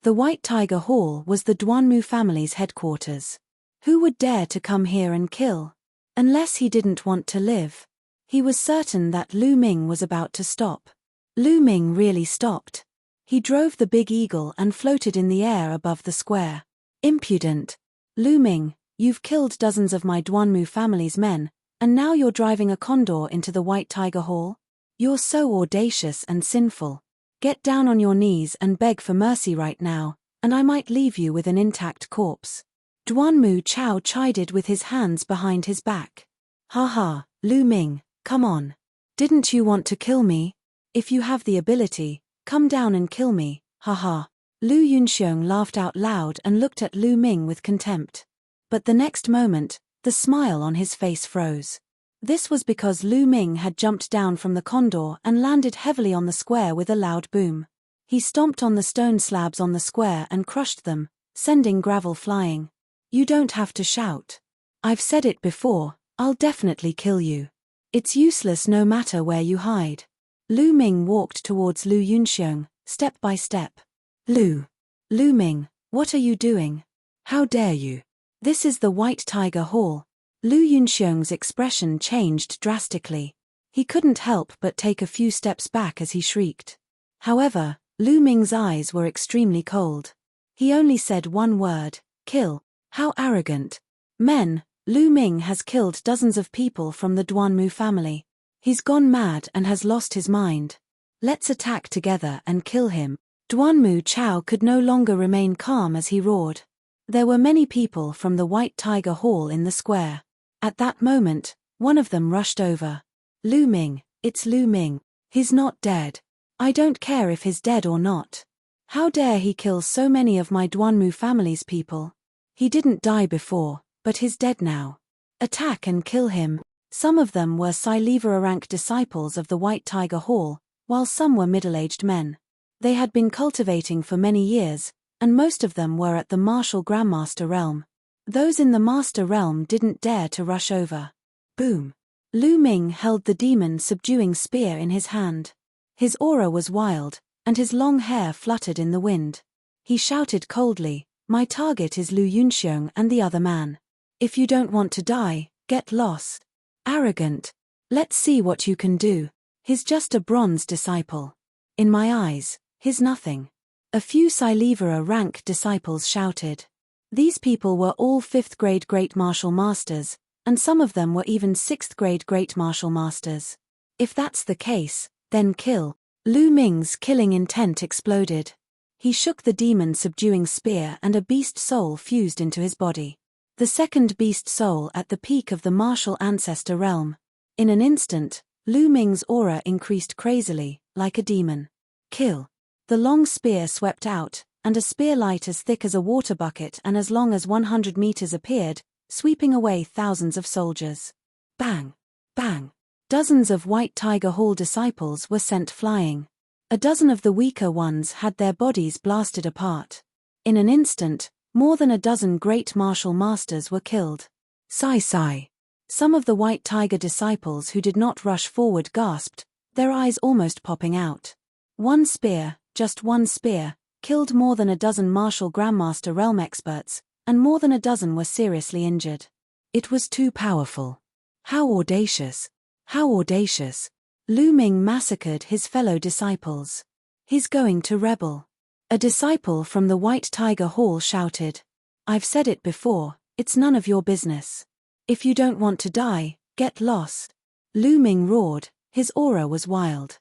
The White Tiger Hall was the Duanmu family's headquarters. Who would dare to come here and kill? Unless he didn't want to live. He was certain that Lu Ming was about to stop. Lu Ming really stopped. He drove the big eagle and floated in the air above the square. Impudent. Lu Ming, you've killed dozens of my Duanmu family's men, and now you're driving a condor into the White Tiger Hall? You're so audacious and sinful. Get down on your knees and beg for mercy right now, and I might leave you with an intact corpse. Duanmu Chao chided with his hands behind his back. Ha, Lu Ming, come on. Didn't you want to kill me? If you have the ability, come down and kill me, ha. Lu Yunxiong laughed out loud and looked at Lu Ming with contempt. But the next moment, the smile on his face froze. This was because Lu Ming had jumped down from the condor and landed heavily on the square with a loud boom. He stomped on the stone slabs on the square and crushed them, sending gravel flying. You don't have to shout. I've said it before, I'll definitely kill you. It's useless no matter where you hide. Lu Ming walked towards Lu Yunxiong, step by step. Lu Ming, what are you doing? How dare you? This is the White Tiger Hall. Lu Yunxiong's expression changed drastically. He couldn't help but take a few steps back as he shrieked. However, Lu Ming's eyes were extremely cold. He only said one word, kill. How arrogant. Men, Lu Ming has killed dozens of people from the Duanmu family. He's gone mad and has lost his mind. Let's attack together and kill him. Duanmu Chao could no longer remain calm as he roared. There were many people from the White Tiger Hall in the square. At that moment, one of them rushed over. Lu Ming, it's Lu Ming. He's not dead. I don't care if he's dead or not. How dare he kill so many of my Duanmu family's people? He didn't die before, but he's dead now. Attack and kill him. Some of them were Silevera rank disciples of the White Tiger Hall, while some were middle-aged men. They had been cultivating for many years, and most of them were at the martial Grandmaster realm. Those in the Master realm didn't dare to rush over. Boom. Lu Ming held the demon subduing spear in his hand. His aura was wild, and his long hair fluttered in the wind. He shouted coldly, "My target is Lu Yunxiong and the other man. If you don't want to die, get lost." Arrogant. Let's see what you can do. He's just a bronze disciple. In my eyes, he's nothing. A few Silevera rank disciples shouted. These people were all 5th grade Great Martial Masters, and some of them were even 6th grade Great Martial Masters. If that's the case, then kill. Lu Ming's killing intent exploded. He shook the demon subduing spear and a beast soul fused into his body. The second beast soul at the peak of the martial ancestor realm. In an instant, Lu Ming's aura increased crazily, like a demon. Kill. The long spear swept out, and a spear light as thick as a water bucket and as long as 100 meters appeared, sweeping away thousands of soldiers. Bang! Bang! Dozens of White Tiger Hall disciples were sent flying. A dozen of the weaker ones had their bodies blasted apart. In an instant, more than a dozen great martial masters were killed. Sigh sigh. Some of the White Tiger disciples who did not rush forward gasped, their eyes almost popping out. One spear, just one spear, killed more than a dozen martial Grandmaster realm experts, and more than a dozen were seriously injured. It was too powerful. How audacious. How audacious. Lu Ming massacred his fellow disciples. He's going to rebel. A disciple from the White Tiger Hall shouted. I've said it before, it's none of your business. If you don't want to die, get lost. Lu Ming roared, his aura was wild.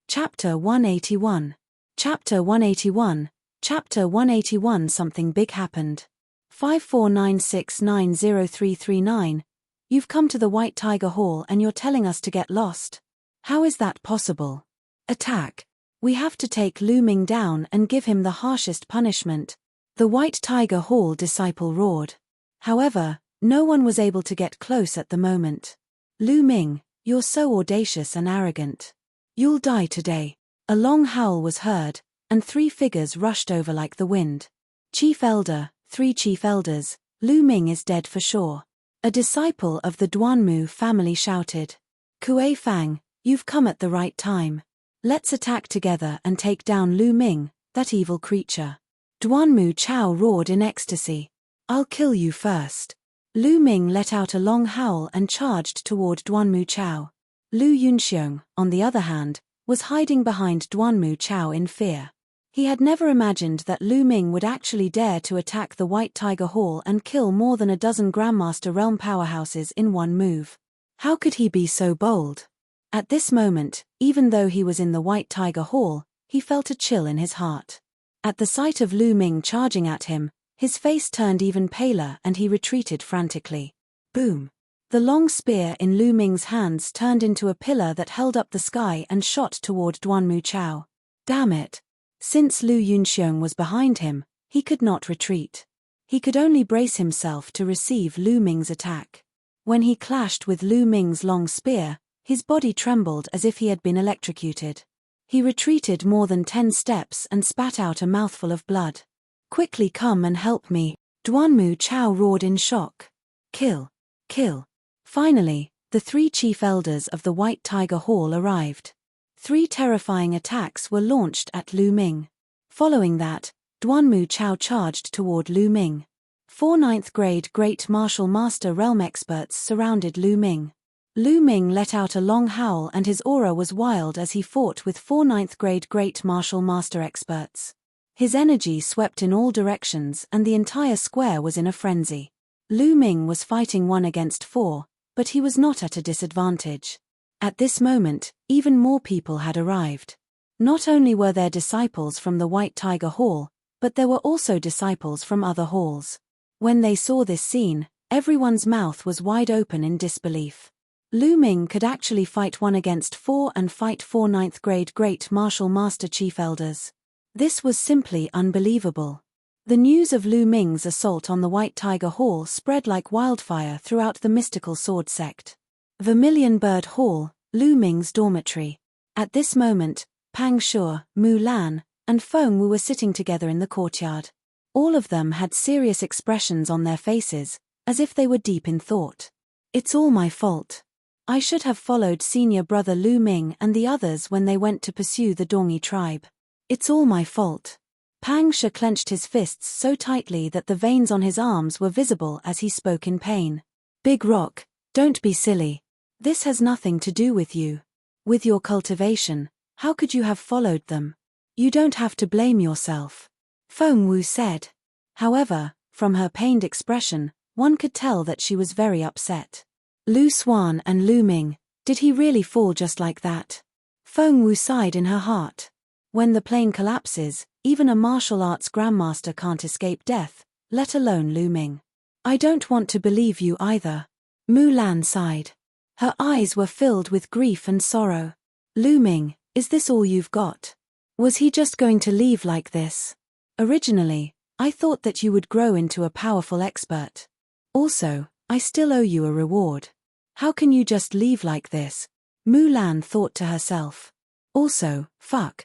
Chapter 181. Chapter 181. Chapter 181. Something big happened. 549690339. You've come to the White Tiger Hall and you're telling us to get lost. How is that possible? Attack. We have to take Lu Ming down and give him the harshest punishment. The White Tiger Hall disciple roared. However, no one was able to get close at the moment. Lu Ming, you're so audacious and arrogant. You'll die today. A long howl was heard, and 3 figures rushed over like the wind. Chief Elder, 3 Chief Elders, Lu Ming is dead for sure. A disciple of the Duanmu family shouted. Kuei Fang, you've come at the right time. Let's attack together and take down Lu Ming, that evil creature. Duanmu Chao roared in ecstasy. I'll kill you first. Lu Ming let out a long howl and charged toward Duanmu Chao. Lu Yunxiong, on the other hand, was hiding behind Duanmu Chao in fear. He had never imagined that Lu Ming would actually dare to attack the White Tiger Hall and kill more than a dozen Grandmaster realm powerhouses in one move. How could he be so bold? At this moment, even though he was in the White Tiger Hall, he felt a chill in his heart. At the sight of Lu Ming charging at him, his face turned even paler and he retreated frantically. Boom! The long spear in Lu Ming's hands turned into a pillar that held up the sky and shot toward Duanmu Chao. Damn it! Since Lu Yunxiong was behind him, he could not retreat. He could only brace himself to receive Lu Ming's attack. When he clashed with Lu Ming's long spear, his body trembled as if he had been electrocuted. He retreated more than 10 steps and spat out a mouthful of blood. Quickly come and help me, Duanmu Chao roared in shock. Kill! Kill! Finally, the 3 Chief Elders of the White Tiger Hall arrived. 3 terrifying attacks were launched at Lu Ming. Following that, Duanmu Chao charged toward Lu Ming. 4 9th grade Great Martial Master realm experts surrounded Lu Ming. Lu Ming let out a long howl and his aura was wild as he fought with 4 ninth-grade great martial master experts. His energy swept in all directions and the entire square was in a frenzy. Lu Ming was fighting 1 against 4, but he was not at a disadvantage. At this moment, even more people had arrived. Not only were there disciples from the White Tiger Hall, but there were also disciples from other halls. When they saw this scene, everyone's mouth was wide open in disbelief. Lu Ming could actually fight 1 against 4 and fight 4 ninth-grade great martial master chief elders. This was simply unbelievable. The news of Lu Ming's assault on the White Tiger Hall spread like wildfire throughout the mystical sword sect. Vermilion Bird Hall, Lu Ming's dormitory. At this moment, Pang Shu, Mu Lan, and Feng Wu were sitting together in the courtyard. All of them had serious expressions on their faces, as if they were deep in thought. It's all my fault. I should have followed senior brother Lu Ming and the others when they went to pursue the Dongi tribe. It's all my fault. Pang Shu clenched his fists so tightly that the veins on his arms were visible as he spoke in pain. Big Rock, don't be silly. This has nothing to do with you. With your cultivation, how could you have followed them? You don't have to blame yourself. Feng Wu said. However, from her pained expression, one could tell that she was very upset. Lu Xuan and Lu Ming, did he really fall just like that? Feng Wu sighed in her heart. When the plane collapses, even a martial arts grandmaster can't escape death, let alone Lu Ming. I don't want to believe you either. Mu Lan sighed. Her eyes were filled with grief and sorrow. Lu Ming, is this all you've got? Was he just going to leave like this? Originally, I thought that you would grow into a powerful expert. Also, I still owe you a reward. How can you just leave like this? Mu Lan thought to herself. Also, fuck.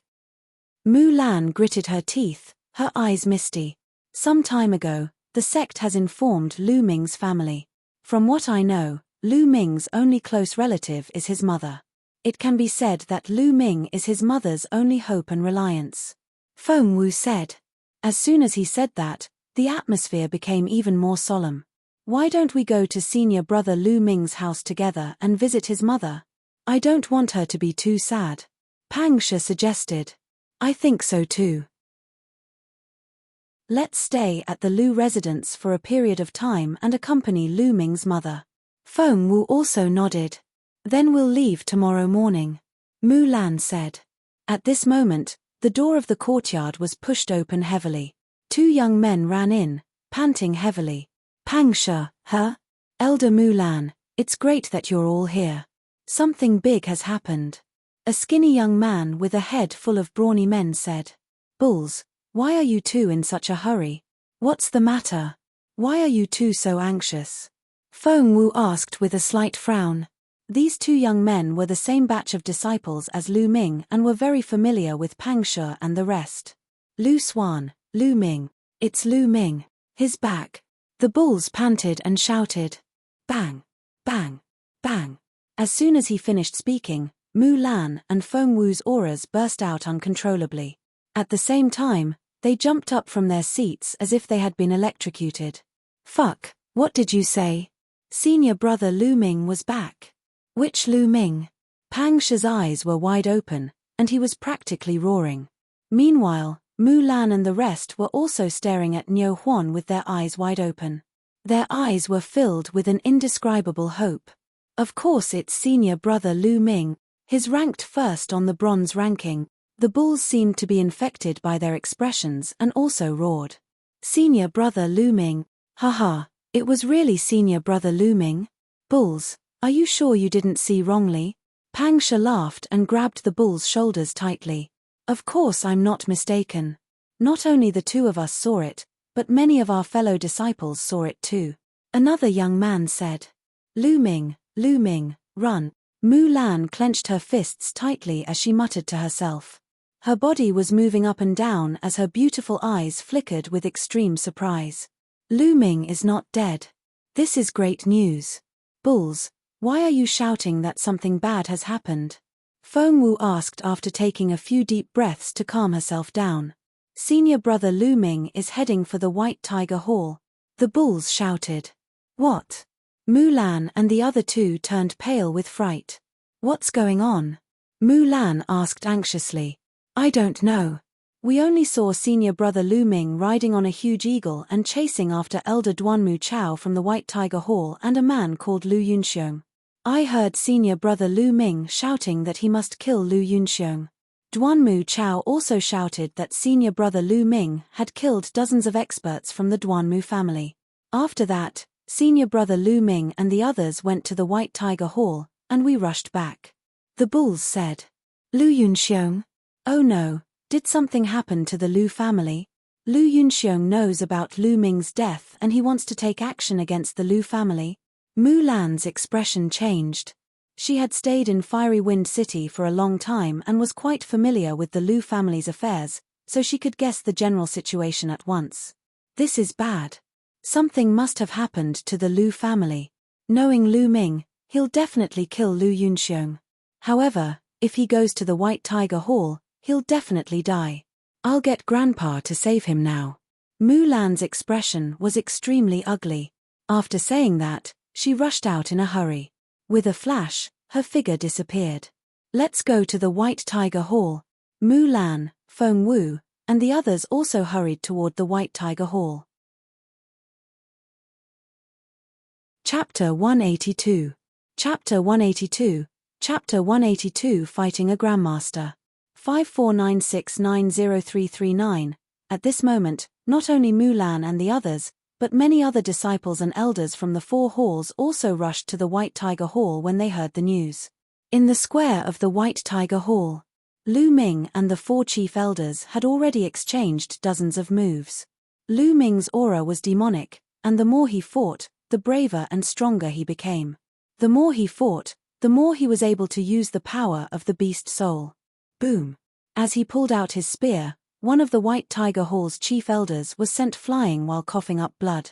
Mu Lan gritted her teeth, her eyes misty. Some time ago, the sect has informed Lu Ming's family. From what I know, Lu Ming's only close relative is his mother. It can be said that Lu Ming is his mother's only hope and reliance. Feng Wu said. As soon as he said that, the atmosphere became even more solemn. Why don't we go to senior brother Lu Ming's house together and visit his mother? I don't want her to be too sad. Pang Shu suggested. I think so too. Let's stay at the Lu residence for a period of time and accompany Lu Ming's mother. Feng Wu also nodded. Then we'll leave tomorrow morning. Mu Lan said. At this moment, the door of the courtyard was pushed open heavily. 2 young men ran in, panting heavily. Pang Shu, huh? Elder Mu Lan, it's great that you're all here. Something big has happened. A skinny young man with a head full of brawny men said. Bulls, why are you two in such a hurry? What's the matter? Why are you two so anxious? Feng Wu asked with a slight frown. These 2 young men were the same batch of disciples as Lu Ming and were very familiar with Pang Shu and the rest. Lu Xuan, Lu Ming. It's Lu Ming. His back. The bulls panted and shouted. Bang! Bang! Bang! As soon as he finished speaking, Mu Lan and Feng Wu's auras burst out uncontrollably. At the same time, they jumped up from their seats as if they had been electrocuted. Fuck, what did you say? Senior brother Lu Ming was back. Which Lu Ming? Pang Shu's eyes were wide open, and he was practically roaring. Meanwhile, Mu Lan and the rest were also staring at Niu Huan with their eyes wide open. Their eyes were filled with an indescribable hope. Of course it's senior brother Lu Ming, his ranked first on the bronze ranking. The bulls seemed to be infected by their expressions and also roared. Senior brother Lu Ming, haha, it was really senior brother Lu Ming? Bulls, are you sure you didn't see wrongly? Pang Shu laughed and grabbed the bull's shoulders tightly. Of course I'm not mistaken. Not only the 2 of us saw it, but many of our fellow disciples saw it too. Another young man said. Lu Ming, run. Mu Lan clenched her fists tightly as she muttered to herself. Her body was moving up and down as her beautiful eyes flickered with extreme surprise. Lu Ming is not dead. This is great news. Bulls, why are you shouting that something bad has happened? Feng Wu asked after taking a few deep breaths to calm herself down. Senior brother Lu Ming is heading for the White Tiger Hall. The bulls shouted. What? Mulan and the other two turned pale with fright. What's going on? Mulan asked anxiously. I don't know. We only saw senior brother Lu Ming riding on a huge eagle and chasing after elder Duanmu Chao from the White Tiger Hall and a man called Lu Yunxiong. I heard senior brother Lu Ming shouting that he must kill Lu Yunxiong. Duanmu Chao also shouted that senior brother Lu Ming had killed dozens of experts from the Duanmu family. After that, senior brother Lu Ming and the others went to the White Tiger Hall, and we rushed back. The bulls said. Lu Yunxiong? Oh no, did something happen to the Lu family? Lu Yunxiong knows about Lu Ming's death and he wants to take action against the Lu family. Mulan's expression changed. She had stayed in Fiery Wind City for a long time and was quite familiar with the Lu family's affairs, so she could guess the general situation at once. This is bad. Something must have happened to the Lu family. Knowing Lu Ming, he'll definitely kill Lu Yunxiong. However, if he goes to the White Tiger Hall, he'll definitely die. I'll get Grandpa to save him now. Mulan's expression was extremely ugly. After saying that, she rushed out in a hurry. With a flash, her figure disappeared. Let's go to the White Tiger Hall. Mulan, Feng Wu, and the others also hurried toward the White Tiger Hall. Chapter 182. Chapter 182. Chapter 182 Fighting a Grandmaster. 5496903939. At this moment, not only Mulan and the others, but many other disciples and elders from the four halls also rushed to the White Tiger Hall when they heard the news. In the square of the White Tiger Hall, Lu Ming and the four chief elders had already exchanged dozens of moves. Lu Ming's aura was demonic, and the more he fought, the braver and stronger he became. The more he fought, the more he was able to use the power of the beast soul. Boom! As he pulled out his spear, one of the White Tiger Hall's chief elders was sent flying while coughing up blood.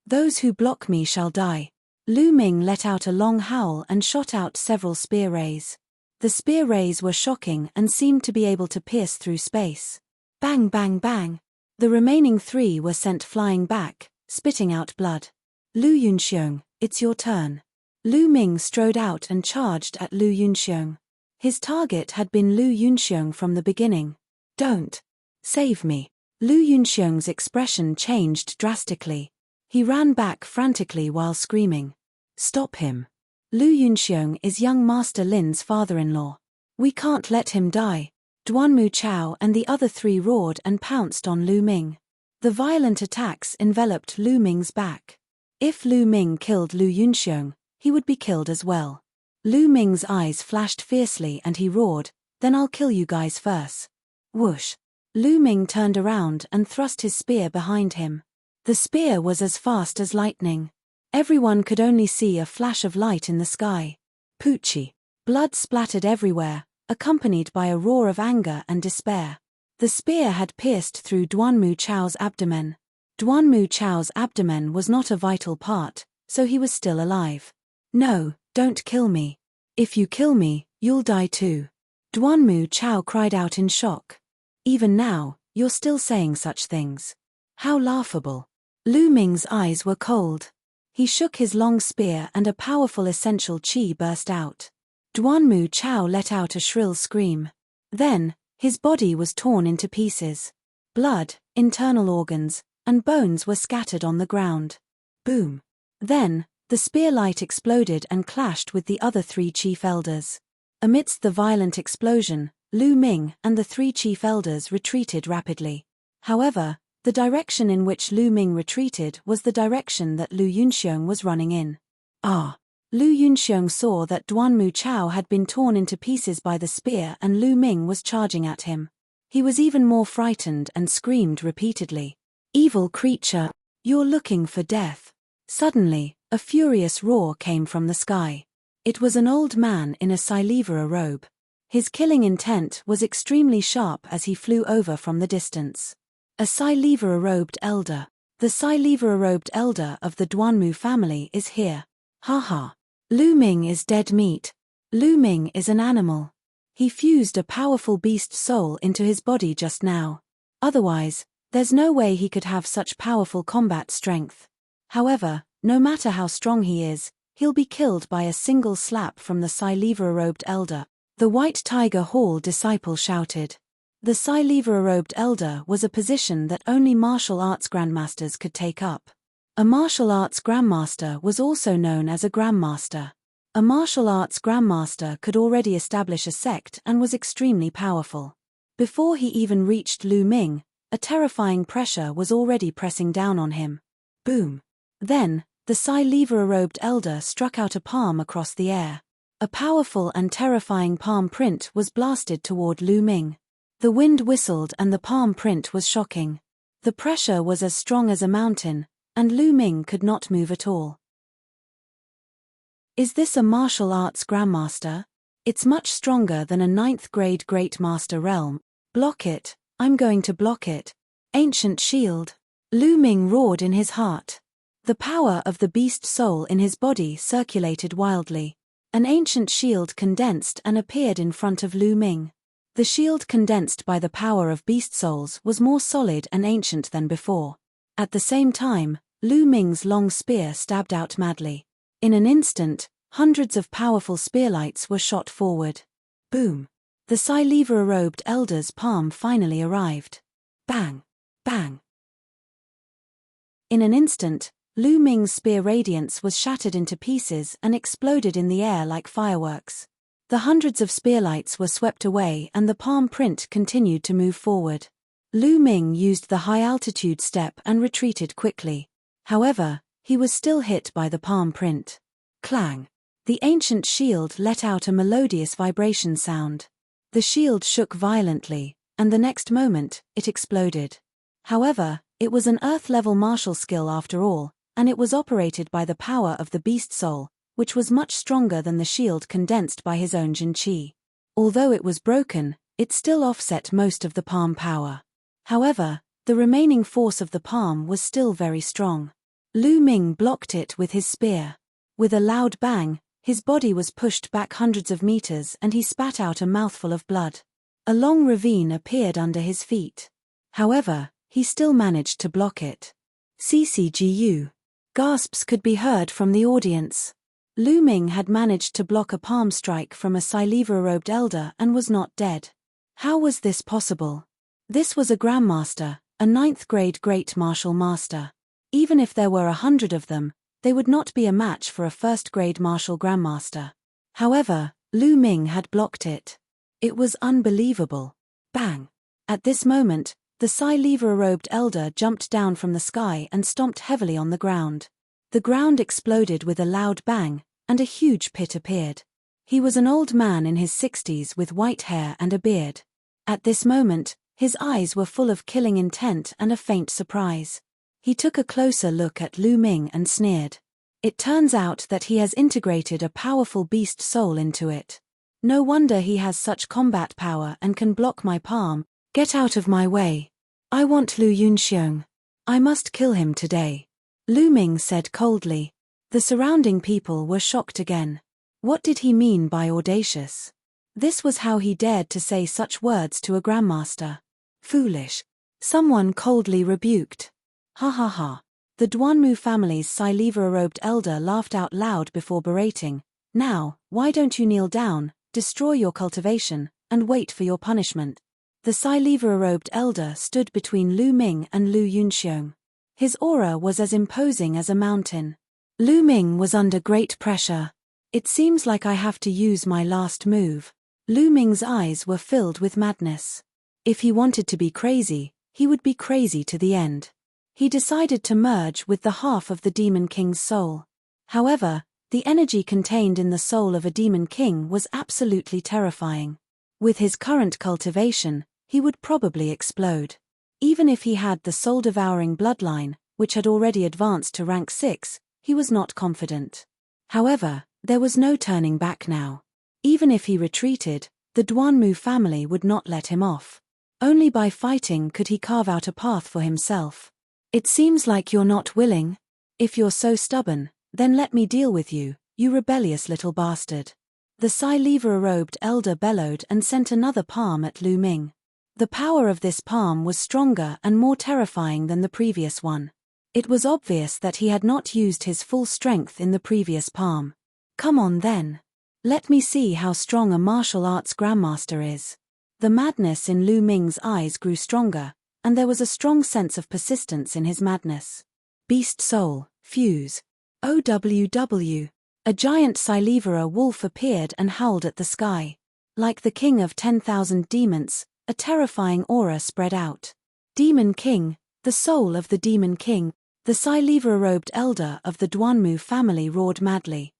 Those who block me shall die. Lu Ming let out a long howl and shot out several spear rays. The spear rays were shocking and seemed to be able to pierce through space. Bang bang bang! The remaining three were sent flying back, spitting out blood. Lu Yunxiong, it's your turn. Lu Ming strode out and charged at Lu Yunxiong. His target had been Lu Yunxiong from the beginning. Don't. Save me. Lu Yunxiong's expression changed drastically. He ran back frantically while screaming. Stop him. Lu Yunxiong is young Master Lin's father-in-law. We can't let him die. Duanmu Chao and the other three roared and pounced on Lu Ming. The violent attacks enveloped Lu Ming's back. If Lu Ming killed Lu Yunxiong, he would be killed as well. Lu Ming's eyes flashed fiercely and he roared, then I'll kill you guys first. Whoosh. Lu Ming turned around and thrust his spear behind him. The spear was as fast as lightning. Everyone could only see a flash of light in the sky. Poochie. Blood splattered everywhere, accompanied by a roar of anger and despair. The spear had pierced through Duanmu Chao's abdomen. Duanmu Chao's abdomen was not a vital part, so he was still alive. No, don't kill me. If you kill me, you'll die too. Duanmu Chao cried out in shock. Even now, you're still saying such things. How laughable. Lu Ming's eyes were cold. He shook his long spear and a powerful essential qi burst out. Duanmu Chao let out a shrill scream. Then, his body was torn into pieces. Blood, internal organs, and bones were scattered on the ground. Boom. Then, the spear light exploded and clashed with the other three chief elders. Amidst the violent explosion, Lu Ming and the three chief elders retreated rapidly. However, the direction in which Lu Ming retreated was the direction that Lu Yunxiong was running in. Ah! Lu Yunxiong saw that Duanmu Chao had been torn into pieces by the spear and Lu Ming was charging at him. He was even more frightened and screamed repeatedly. Evil creature! You're looking for death. Suddenly, a furious roar came from the sky. It was an old man in a Silivera robe. His killing intent was extremely sharp as he flew over from the distance. A Silivera-robed elder. The Silivera-robed elder of the Duanmu family is here. Ha ha. Lu Ming is dead meat. Lu Ming is an animal. He fused a powerful beast soul into his body just now. Otherwise, there's no way he could have such powerful combat strength. However, no matter how strong he is, He'll be killed by a single slap from the Silivra-robed elder. The White Tiger Hall disciple shouted. The Silivra-robed elder was a position that only martial arts grandmasters could take up. A martial arts grandmaster was also known as a grandmaster. A martial arts grandmaster could already establish a sect and was extremely powerful. Before he even reached Lu Ming, a terrifying pressure was already pressing down on him. Boom! Then, the Silivra-robed elder struck out a palm across the air. A powerful and terrifying palm print was blasted toward Lu Ming. The wind whistled and the palm print was shocking. The pressure was as strong as a mountain, and Lu Ming could not move at all. Is this a martial arts grandmaster? It's much stronger than a 9th grade Great Master realm. Block it, I'm going to block it. Ancient shield. Lu Ming roared in his heart. The power of the beast soul in his body circulated wildly. An ancient shield condensed and appeared in front of Lu Ming. The shield condensed by the power of beast souls was more solid and ancient than before. At the same time, Lu Ming's long spear stabbed out madly. In an instant, hundreds of powerful spearlights were shot forward. Boom! The Silivra-robed elder's palm finally arrived. Bang! Bang! In an instant, Lu Ming's spear radiance was shattered into pieces and exploded in the air like fireworks. The hundreds of spearlights were swept away and the palm print continued to move forward. Lu Ming used the high-altitude step and retreated quickly. However, he was still hit by the palm print. Clang! The ancient shield let out a melodious vibration sound. The shield shook violently, and the next moment, it exploded. However, it was an Earth-level martial skill after all, and it was operated by the power of the beast soul, which was much stronger than the shield condensed by his own Jin Qi. Although it was broken, it still offset most of the palm power. However, the remaining force of the palm was still very strong. Lu Ming blocked it with his spear. With a loud bang, his body was pushed back hundreds of meters and he spat out a mouthful of blood. A long ravine appeared under his feet. However, he still managed to block it. CCGU. Gasps could be heard from the audience. Lu Ming had managed to block a palm strike from a Silivra-robed elder and was not dead. How was this possible? This was a grandmaster, a 9th grade great martial master. Even if there were 100 of them, they would not be a match for a 1st grade martial grandmaster. However, Lu Ming had blocked it. It was unbelievable. Bang! At this moment, the Silivra-robed elder jumped down from the sky and stomped heavily on the ground. The ground exploded with a loud bang, and a huge pit appeared. He was an old man in his 60s with white hair and a beard. At this moment, his eyes were full of killing intent and a faint surprise. He took a closer look at Lu Ming and sneered. It turns out that he has integrated a powerful beast soul into it. No wonder he has such combat power and can block my palm. Get out of my way. I want Lu Yunxiong. I must kill him today. Lu Ming said coldly. The surrounding people were shocked again. What did he mean by audacious? This was how he dared to say such words to a grandmaster. Foolish. Someone coldly rebuked. Ha ha ha. The Duanmu family's Silivra-robed elder laughed out loud before berating. Now, why don't you kneel down, destroy your cultivation, and wait for your punishment? The Silivra-robed elder stood between Lu Ming and Lu Yunxiong. His aura was as imposing as a mountain. Lu Ming was under great pressure. It seems like I have to use my last move. Lu Ming's eyes were filled with madness. If he wanted to be crazy, he would be crazy to the end. He decided to merge with the half of the Demon King's soul. However, the energy contained in the soul of a Demon King was absolutely terrifying. With his current cultivation, he would probably explode. Even if he had the soul-devouring bloodline, which had already advanced to rank 6, he was not confident. However, there was no turning back now. Even if he retreated, the Duanmu family would not let him off. Only by fighting could he carve out a path for himself. It seems like you're not willing. If you're so stubborn, then let me deal with you, you rebellious little bastard. The Silivra-robed elder bellowed and sent another palm at Lu Ming. The power of this palm was stronger and more terrifying than the previous one. It was obvious that he had not used his full strength in the previous palm. Come on then. Let me see how strong a martial arts grandmaster is. The madness in Lu Ming's eyes grew stronger, and there was a strong sense of persistence in his madness. Beast soul, fuse. OWW. A giant Silivera wolf appeared and howled at the sky. Like the king of 10,000 demons, a terrifying aura spread out. Demon King, the soul of the Demon King, the Silivera-robed elder of the Duanmu family roared madly.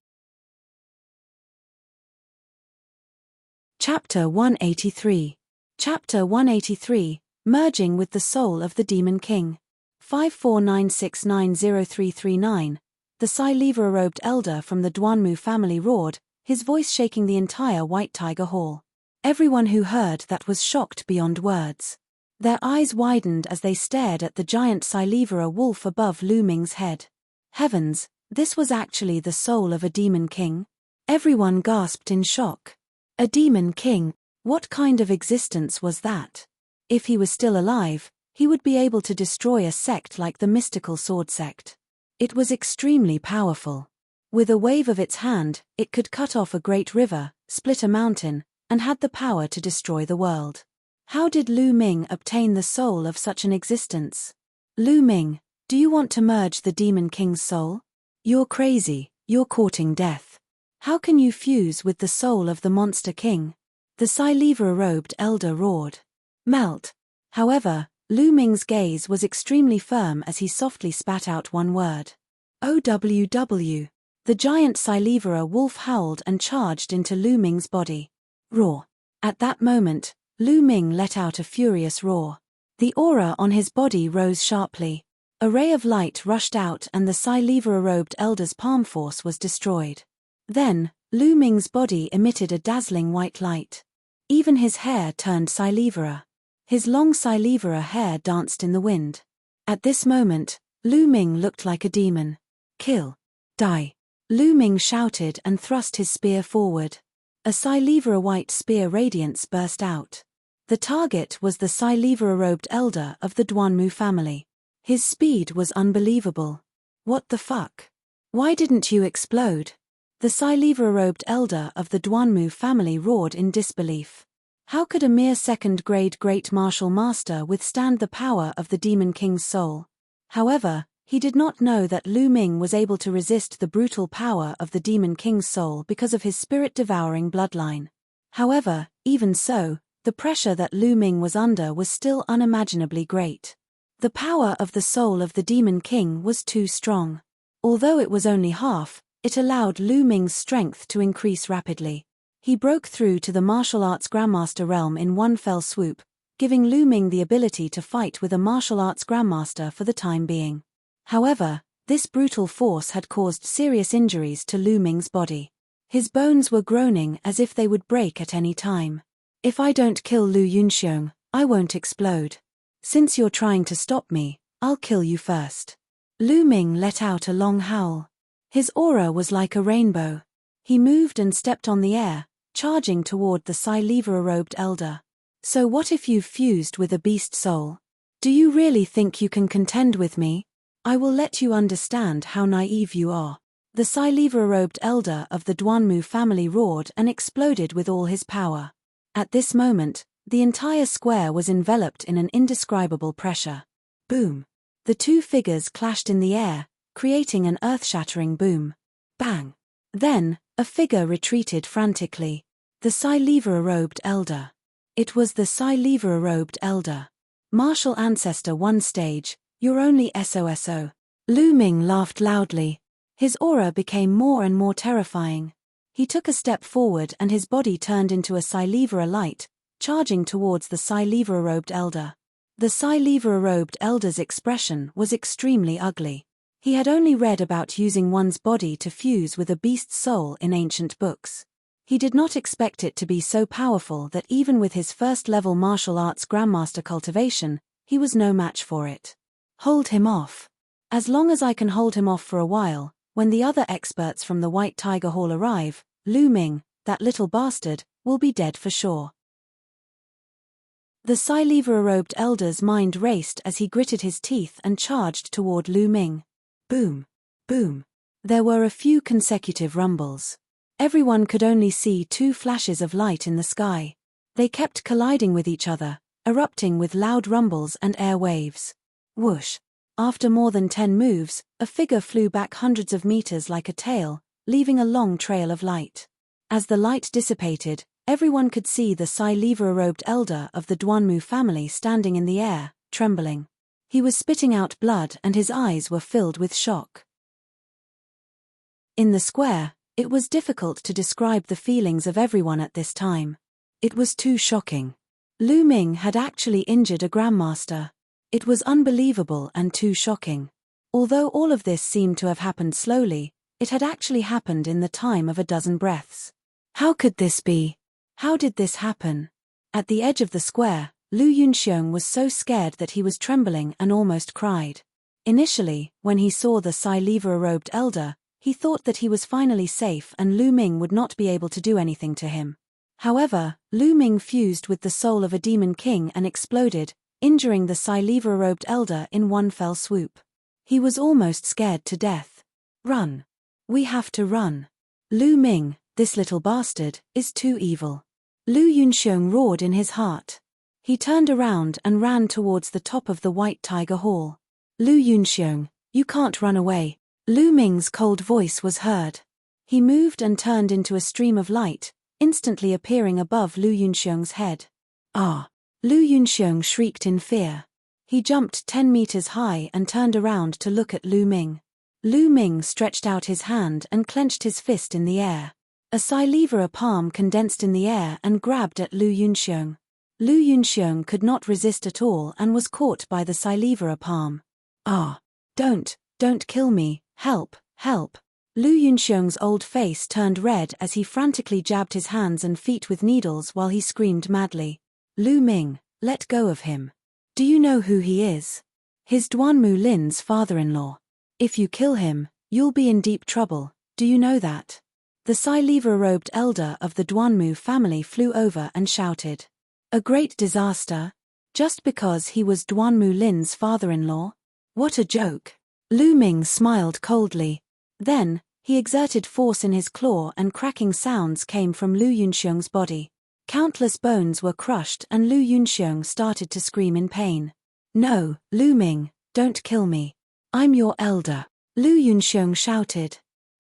Chapter 183. Chapter 183, Merging with the Soul of the Demon King. 5496903339. The Silivera-robed elder from the Duanmu family roared, his voice shaking the entire White Tiger Hall. Everyone who heard that was shocked beyond words. Their eyes widened as they stared at the giant Silivera wolf above Lu Ming's head. Heavens, this was actually the soul of a Demon King? Everyone gasped in shock. A Demon King, what kind of existence was that? If he was still alive, he would be able to destroy a sect like the mystical sword sect. It was extremely powerful. With a wave of its hand, it could cut off a great river, split a mountain, and had the power to destroy the world. How did Lu Ming obtain the soul of such an existence? Lu Ming, do you want to merge the Demon King's soul? You're crazy, you're courting death. How can you fuse with the soul of the Monster King? The Silivera-robed elder roared. Melt. However, Lu Ming's gaze was extremely firm as he softly spat out one word. OWW. The giant Silivera wolf howled and charged into Lu Ming's body. Roar. At that moment, Lu Ming let out a furious roar. The aura on his body rose sharply. A ray of light rushed out and the Silivera-robed elder's palm force was destroyed. Then, Lu Ming's body emitted a dazzling white light. Even his hair turned Silivera. His long Silivera hair danced in the wind. At this moment, Lu Ming looked like a demon. Kill. Die. Lu Ming shouted and thrust his spear forward. A Silivera white spear radiance burst out. The target was the Silivera-robed elder of the Duanmu family. His speed was unbelievable. What the fuck? Why didn't you explode? The Silivera-robed elder of the Duanmu family roared in disbelief. How could a mere second-grade great martial master withstand the power of the Demon King's soul? However, he did not know that Lu Ming was able to resist the brutal power of the Demon King's soul because of his spirit-devouring bloodline. However, even so, the pressure that Lu Ming was under was still unimaginably great. The power of the soul of the Demon King was too strong. Although it was only half, it allowed Lu Ming's strength to increase rapidly. He broke through to the martial arts grandmaster realm in one fell swoop, giving Lu Ming the ability to fight with a martial arts grandmaster for the time being. However, this brutal force had caused serious injuries to Lu Ming's body. His bones were groaning as if they would break at any time. If I don't kill Lu Yunxiong, I won't explode. Since you're trying to stop me, I'll kill you first. Lu Ming let out a long howl. His aura was like a rainbow. He moved and stepped on the air, charging toward the Silivera-robed elder. So what if you've fused with a beast soul? Do you really think you can contend with me? I will let you understand how naive you are. The Silivera-robed elder of the Duanmu family roared and exploded with all his power. At this moment, the entire square was enveloped in an indescribable pressure. Boom. The two figures clashed in the air, creating an earth-shattering boom. Bang. Then, a figure retreated frantically. The Silivera-robed elder. It was the Silivera-robed elder. Martial Ancestor 1 stage, you're only SOSO. Lu Ming laughed loudly. His aura became more and more terrifying. He took a step forward and his body turned into a Silivera light, charging towards the Silivera-robed elder. The Silivera-robed elder's expression was extremely ugly. He had only read about using one's body to fuse with a beast's soul in ancient books. He did not expect it to be so powerful that even with his first-level martial arts grandmaster cultivation, he was no match for it. Hold him off. As long as I can hold him off for a while, when the other experts from the White Tiger Hall arrive, Lu Ming, that little bastard, will be dead for sure. The Silivra-robed elder's mind raced as he gritted his teeth and charged toward Lu Ming. Boom! Boom! There were a few consecutive rumbles. Everyone could only see 2 flashes of light in the sky. They kept colliding with each other, erupting with loud rumbles and air waves. Whoosh! After more than 10 moves, a figure flew back hundreds of meters like a tail, leaving a long trail of light. As the light dissipated, everyone could see the Silivra-robed elder of the Duanmu family standing in the air, trembling. He was spitting out blood and his eyes were filled with shock. In the square, it was difficult to describe the feelings of everyone at this time. It was too shocking. Lu Ming had actually injured a grandmaster. It was unbelievable and too shocking. Although all of this seemed to have happened slowly, it had actually happened in the time of a dozen breaths. How could this be? How did this happen? At the edge of the square, Lu Yunxiong was so scared that he was trembling and almost cried. Initially, when he saw the Silivra-robed elder, he thought that he was finally safe and Lu Ming would not be able to do anything to him. However, Lu Ming fused with the soul of a demon king and exploded, injuring the Silivra-robed elder in one fell swoop. He was almost scared to death. Run! We have to run. Lu Ming, this little bastard, is too evil. Lu Yunxiong roared in his heart. He turned around and ran towards the top of the White Tiger Hall. Lu Yunxiong, you can't run away. Lu Ming's cold voice was heard. He moved and turned into a stream of light, instantly appearing above Lu Yunxiong's head. Ah! Lu Yunxiong shrieked in fear. He jumped 10 meters high and turned around to look at Lu Ming. Lu Ming stretched out his hand and clenched his fist in the air. A Silivra palm condensed in the air and grabbed at Lu Yunxiong. Lu Yunxiong could not resist at all and was caught by the Silivra palm. Ah! Don't kill me, help, help. Lu Yunxiong's old face turned red as he frantically jabbed his hands and feet with needles while he screamed madly. Lu Ming, let go of him. Do you know who he is? He's Duanmu Lin's father-in-law. If you kill him, you'll be in deep trouble, do you know that? The Silivra-robed elder of the Duanmu family flew over and shouted. A great disaster? Just because he was Duanmu Lin's father-in-law? What a joke. Lu Ming smiled coldly. Then, he exerted force in his claw and cracking sounds came from Lu Yunxiong's body. Countless bones were crushed and Lu Yunxiong started to scream in pain. No, Lu Ming, don't kill me. I'm your elder. Lu Yunxiong shouted.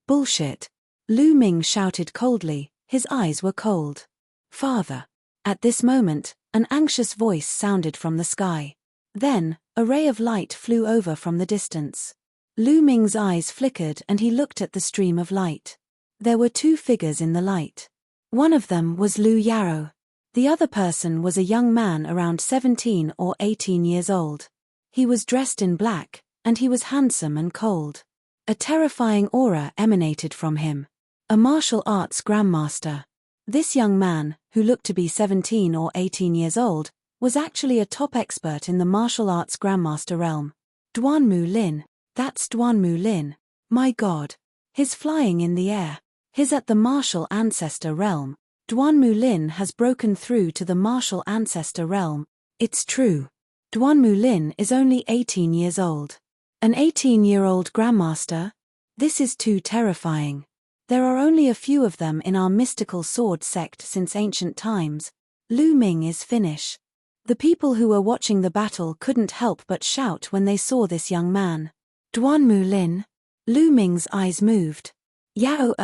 Bullshit. Lu Ming shouted coldly, his eyes were cold. Father. At this moment, an anxious voice sounded from the sky. Then, a ray of light flew over from the distance. Lu Ming's eyes flickered and he looked at the stream of light. There were 2 figures in the light. One of them was Lu Yarrow. The other person was a young man around 17 or 18 years old. He was dressed in black, and he was handsome and cold. A terrifying aura emanated from him. A martial arts grandmaster. This young man, who looked to be 17 or 18 years old, was actually a top expert in the martial arts grandmaster realm. Duanmu Lin. That's Duanmu Lin. My God. He's flying in the air. He's at the martial ancestor realm. Duanmu Lin has broken through to the martial ancestor realm. It's true. Duanmu Lin is only 18 years old. An 18-year-old grandmaster? This is too terrifying. There are only a few of them in our mystical sword sect since ancient times. Lu Ming is Finnish. The people who were watching the battle couldn't help but shout when they saw this young man. Duanmu Lin? Lu Ming's eyes moved. Yao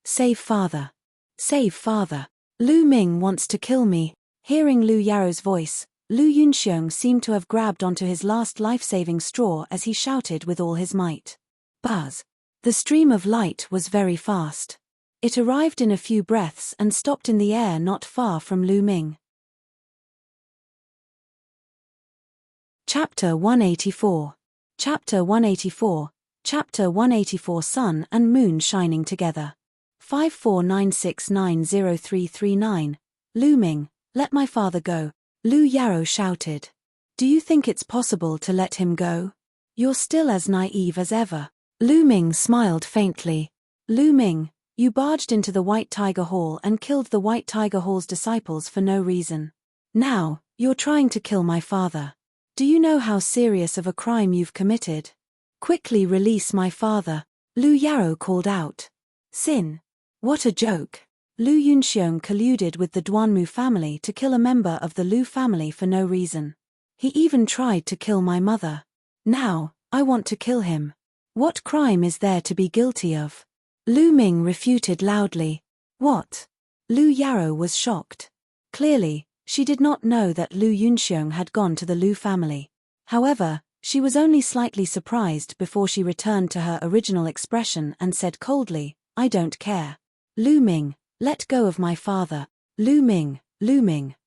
save father. Save father. Lu Ming wants to kill me. Hearing Lu Yarrow's voice, Lu Yunxiong seemed to have grabbed onto his last life-saving straw as he shouted with all his might. Buzz. The stream of light was very fast. It arrived in a few breaths and stopped in the air not far from Lu Ming. Chapter 184. Chapter 184. Chapter 184. Sun and Moon shining together. 5496903339. Lu Ming, let my father go. Lu Yarrow shouted. Do you think it's possible to let him go? You're still as naive as ever. Lu Ming smiled faintly. Lu Ming, you barged into the White Tiger Hall and killed the White Tiger Hall's disciples for no reason. Now, You're trying to kill my father. Do you know how serious of a crime you've committed? Quickly release my father, Lu Yaro called out. Sin. What a joke. Lu Yunxiong colluded with the Duanmu family to kill a member of the Lu family for no reason. He even tried to kill my mother. Now, I want to kill him. What crime is there to be guilty of? Lu Ming refuted loudly. What? Lu Yaro was shocked. Clearly, she did not know that Lu Yunxiong had gone to the Lu family. However, she was only slightly surprised before she returned to her original expression and said coldly, I don't care. Lu Ming, let go of my father. Lu Ming,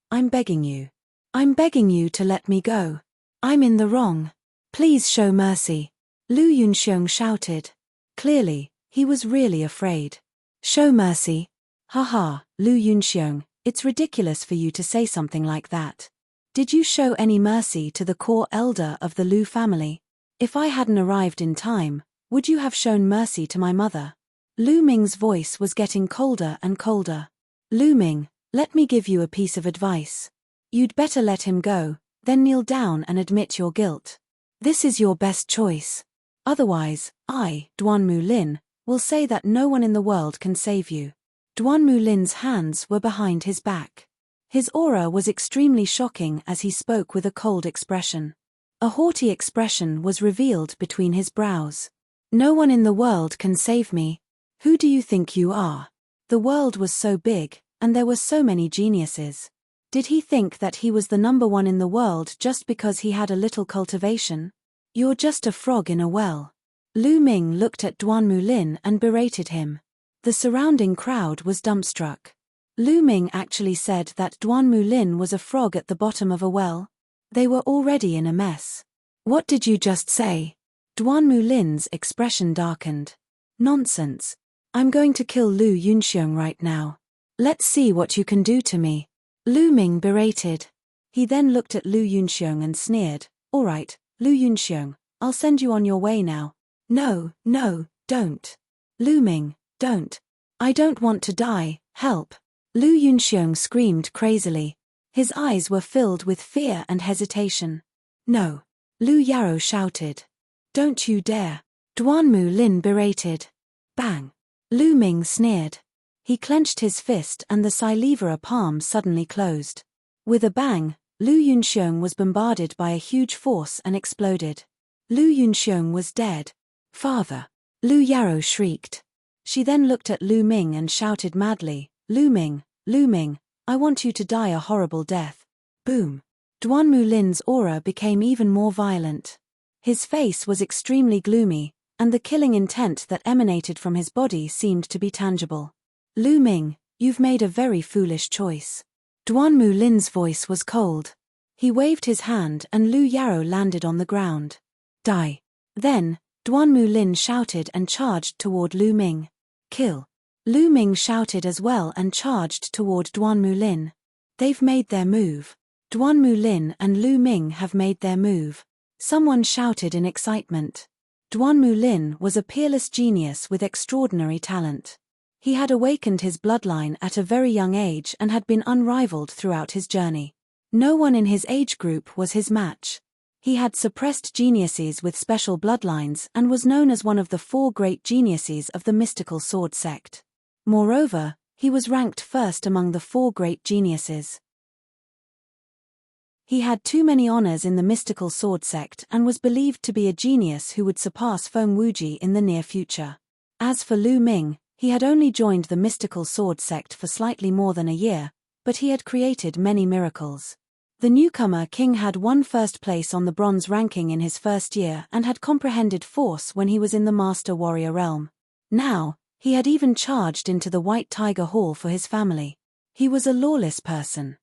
I'm begging you. I'm begging you to let me go. I'm in the wrong. Please show mercy. Lu Yunxiong shouted. Clearly, he was really afraid. Show mercy. Haha, Lu Yunxiong, it's ridiculous for you to say something like that. Did you show any mercy to the core elder of the Lu family? If I hadn't arrived in time, would you have shown mercy to my mother? Lu Ming's voice was getting colder and colder. Lu Ming, let me give you a piece of advice. You'd better let him go, then kneel down and admit your guilt. This is your best choice. Otherwise, I, Duanmu Lin, will say that no one in the world can save you. Duanmu Lin's hands were behind his back. His aura was extremely shocking as he spoke with a cold expression. A haughty expression was revealed between his brows. No one in the world can save me. Who do you think you are? The world was so big, and there were so many geniuses. Did he think that he was the number one in the world just because he had a little cultivation? You're just a frog in a well. Lu Ming looked at Duanmu Lin and berated him. The surrounding crowd was dumbstruck. Lu Ming actually said that Duanmu Lin was a frog at the bottom of a well. They were already in a mess. What did you just say? Duanmu Lin's expression darkened. Nonsense. I'm going to kill Lu Yunxiong right now. Let's see what you can do to me. Lu Ming berated. He then looked at Lu Yunxiong and sneered. All right, Lu Yunxiong, I'll send you on your way now. No, don't. Lu Ming, don't. I don't want to die, help. Lu Yunxiong screamed crazily. His eyes were filled with fear and hesitation. No. Lu Yaro shouted. Don't you dare. Duanmu Lin berated. Bang. Lu Ming sneered. He clenched his fist and the Silivera palm suddenly closed. With a bang, Lu Yunxiong was bombarded by a huge force and exploded. Lu Yunxiong was dead. Father. Lu Yaro shrieked. She then looked at Lu Ming and shouted madly, Lu Ming, I want you to die a horrible death. Boom. Duanmu Lin's aura became even more violent. His face was extremely gloomy, and the killing intent that emanated from his body seemed to be tangible. Lu Ming, you've made a very foolish choice. Duanmu Lin's voice was cold. He waved his hand and Lu Yaro landed on the ground. Die. Then, Duanmu Lin shouted and charged toward Lu Ming. Kill. Lu Ming shouted as well and charged toward Duanmu Lin. They've made their move. Duanmu Lin and Lu Ming have made their move. Someone shouted in excitement. Duanmu Lin was a peerless genius with extraordinary talent. He had awakened his bloodline at a very young age and had been unrivaled throughout his journey. No one in his age group was his match. He had suppressed geniuses with special bloodlines and was known as one of the 4 great geniuses of the mystical sword sect. Moreover, he was ranked first among the 4 great geniuses. He had too many honors in the mystical sword sect and was believed to be a genius who would surpass Feng Wuji in the near future. As for Lu Ming, he had only joined the mystical sword sect for slightly more than a year, but he had created many miracles. The newcomer king had won first place on the bronze ranking in his first year and had comprehended force when he was in the master warrior realm. Now, he had even charged into the White Tiger Hall for his family. He was a lawless person.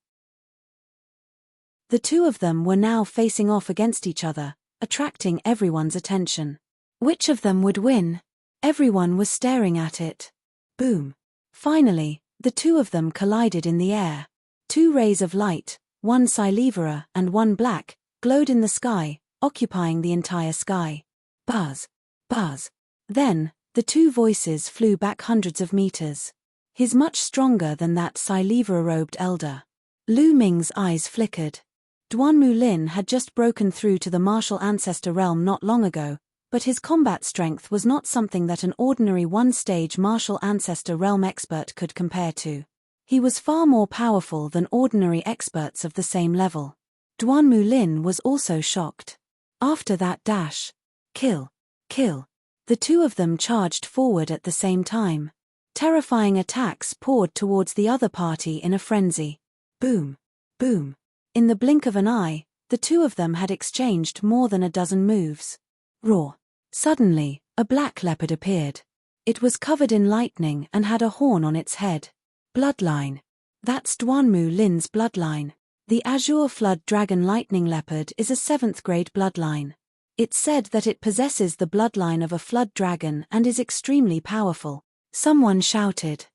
The two of them were now facing off against each other, attracting everyone's attention. Which of them would win? Everyone was staring at it. Boom. Finally, the two of them collided in the air. 2 rays of light, one Silivera and one black, glowed in the sky, occupying the entire sky. Buzz. Buzz. Then, the 2 voices flew back hundreds of meters. He's much stronger than that Silivera-robed elder. Lu Ming's eyes flickered. Duanmu Lin had just broken through to the martial ancestor realm not long ago, but his combat strength was not something that an ordinary one-stage martial ancestor realm expert could compare to. He was far more powerful than ordinary experts of the same level. Duanmu Lin was also shocked. After that dash, kill, kill. The two of them charged forward at the same time. Terrifying attacks poured towards the other party in a frenzy. Boom, boom. In the blink of an eye, the two of them had exchanged more than a dozen moves. Roar. Suddenly, a black leopard appeared. It was covered in lightning and had a horn on its head. Bloodline. That's Duanmu Lin's bloodline. The Azure Flood Dragon Lightning Leopard is a 7th grade bloodline. It's said that it possesses the bloodline of a flood dragon and is extremely powerful. Someone shouted.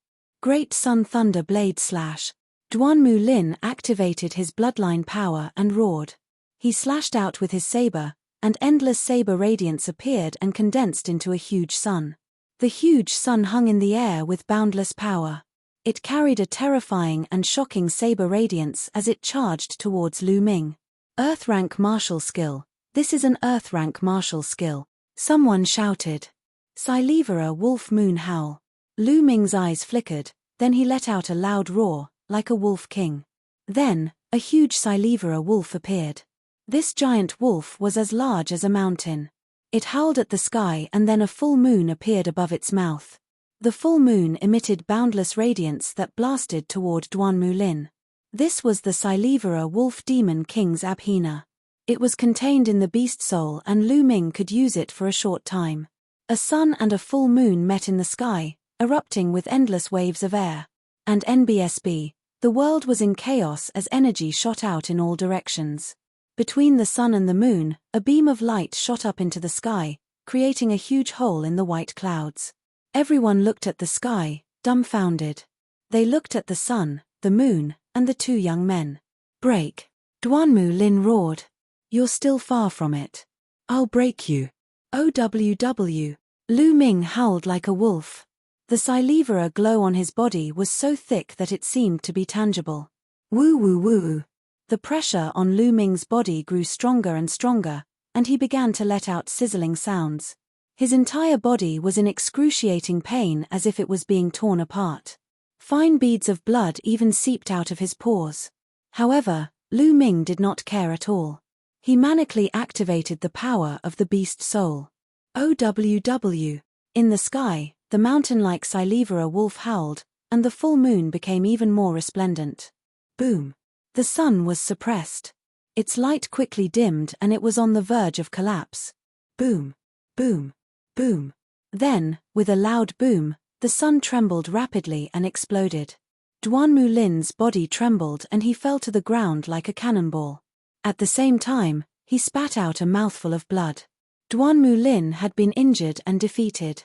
Great Sun Thunder Blade Slash. Duanmu Lin activated his bloodline power and roared. He slashed out with his saber, and endless saber radiance appeared and condensed into a huge sun. The huge sun hung in the air with boundless power. It carried a terrifying and shocking saber radiance as it charged towards Lu Ming. Earth rank martial skill. This is an Earth rank martial skill. Someone shouted. Silivera Wolf Moon Howl. Lu Ming's eyes flickered, then he let out a loud roar, like a wolf king. Then, a huge Silivera wolf appeared. This giant wolf was as large as a mountain. It howled at the sky and then a full moon appeared above its mouth. The full moon emitted boundless radiance that blasted toward Duanmu Lin. This was the Silivera Wolf Demon King's Abhina. It was contained in the beast soul and Lu Ming could use it for a short time. A sun and a full moon met in the sky, erupting with endless waves of air. And NBSB, the world was in chaos as energy shot out in all directions. Between the sun and the moon, a beam of light shot up into the sky, creating a huge hole in the white clouds. Everyone looked at the sky, dumbfounded. They looked at the sun, the moon, and the two young men. Break. Duanmu Lin roared. You're still far from it. I'll break you. OWW. Lu Ming howled like a wolf. The Silivera glow on his body was so thick that it seemed to be tangible. Woo woo woo. The pressure on Lu Ming's body grew stronger and stronger, and he began to let out sizzling sounds. His entire body was in excruciating pain as if it was being torn apart. Fine beads of blood even seeped out of his pores. However, Lu Ming did not care at all. He manically activated the power of the beast soul. OWW. In the sky, the mountain-like Silivera wolf howled, and the full moon became even more resplendent. Boom. The sun was suppressed. Its light quickly dimmed and it was on the verge of collapse. Boom. Boom. Boom. Then, with a loud boom, the sun trembled rapidly and exploded. Duanmu Lin's body trembled and he fell to the ground like a cannonball. At the same time, he spat out a mouthful of blood. Duanmu Lin had been injured and defeated.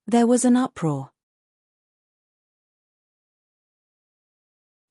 There was an uproar.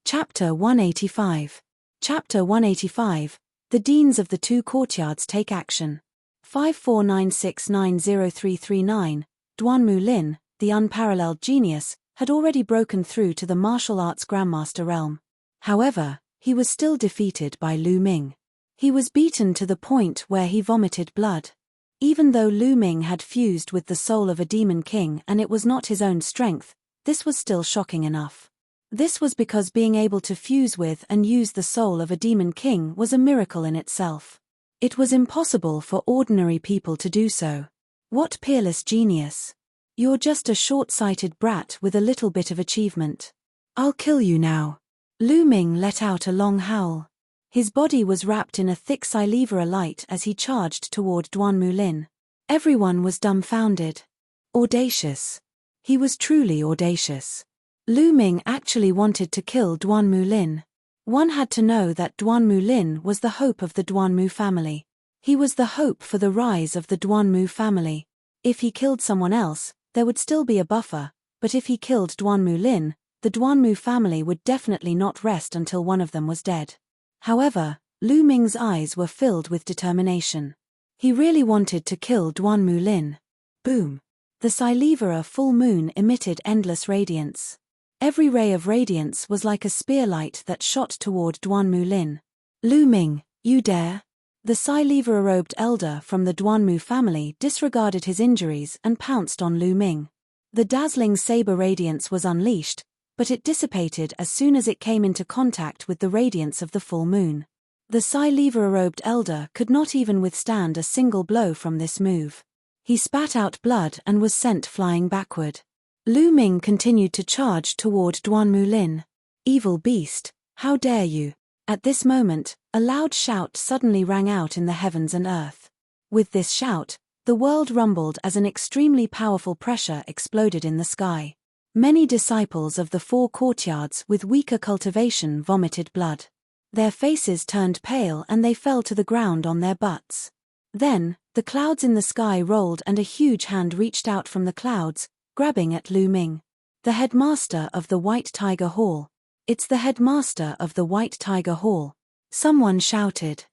Chapter 185. Chapter 185. The Deans of the Two Courtyards Take Action. 5496903339. Duanmu Lin, the unparalleled genius, had already broken through to the martial arts grandmaster realm. However, he was still defeated by Lu Ming. He was beaten to the point where he vomited blood. Even though Lu Ming had fused with the soul of a demon king and it was not his own strength, this was still shocking enough. This was because being able to fuse with and use the soul of a demon king was a miracle in itself. It was impossible for ordinary people to do so. What peerless genius. You're just a short-sighted brat with a little bit of achievement. I'll kill you now. Lu Ming let out a long howl. His body was wrapped in a thick Silivera light as he charged toward Duanmu Lin. Everyone was dumbfounded. Audacious. He was truly audacious. Lu Ming actually wanted to kill Duanmu Lin. One had to know that Duanmu Lin was the hope of the Duanmu family. He was the hope for the rise of the Duanmu family. If he killed someone else, there would still be a buffer, but if he killed Duanmu Lin, the Duanmu family would definitely not rest until one of them was dead. However, Lu Ming's eyes were filled with determination. He really wanted to kill Duanmu Lin. Boom. The Silivera full moon emitted endless radiance. Every ray of radiance was like a spear light that shot toward Duanmu Lin. Lu Ming, You dare? The Sai-Lever-robed elder from the Duanmu family disregarded his injuries and pounced on Lu Ming. The dazzling saber radiance was unleashed, but it dissipated as soon as it came into contact with the radiance of the full moon. The Sai-Lever-robed elder could not even withstand a single blow from this move. He spat out blood and was sent flying backward. Lu Ming continued to charge toward Duanmu Lin. Evil beast, how dare you! At this moment, a loud shout suddenly rang out in the heavens and earth. With this shout, the world rumbled as an extremely powerful pressure exploded in the sky. Many disciples of the four courtyards with weaker cultivation vomited blood. Their faces turned pale and they fell to the ground on their butts. Then, the clouds in the sky rolled and a huge hand reached out from the clouds, grabbing at Lu Ming. The headmaster of the White Tiger Hall. It's the headmaster of the White Tiger Hall. Someone shouted.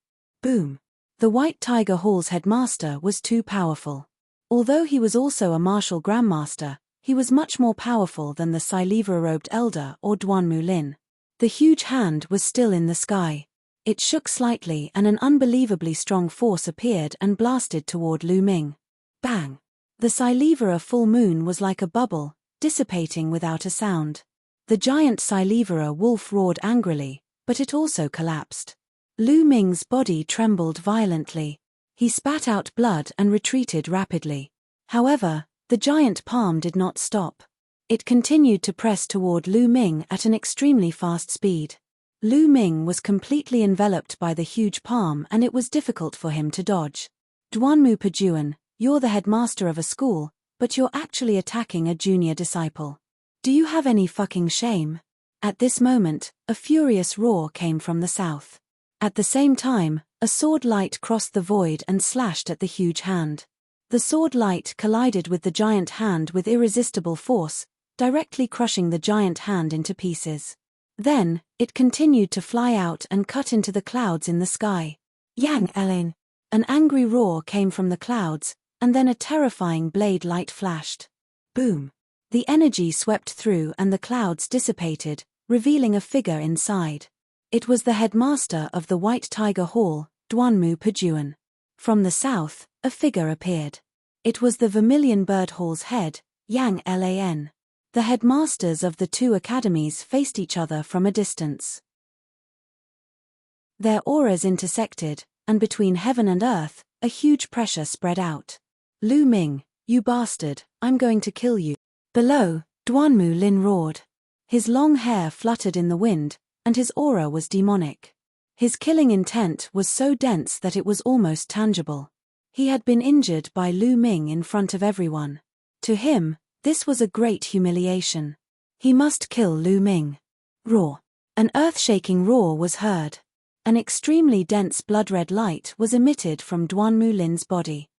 Boom. The White Tiger Hall's headmaster was too powerful. Although he was also a martial grandmaster, he was much more powerful than the Sai-Lever-robed elder or Duanmu Lin. The huge hand was still in the sky. It shook slightly and an unbelievably strong force appeared and blasted toward Lu Ming. Bang! The Sai-Lever full moon was like a bubble, dissipating without a sound. The giant Sai-Lever wolf roared angrily, but it also collapsed. Lu Ming's body trembled violently. He spat out blood and retreated rapidly. However, the giant palm did not stop. It continued to press toward Lu Ming at an extremely fast speed. Lu Ming was completely enveloped by the huge palm and it was difficult for him to dodge. Duanmu Pajuan, you're the headmaster of a school, but you're actually attacking a junior disciple. Do you have any fucking shame? At this moment, a furious roar came from the south. At the same time, a sword light crossed the void and slashed at the huge hand. The sword light collided with the giant hand with irresistible force, directly crushing the giant hand into pieces. Then, it continued to fly out and cut into the clouds in the sky. Yang Elin! An angry roar came from the clouds, and then a terrifying blade light flashed. Boom! The energy swept through and the clouds dissipated, revealing a figure inside. It was the headmaster of the White Tiger Hall, Duanmu Pajuan. From the south, a figure appeared. It was the Vermilion Bird Hall's head, Yang Lan. The headmasters of the two academies faced each other from a distance. Their auras intersected, and between heaven and earth, a huge pressure spread out. Lu Ming, you bastard, I'm going to kill you. Below, Duanmu Lin roared. His long hair fluttered in the wind, and his aura was demonic. His killing intent was so dense that it was almost tangible. He had been injured by Lu Ming in front of everyone. To him, this was a great humiliation. He must kill Lu Ming. Roar. An earth-shaking roar was heard. An extremely dense blood-red light was emitted from Duanmu Lin's body.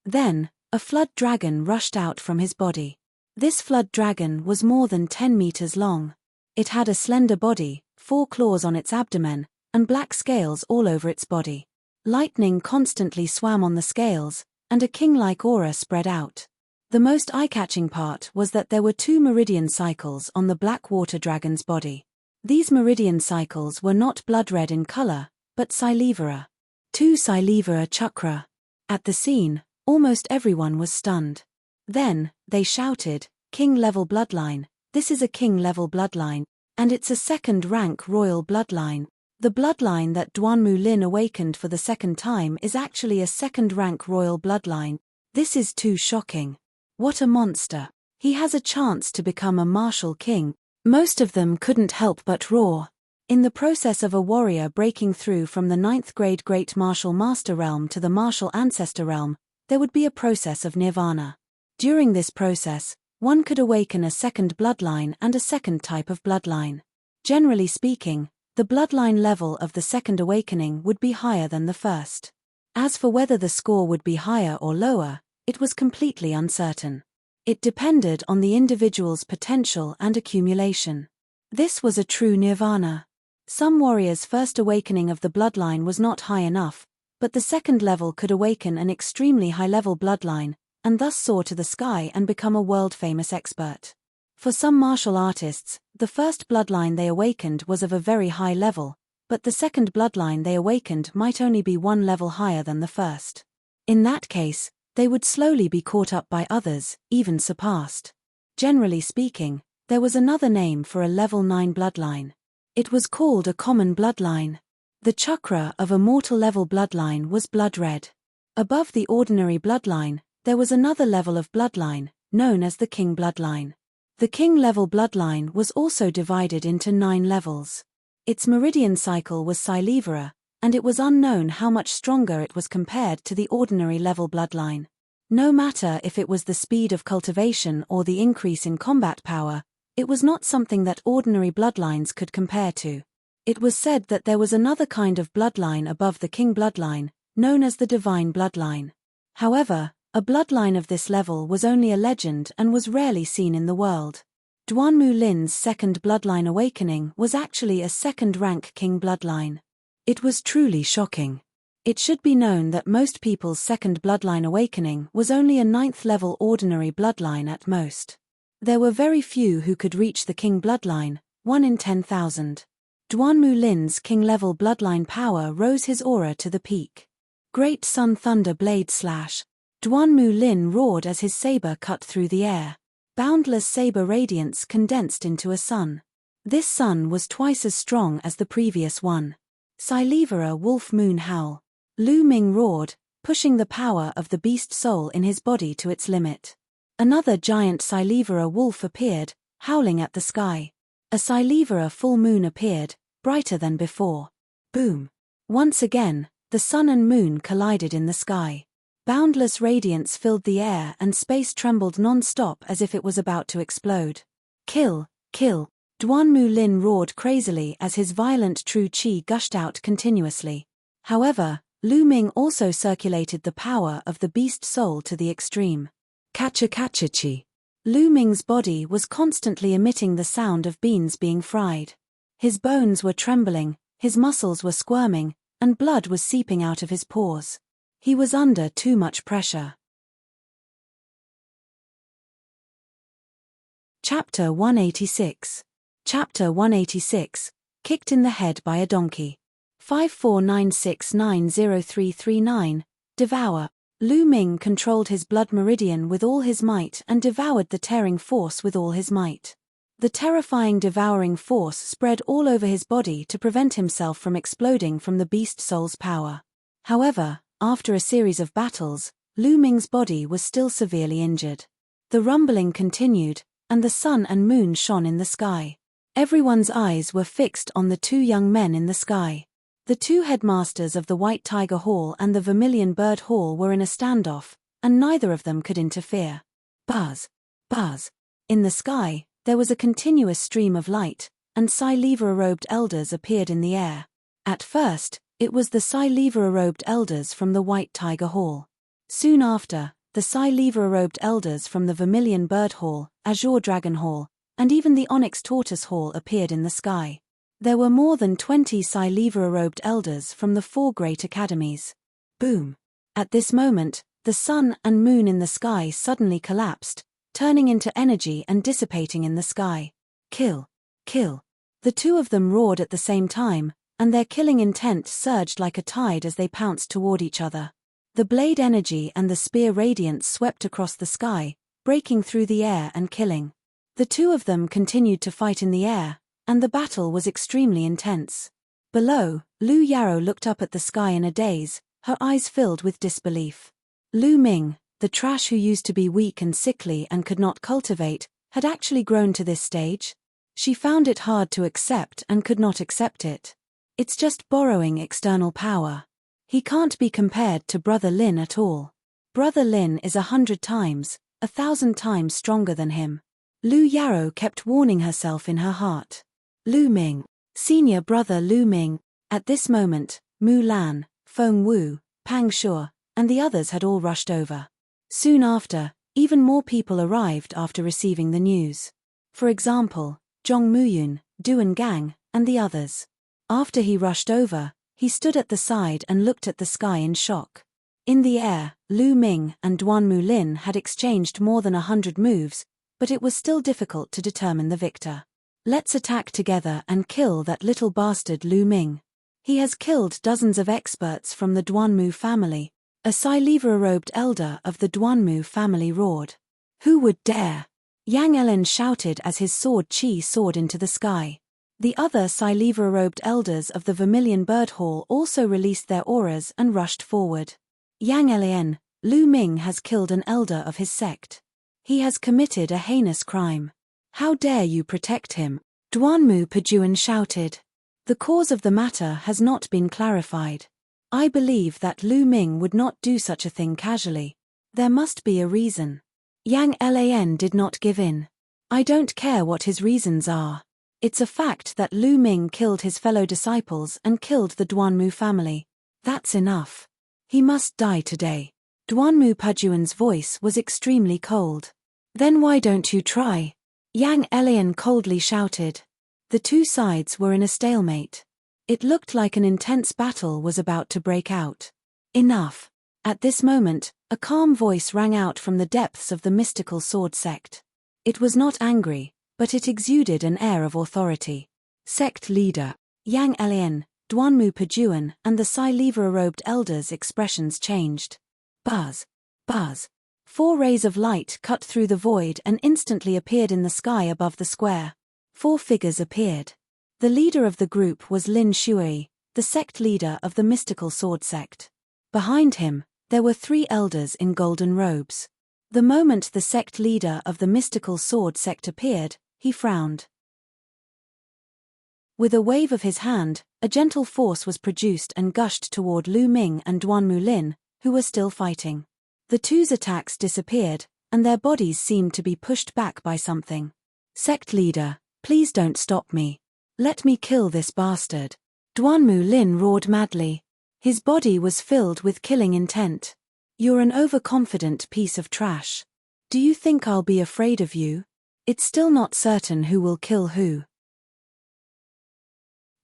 Then, a flood dragon rushed out from his body. This flood dragon was more than 10 meters long. It had a slender body, 4 claws on its abdomen, and black scales all over its body. Lightning constantly swam on the scales, and a king-like aura spread out. The most eye-catching part was that there were 2 meridian cycles on the black water dragon's body. These meridian cycles were not blood-red in color, but Sai-Lever. 2 Sai-Lever chakra. At the scene, almost everyone was stunned. Then, they shouted, King-level bloodline, this is a king-level bloodline, and it's a second-rank royal bloodline. The bloodline that Duanmu Lin awakened for the second time is actually a second-rank royal bloodline. This is too shocking. What a monster. He has a chance to become a martial king. Most of them couldn't help but roar. In the process of a warrior breaking through from the 9th grade Great Martial Master realm to the Martial Ancestor realm, there would be a process of nirvana. During this process, one could awaken a second bloodline and a second type of bloodline. Generally speaking, the bloodline level of the second awakening would be higher than the first. As for whether the score would be higher or lower, it was completely uncertain. It depended on the individual's potential and accumulation. This was a true nirvana. Some warriors' first awakening of the bloodline was not high enough, but the second level could awaken an extremely high-level bloodline, and thus soar to the sky and become a world-famous expert. For some martial artists, the first bloodline they awakened was of a very high level, but the second bloodline they awakened might only be one level higher than the first. In that case, they would slowly be caught up by others, even surpassed. Generally speaking, there was another name for a level 9 bloodline. It was called a common bloodline. The chakra of a mortal level bloodline was blood red. Above the ordinary bloodline, there was another level of bloodline, known as the king bloodline. The king level bloodline was also divided into 9 levels. Its meridian cycle was silivera, and it was unknown how much stronger it was compared to the ordinary level bloodline. No matter if it was the speed of cultivation or the increase in combat power, it was not something that ordinary bloodlines could compare to. It was said that there was another kind of bloodline above the king bloodline, known as the divine bloodline. However, a bloodline of this level was only a legend and was rarely seen in the world. Duan Mu Lin's second bloodline awakening was actually a second-rank king bloodline. It was truly shocking. It should be known that most people's second bloodline awakening was only a 9th-level ordinary bloodline at most. There were very few who could reach the king bloodline, 1 in 10,000. Duan Mu Lin's king-level bloodline power rose his aura to the peak. Great Sun Thunder Blade Slash. Duan Mu Lin roared as his saber cut through the air. Boundless saber radiance condensed into a sun. This sun was twice as strong as the previous one. Silivera Wolf Moon Howl. Lu Ming roared, pushing the power of the beast soul in his body to its limit. Another giant Silivera wolf appeared, howling at the sky. A Silivera full moon appeared, brighter than before. Boom! Once again, the sun and moon collided in the sky. Boundless radiance filled the air and space trembled non-stop as if it was about to explode. Kill! Kill! Duan Mu Lin roared crazily as his violent true qi gushed out continuously. However, Lu Ming also circulated the power of the beast soul to the extreme. Kacha kacha chi. Lu Ming's body was constantly emitting the sound of beans being fried. His bones were trembling, his muscles were squirming, and blood was seeping out of his pores. He was under too much pressure. Chapter 186. Chapter 186, Kicked in the Head by a Donkey. 5496903339, Devour. Lu Ming controlled his blood meridian with all his might and devoured the tearing force with all his might. The terrifying devouring force spread all over his body to prevent himself from exploding from the beast soul's power. However, after a series of battles, Lu Ming's body was still severely injured. The rumbling continued, and the sun and moon shone in the sky. Everyone's eyes were fixed on the 2 young men in the sky. The 2 headmasters of the White Tiger Hall and the Vermilion Bird Hall were in a standoff, and neither of them could interfere. Buzz! Buzz! In the sky, there was a continuous stream of light, and Silivera-robed elders appeared in the air. At first, it was the Silivera-robed elders from the White Tiger Hall. Soon after, the Silivera-robed elders from the Vermilion Bird Hall, Azure Dragon Hall, and even the Onyx Tortoise Hall appeared in the sky. There were more than 20 Silivera-robed elders from the 4 great academies. Boom! At this moment, the sun and moon in the sky suddenly collapsed, turning into energy and dissipating in the sky. Kill! Kill! The 2 of them roared at the same time, and their killing intent surged like a tide as they pounced toward each other. The blade energy and the spear radiance swept across the sky, breaking through the air and killing. The 2 of them continued to fight in the air, and the battle was extremely intense. Below, Lu Yarrow looked up at the sky in a daze, her eyes filled with disbelief. Lu Ming, the trash who used to be weak and sickly and could not cultivate, had actually grown to this stage? She found it hard to accept and could not accept it. It's just borrowing external power. He can't be compared to Brother Lin at all. Brother Lin is 100 times, 1,000 times stronger than him. Lu Yarrow kept warning herself in her heart. Lu Ming, senior brother Lu Ming. At this moment, Mu Lan, Feng Wu, Pang Shuo, and the others had all rushed over. Soon after, even more people arrived after receiving the news. For example, Zhong Muyun, Duan Gang, and the others. After he rushed over, he stood at the side and looked at the sky in shock. In the air, Lu Ming and Duan Mu Lin had exchanged more than 100 moves, but it was still difficult to determine the victor. Let's attack together and kill that little bastard Lu Ming. He has killed dozens of experts from the Duanmu family. A Silivra-robed elder of the Duanmu family roared. Who would dare? Yang Elen shouted as his sword Qi soared into the sky. The other Silivra-robed elders of the Vermilion Bird Hall also released their auras and rushed forward. Yang Elen, Lu Ming has killed an elder of his sect. He has committed a heinous crime. How dare you protect him? Duanmu Pajuan shouted. The cause of the matter has not been clarified. I believe that Lu Ming would not do such a thing casually. There must be a reason. Yang Lan did not give in. I don't care what his reasons are. It's a fact that Lu Ming killed his fellow disciples and killed the Duanmu family. That's enough. He must die today. Duanmu Pajuan's voice was extremely cold. Then why don't you try? Yang Lan coldly shouted. The two sides were in a stalemate. It looked like an intense battle was about to break out. Enough. At this moment, a calm voice rang out from the depths of the mystical sword sect. It was not angry, but it exuded an air of authority. Sect leader, Yang Lan, Duanmu Pajuan and the Silivra-robed elders' expressions changed. Buzz. Buzz. 4 rays of light cut through the void and instantly appeared in the sky above the square. 4 figures appeared. The leader of the group was Lin Shui, the sect leader of the mystical sword sect. Behind him, there were 3 elders in golden robes. The moment the sect leader of the mystical sword sect appeared, he frowned. With a wave of his hand, a gentle force was produced and gushed toward Lu Ming and Duanmu Lin, who were still fighting. The two's attacks disappeared, and their bodies seemed to be pushed back by something. Sect leader, please don't stop me. Let me kill this bastard. Duanmu Lin roared madly. His body was filled with killing intent. You're an overconfident piece of trash. Do you think I'll be afraid of you? It's still not certain who will kill who.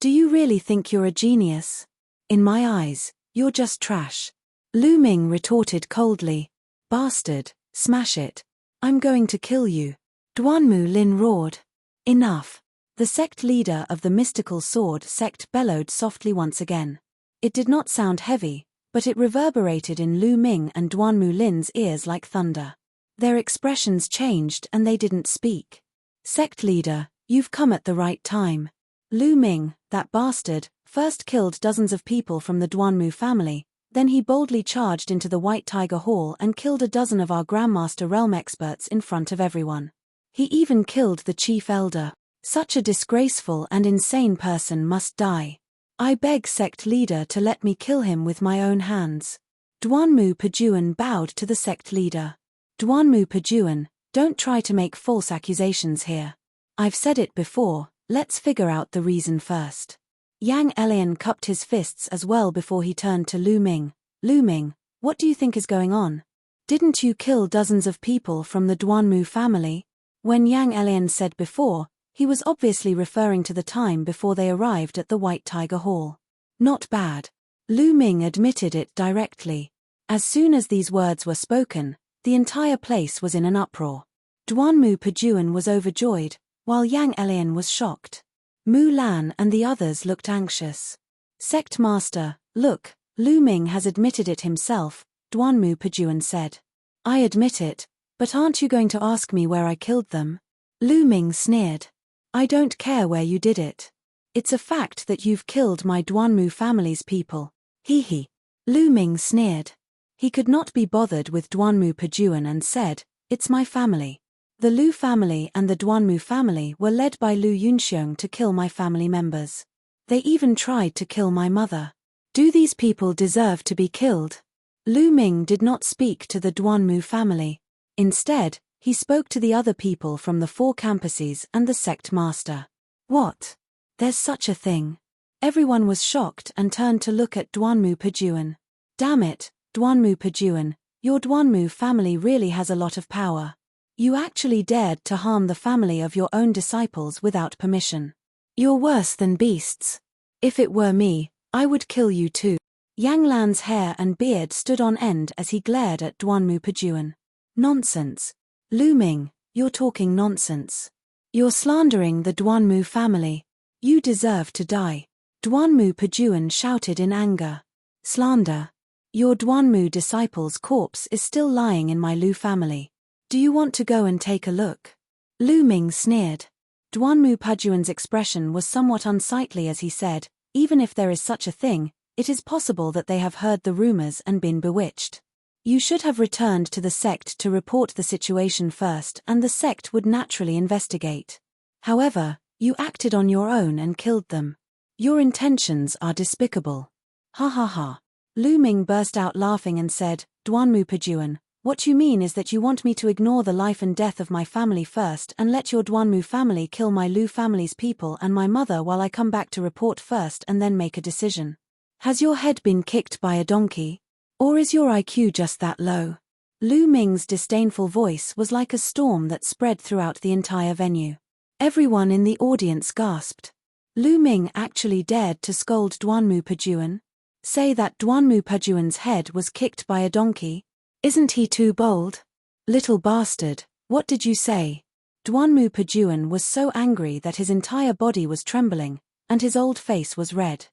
Do you really think you're a genius? In my eyes, you're just trash. Lu Ming retorted coldly. Bastard, smash it. I'm going to kill you. Duanmu Lin roared. Enough. The sect leader of the mystical sword sect bellowed softly once again. It did not sound heavy, but it reverberated in Lu Ming and Duanmu Lin's ears like thunder. Their expressions changed and they didn't speak. Sect leader, you've come at the right time. Lu Ming, that bastard, first killed dozens of people from the Duanmu family, then he boldly charged into the White Tiger Hall and killed a dozen of our Grandmaster Realm experts in front of everyone. He even killed the chief elder. Such a disgraceful and insane person must die. I beg sect leader to let me kill him with my own hands. Duanmu Pajuan bowed to the sect leader. Duanmu Pajuan, don't try to make false accusations here. I've said it before, let's figure out the reason first. Yang Lan cupped his fists as well before he turned to Lu Ming. Lu Ming, what do you think is going on? Didn't you kill dozens of people from the Duanmu family? When Yang Lan said before, he was obviously referring to the time before they arrived at the White Tiger Hall. Not bad. Lu Ming admitted it directly. As soon as these words were spoken, the entire place was in an uproar. Duanmu Pajuan was overjoyed, while Yang Lan was shocked. Mu Lan and the others looked anxious. Sect Master, look, Lu Ming has admitted it himself, Duanmu Pajuan said. I admit it, but aren't you going to ask me where I killed them? Lu Ming sneered. I don't care where you did it. It's a fact that you've killed my Duanmu family's people. Hee hee. Lu Ming sneered. He could not be bothered with Duanmu Pajuan and said, it's my family. The Lu family and the Duanmu family were led by Lu Yunxiong to kill my family members. They even tried to kill my mother. Do these people deserve to be killed? Lu Ming did not speak to the Duanmu family. Instead, he spoke to the other people from the 4 campuses and the sect master. What? There's such a thing. Everyone was shocked and turned to look at Duanmu Pajuan. Damn it, Duanmu Pajuan, your Duanmu family really has a lot of power. You actually dared to harm the family of your own disciples without permission. You're worse than beasts. If it were me, I would kill you too. Yang Lan's hair and beard stood on end as he glared at Duanmu Pajuan. Nonsense. Lu Ming, you're talking nonsense. You're slandering the Duanmu family. You deserve to die. Duanmu Pajuan shouted in anger. Slander. Your Duanmu disciple's corpse is still lying in my Lu family. Do you want to go and take a look? Lu Ming sneered. Duanmu Pajuan's expression was somewhat unsightly as he said, even if there is such a thing, it is possible that they have heard the rumors and been bewitched. You should have returned to the sect to report the situation first, and the sect would naturally investigate. However, you acted on your own and killed them. Your intentions are despicable. Ha ha ha. Lu Ming burst out laughing and said, Duanmu Pajuan, what you mean is that you want me to ignore the life and death of my family first and let your Duanmu family kill my Lu family's people and my mother while I come back to report first and then make a decision. Has your head been kicked by a donkey? Or is your IQ just that low? Lu Ming's disdainful voice was like a storm that spread throughout the entire venue. Everyone in the audience gasped. Lu Ming actually dared to scold Duanmu Pajuan? Say that Duanmu Pajuan's head was kicked by a donkey? Isn't he too bold? Little bastard, what did you say? Duanmu Pajuan was so angry that his entire body was trembling, and his old face was red.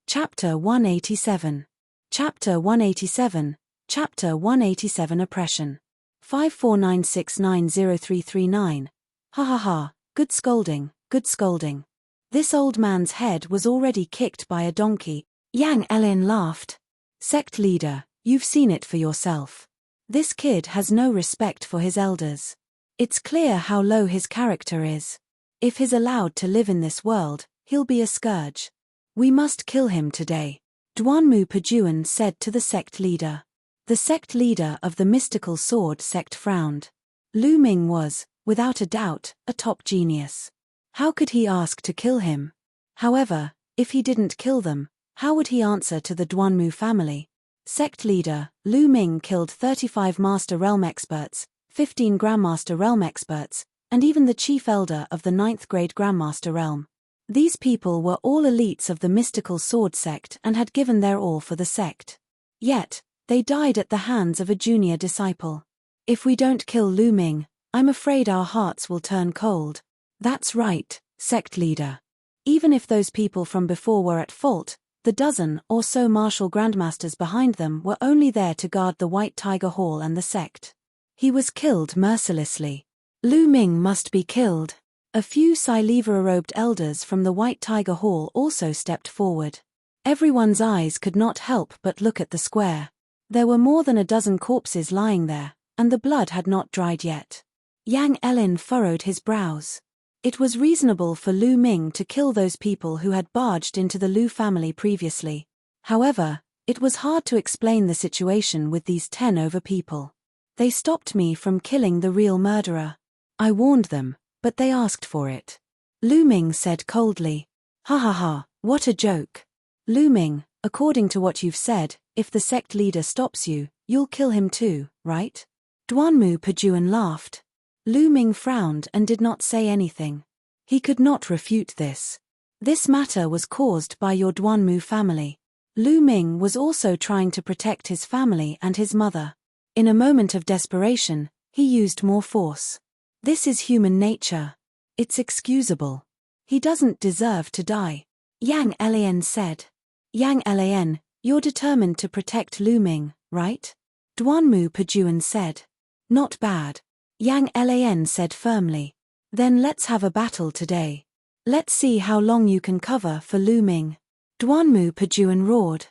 Chapter 187. Chapter 187. Chapter 187 Oppression. 549690339. Ha ha ha, good scolding, good scolding. This old man's head was already kicked by a donkey. Yang Elin laughed. Sect leader, you've seen it for yourself. This kid has no respect for his elders. It's clear how low his character is. If he's allowed to live in this world, he'll be a scourge. We must kill him today, Duanmu Pajuan said to the sect leader. The sect leader of the mystical sword sect frowned. Lu Ming was, without a doubt, a top genius. How could he ask to kill him? However, if he didn't kill them, how would he answer to the Duanmu family? Sect leader, Lu Ming killed 35 Master Realm experts, 15 Grandmaster Realm experts, and even the chief elder of the 9th grade Grandmaster Realm. These people were all elites of the mystical sword sect and had given their all for the sect. Yet, they died at the hands of a junior disciple. If we don't kill Lu Ming, I'm afraid our hearts will turn cold. That's right, sect leader. Even if those people from before were at fault, the dozen or so martial grandmasters behind them were only there to guard the White Tiger Hall and the sect. He was killed mercilessly. Lu Ming must be killed. A few Sileva-robed elders from the White Tiger Hall also stepped forward. Everyone's eyes could not help but look at the square. There were more than a dozen corpses lying there, and the blood had not dried yet. Yang Elin furrowed his brows. It was reasonable for Lu Ming to kill those people who had barged into the Lu family previously. However, it was hard to explain the situation with these 10 over people. They stopped me from killing the real murderer. I warned them, but they asked for it. Lu Ming said coldly. Ha ha ha, what a joke. Lu Ming, according to what you've said, if the sect leader stops you, you'll kill him too, right? Duanmu Pajuan laughed. Lu Ming frowned and did not say anything. He could not refute this. This matter was caused by your Duanmu family. Lu Ming was also trying to protect his family and his mother. In a moment of desperation, he used more force. This is human nature. It's excusable. He doesn't deserve to die. Yang Lian said. Yang Lian, you're determined to protect Lu Ming, right? Duanmu Pajuan said. Not bad. Yang Lian said firmly. Then let's have a battle today. Let's see how long you can cover for Lu Ming. Duanmu Pajuan roared.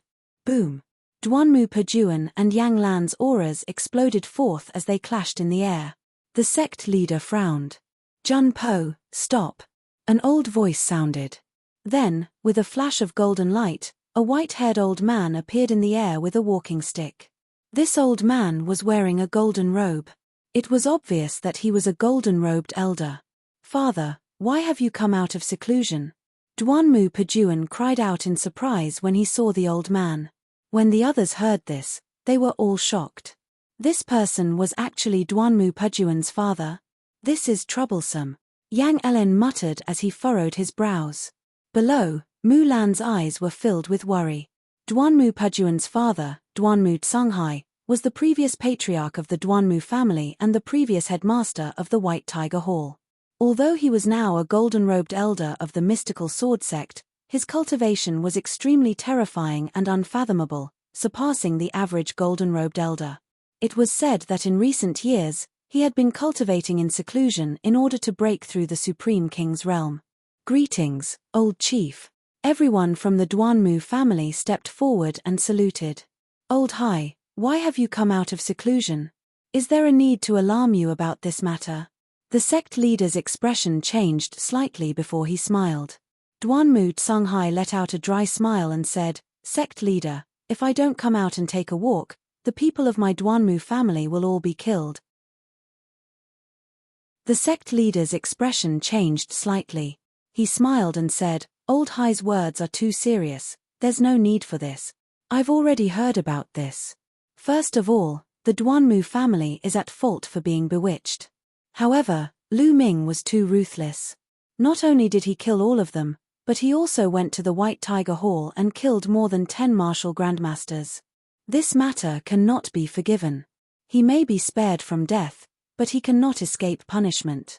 Boom. Duanmu Pajuan and Yang Lan's auras exploded forth as they clashed in the air. The sect leader frowned. Jun Po, stop. An old voice sounded. Then, with a flash of golden light, a white-haired old man appeared in the air with a walking stick. This old man was wearing a golden robe. It was obvious that he was a golden-robed elder. Father, why have you come out of seclusion? Duanmu Pajuan cried out in surprise when he saw the old man. When the others heard this, they were all shocked. This person was actually Duanmu Pajuan's father. This is troublesome. Yang Elin muttered as he furrowed his brows. Below, Mulan's eyes were filled with worry. Duanmu Pajuan's father, Duanmu Tsunghai, was the previous patriarch of the Duanmu family and the previous headmaster of the White Tiger Hall. Although he was now a golden-robed elder of the mystical sword sect, his cultivation was extremely terrifying and unfathomable, surpassing the average golden-robed elder. It was said that in recent years, he had been cultivating in seclusion in order to break through the Supreme King's realm. "Greetings, old chief." Everyone from the Duanmu family stepped forward and saluted. "Old Hai, why have you come out of seclusion? Is there a need to alarm you about this matter?" The sect leader's expression changed slightly before he smiled. Duanmu Songhai let out a dry smile and said, "Sect leader, if I don't come out and take a walk, the people of my Duanmu family will all be killed." The sect leader's expression changed slightly. He smiled and said, "Old Hai's words are too serious, there's no need for this. I've already heard about this. First of all, the Duanmu family is at fault for being bewitched. However, Lu Ming was too ruthless. Not only did he kill all of them, but he also went to the White Tiger Hall and killed more than 10 martial grandmasters. This matter cannot be forgiven. He may be spared from death, but he cannot escape punishment.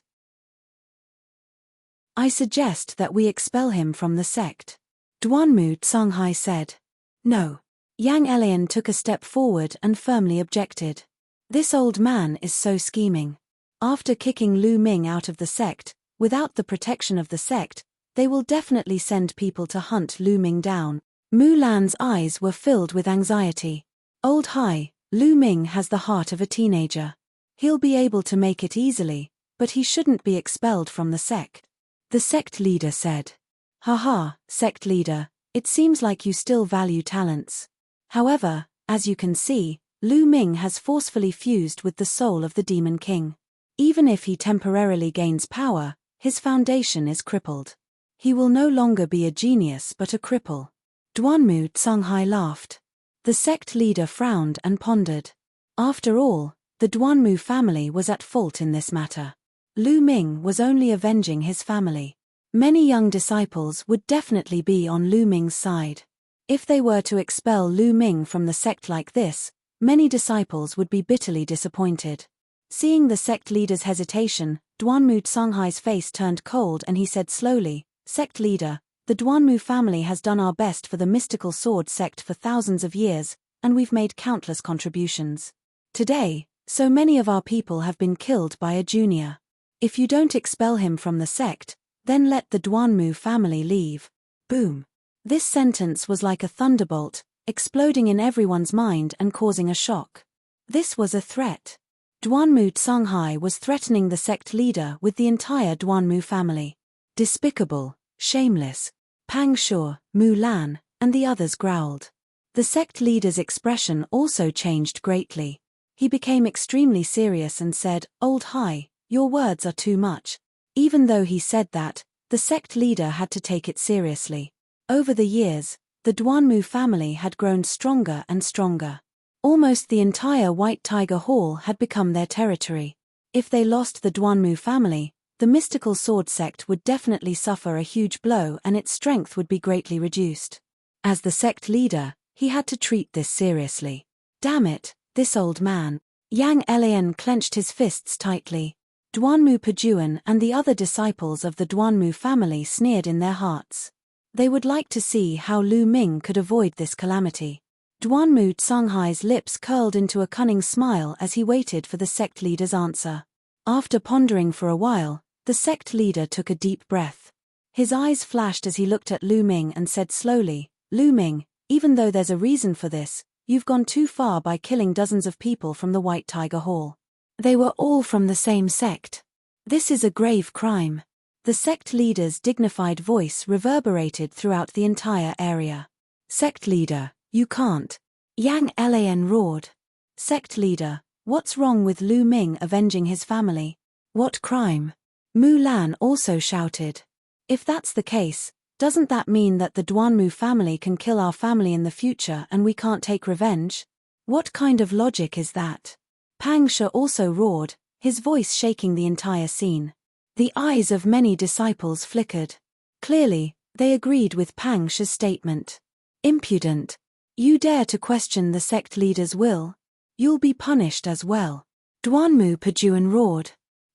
I suggest that we expel him from the sect." Duanmu Songhai said. "No." Yang Elian took a step forward and firmly objected. "This old man is so scheming. After kicking Lu Ming out of the sect, without the protection of the sect, they will definitely send people to hunt Lu Ming down." Mu Lan's eyes were filled with anxiety. "Old Hai, Lu Ming has the heart of a teenager. He'll be able to make it easily, but he shouldn't be expelled from the sect." The sect leader said. "Haha, sect leader, it seems like you still value talents. However, as you can see, Lu Ming has forcefully fused with the soul of the Demon King. Even if he temporarily gains power, his foundation is crippled. He will no longer be a genius but a cripple." Duanmu Songhai laughed. The sect leader frowned and pondered. After all, the Duanmu family was at fault in this matter. Lu Ming was only avenging his family. Many young disciples would definitely be on Lu Ming's side. If they were to expel Lu Ming from the sect like this, many disciples would be bitterly disappointed. Seeing the sect leader's hesitation, Duanmu Songhai's face turned cold and he said slowly, "Sect leader, the Duanmu family has done our best for the mystical sword sect for thousands of years, and we've made countless contributions. Today, so many of our people have been killed by a junior. If you don't expel him from the sect, then let the Duanmu family leave." Boom. This sentence was like a thunderbolt, exploding in everyone's mind and causing a shock. This was a threat. Duanmu Songhai was threatening the sect leader with the entire Duanmu family. Despicable, shameless. Pang Shu, Mu Lan, and the others growled. The sect leader's expression also changed greatly. He became extremely serious and said, "Old Hai, your words are too much." Even though he said that, the sect leader had to take it seriously. Over the years, the Duanmu family had grown stronger and stronger. Almost the entire White Tiger Hall had become their territory. If they lost the Duanmu family, the mystical sword sect would definitely suffer a huge blow and its strength would be greatly reduced. As the sect leader, he had to treat this seriously. Damn it, this old man. Yang Elian clenched his fists tightly. Duanmu Pajuan and the other disciples of the Duanmu family sneered in their hearts. They would like to see how Lu Ming could avoid this calamity. Duanmu Songhai's lips curled into a cunning smile as he waited for the sect leader's answer. After pondering for a while, the sect leader took a deep breath. His eyes flashed as he looked at Lu Ming and said slowly, "Lu Ming, even though there's a reason for this, you've gone too far by killing dozens of people from the White Tiger Hall. They were all from the same sect. This is a grave crime." The sect leader's dignified voice reverberated throughout the entire area. "Sect leader, you can't." Yang Elian roared. "Sect leader, what's wrong with Lu Ming avenging his family? What crime?" Mu Lan also shouted. "If that's the case, doesn't that mean that the Duanmu family can kill our family in the future and we can't take revenge? What kind of logic is that?" Pang Shu also roared, his voice shaking the entire scene. The eyes of many disciples flickered. Clearly, they agreed with Pang Shu's statement. "Impudent. You dare to question the sect leader's will? You'll be punished as well." Duanmu Pajuan roared.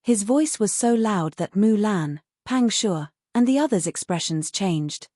His voice was so loud that Mu Lan, Pang Shuo, and the others' expressions changed.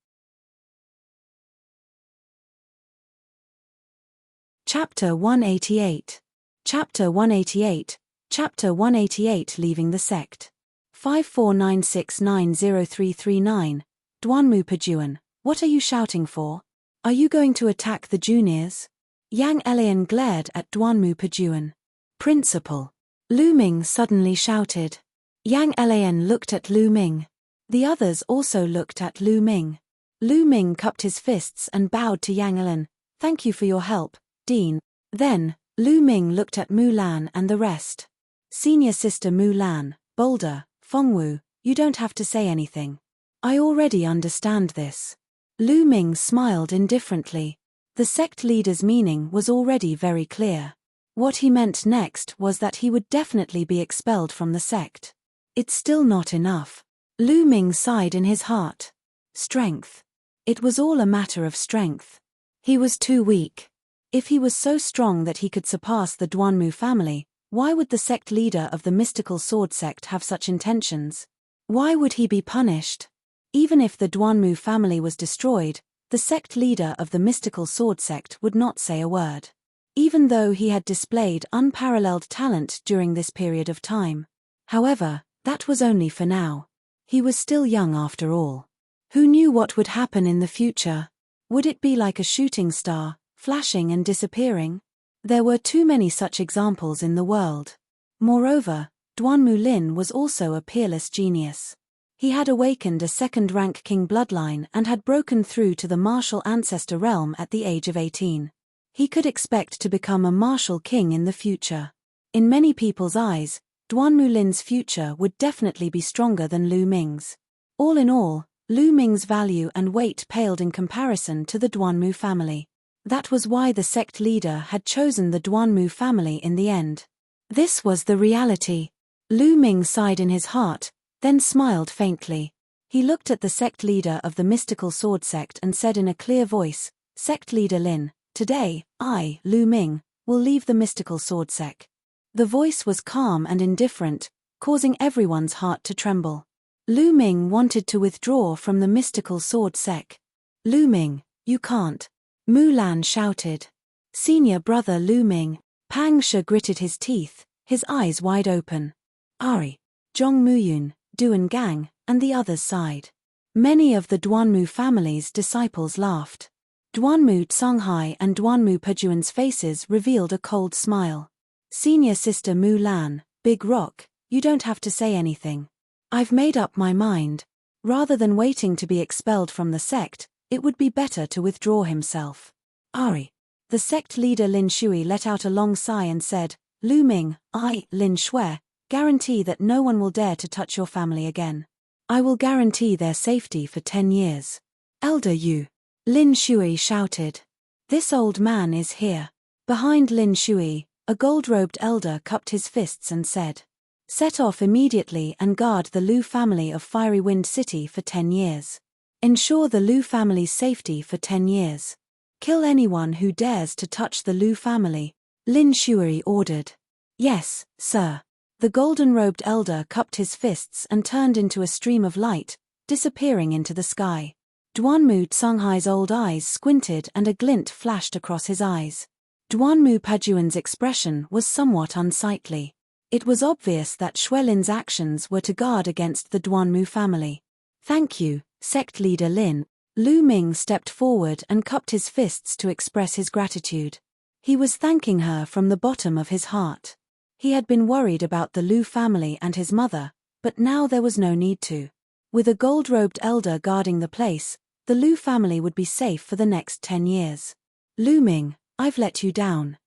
Chapter 188. Chapter 188. Chapter 188 Leaving the Sect. 5496903339. Duanmu Pajuan, what are you shouting for? Are you going to attack the juniors? Yang Elian glared at Duanmu Pajuan. Principal. Lu Ming suddenly shouted. Yang Elian looked at Lu Ming. The others also looked at Lu Ming. Lu Ming cupped his fists and bowed to Yang Elian. Thank you for your help, Dean. Then, Lu Ming looked at Mu Lan and the rest. Senior sister Mu Lan, Boulder, Fengwu, you don't have to say anything. I already understand this. Lu Ming smiled indifferently. The sect leader's meaning was already very clear. What he meant next was that he would definitely be expelled from the sect. It's still not enough. Lu Ming sighed in his heart. Strength. It was all a matter of strength. He was too weak. If he was so strong that he could surpass the Duanmu family, why would the sect leader of the mystical sword sect have such intentions? Why would he be punished? Even if the Duanmu family was destroyed, the sect leader of the mystical sword sect would not say a word. Even though he had displayed unparalleled talent during this period of time. However, that was only for now. He was still young after all. Who knew what would happen in the future? Would it be like a shooting star, flashing and disappearing? There were too many such examples in the world. Moreover, Duanmu Lin was also a peerless genius. He had awakened a second-rank king bloodline and had broken through to the martial ancestor realm at the age of 18. He could expect to become a martial king in the future. In many people's eyes, Duanmu Lin's future would definitely be stronger than Lu Ming's. All in all, Lu Ming's value and weight paled in comparison to the Duanmu family. That was why the sect leader had chosen the Duanmu family in the end. This was the reality. Lu Ming sighed in his heart, then smiled faintly. He looked at the sect leader of the mystical sword sect and said in a clear voice, Sect leader Lin, today, I, Lu Ming, will leave the mystical sword sect. The voice was calm and indifferent, causing everyone's heart to tremble. Lu Ming wanted to withdraw from the mystical sword sect. Lu Ming, you can't. Mu Lan shouted. Senior brother Lu Ming, Pang Shuo gritted his teeth, his eyes wide open. Ari, Zhong Muyun, Duan Gang, and the others sighed. Many of the Duanmu family's disciples laughed. Duanmu Tsanghai and Duanmu Pajuan's faces revealed a cold smile. Senior sister Mu Lan, Big Rock, you don't have to say anything. I've made up my mind. Rather than waiting to be expelled from the sect, it would be better to withdraw himself. Ari. The sect leader Lin Shui let out a long sigh and said, Lu Ming, I, Lin Shui, guarantee that no one will dare to touch your family again. I will guarantee their safety for 10 years. Elder Yu. Lin Shui shouted. This old man is here. Behind Lin Shui, a gold-robed elder cupped his fists and said, Set off immediately and guard the Lu family of Fiery Wind City for 10 years. Ensure the Lu family's safety for 10 years. Kill anyone who dares to touch the Lu family, Lin Shui ordered. Yes, sir. The golden-robed elder cupped his fists and turned into a stream of light, disappearing into the sky. Duanmu Tsanghai's old eyes squinted and a glint flashed across his eyes. Duanmu Pajuan's expression was somewhat unsightly. It was obvious that Xuelin's actions were to guard against the Duanmu family. Thank you, sect leader Lin. Lu Ming stepped forward and cupped his fists to express his gratitude. He was thanking her from the bottom of his heart. He had been worried about the Lu family and his mother, but now there was no need to. With a gold-robed elder guarding the place, the Lu family would be safe for the next 10 years. Lu Ming, I've let you down.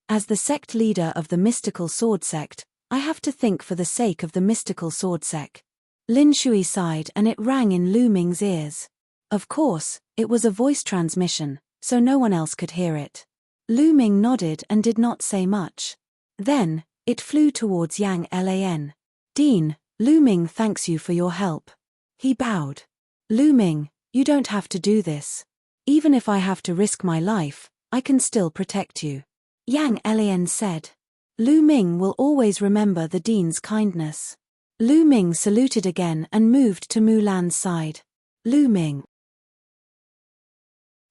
As the sect leader of the mystical sword sect, I have to think for the sake of the mystical sword sect. Lin Shui sighed and it rang in Lu Ming's ears. Of course, it was a voice transmission, so no one else could hear it. Lu Ming nodded and did not say much. Then, it flew towards Yang Lan. Dean, Lu Ming thanks you for your help. He bowed. Lu Ming, you don't have to do this. Even if I have to risk my life, I can still protect you. Yang Lan said. Lu Ming will always remember the dean's kindness. Lu Ming saluted again and moved to Mulan's side. Lu Ming.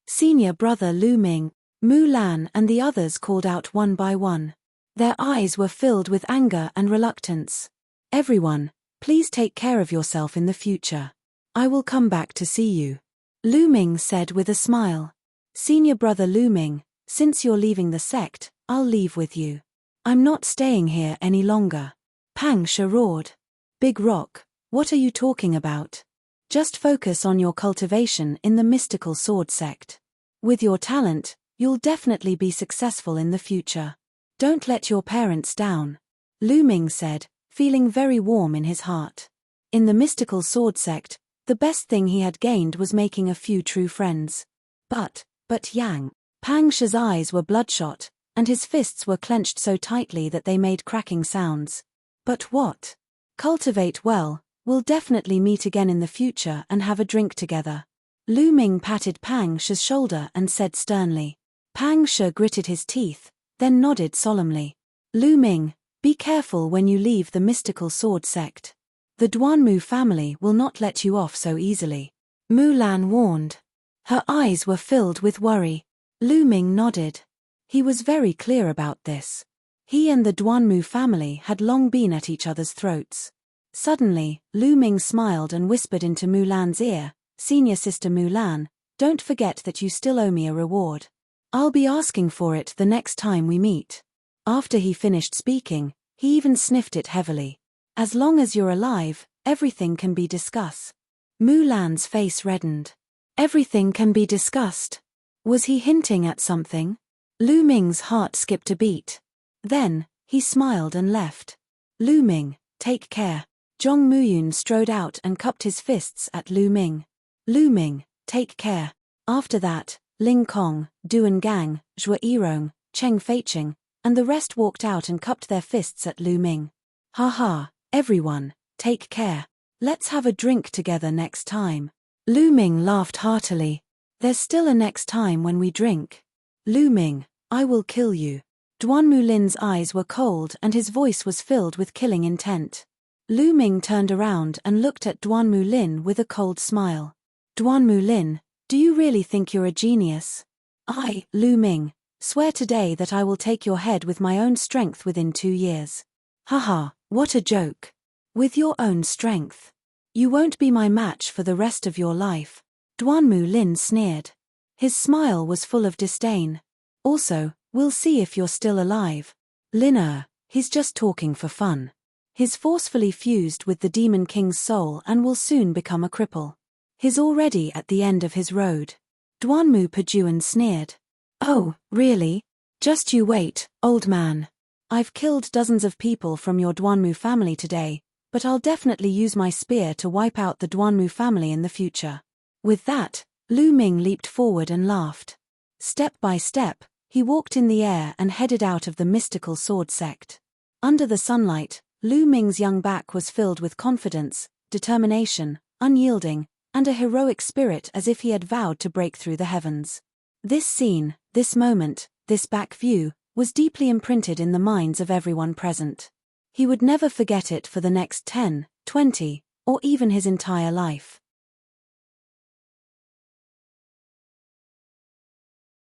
Senior brother Lu Ming, Mulan and the others called out one by one. Their eyes were filled with anger and reluctance. Everyone, please take care of yourself in the future. I will come back to see you. Lu Ming said with a smile. Senior brother Lu Ming, since you're leaving the sect, I'll leave with you. I'm not staying here any longer. Pang Shi roared. Big Rock, what are you talking about? Just focus on your cultivation in the mystical sword sect. With your talent, you'll definitely be successful in the future. Don't let your parents down. Lu Ming said, feeling very warm in his heart. In the mystical sword sect, the best thing he had gained was making a few true friends. But Yang. Pang Shi's eyes were bloodshot, and his fists were clenched so tightly that they made cracking sounds. But what? Cultivate well, we'll definitely meet again in the future and have a drink together. Lu Ming patted Pang Shi's shoulder and said sternly. Pang Shi gritted his teeth, then nodded solemnly. Lu Ming, be careful when you leave the mystical sword sect. The Duanmu family will not let you off so easily. Mulan warned. Her eyes were filled with worry. Lu Ming nodded. He was very clear about this. He and the Duanmu family had long been at each other's throats. Suddenly, Lu Ming smiled and whispered into Mulan's ear, Senior Sister Mulan, don't forget that you still owe me a reward. I'll be asking for it the next time we meet. After he finished speaking, he even sniffed it heavily. As long as you're alive, everything can be discussed. Mulan's face reddened. Everything can be discussed. Was he hinting at something? Lu Ming's heart skipped a beat. Then, he smiled and left. Lu Ming, take care. Zhong Muyun strode out and cupped his fists at Lu Ming. Lu Ming, take care. After that, Ling Kong, Duan Gang, Zhua Yirong, Cheng Feiqing, and the rest walked out and cupped their fists at Lu Ming. Haha, everyone, take care. Let's have a drink together next time. Lu Ming laughed heartily. There's still a next time when we drink. Lu Ming, I will kill you. Duanmu Lin's eyes were cold and his voice was filled with killing intent. Lu Ming turned around and looked at Duanmu Lin with a cold smile. Duanmu Lin, do you really think you're a genius? I, Lu Ming, swear today that I will take your head with my own strength within 2 years. Haha, what a joke. With your own strength. You won't be my match for the rest of your life. Duanmu Lin sneered. His smile was full of disdain. Also, we'll see if you're still alive. Lin, he's just talking for fun. He's forcefully fused with the Demon King's soul and will soon become a cripple. He's already at the end of his road. Duanmu Pajuan sneered. Oh, really? Just you wait, old man. I've killed dozens of people from your Duanmu family today, but I'll definitely use my spear to wipe out the Duanmu family in the future. With that, Lu Ming leaped forward and laughed. Step by step, he walked in the air and headed out of the mystical sword sect. Under the sunlight, Lu Ming's young back was filled with confidence, determination, unyielding, and a heroic spirit as if he had vowed to break through the heavens. This scene, this moment, this back view, was deeply imprinted in the minds of everyone present. He would never forget it for the next 10, 20, or even his entire life.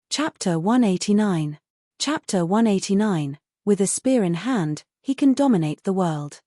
Chapter 189. Chapter 189. With a spear in hand, he can dominate the world.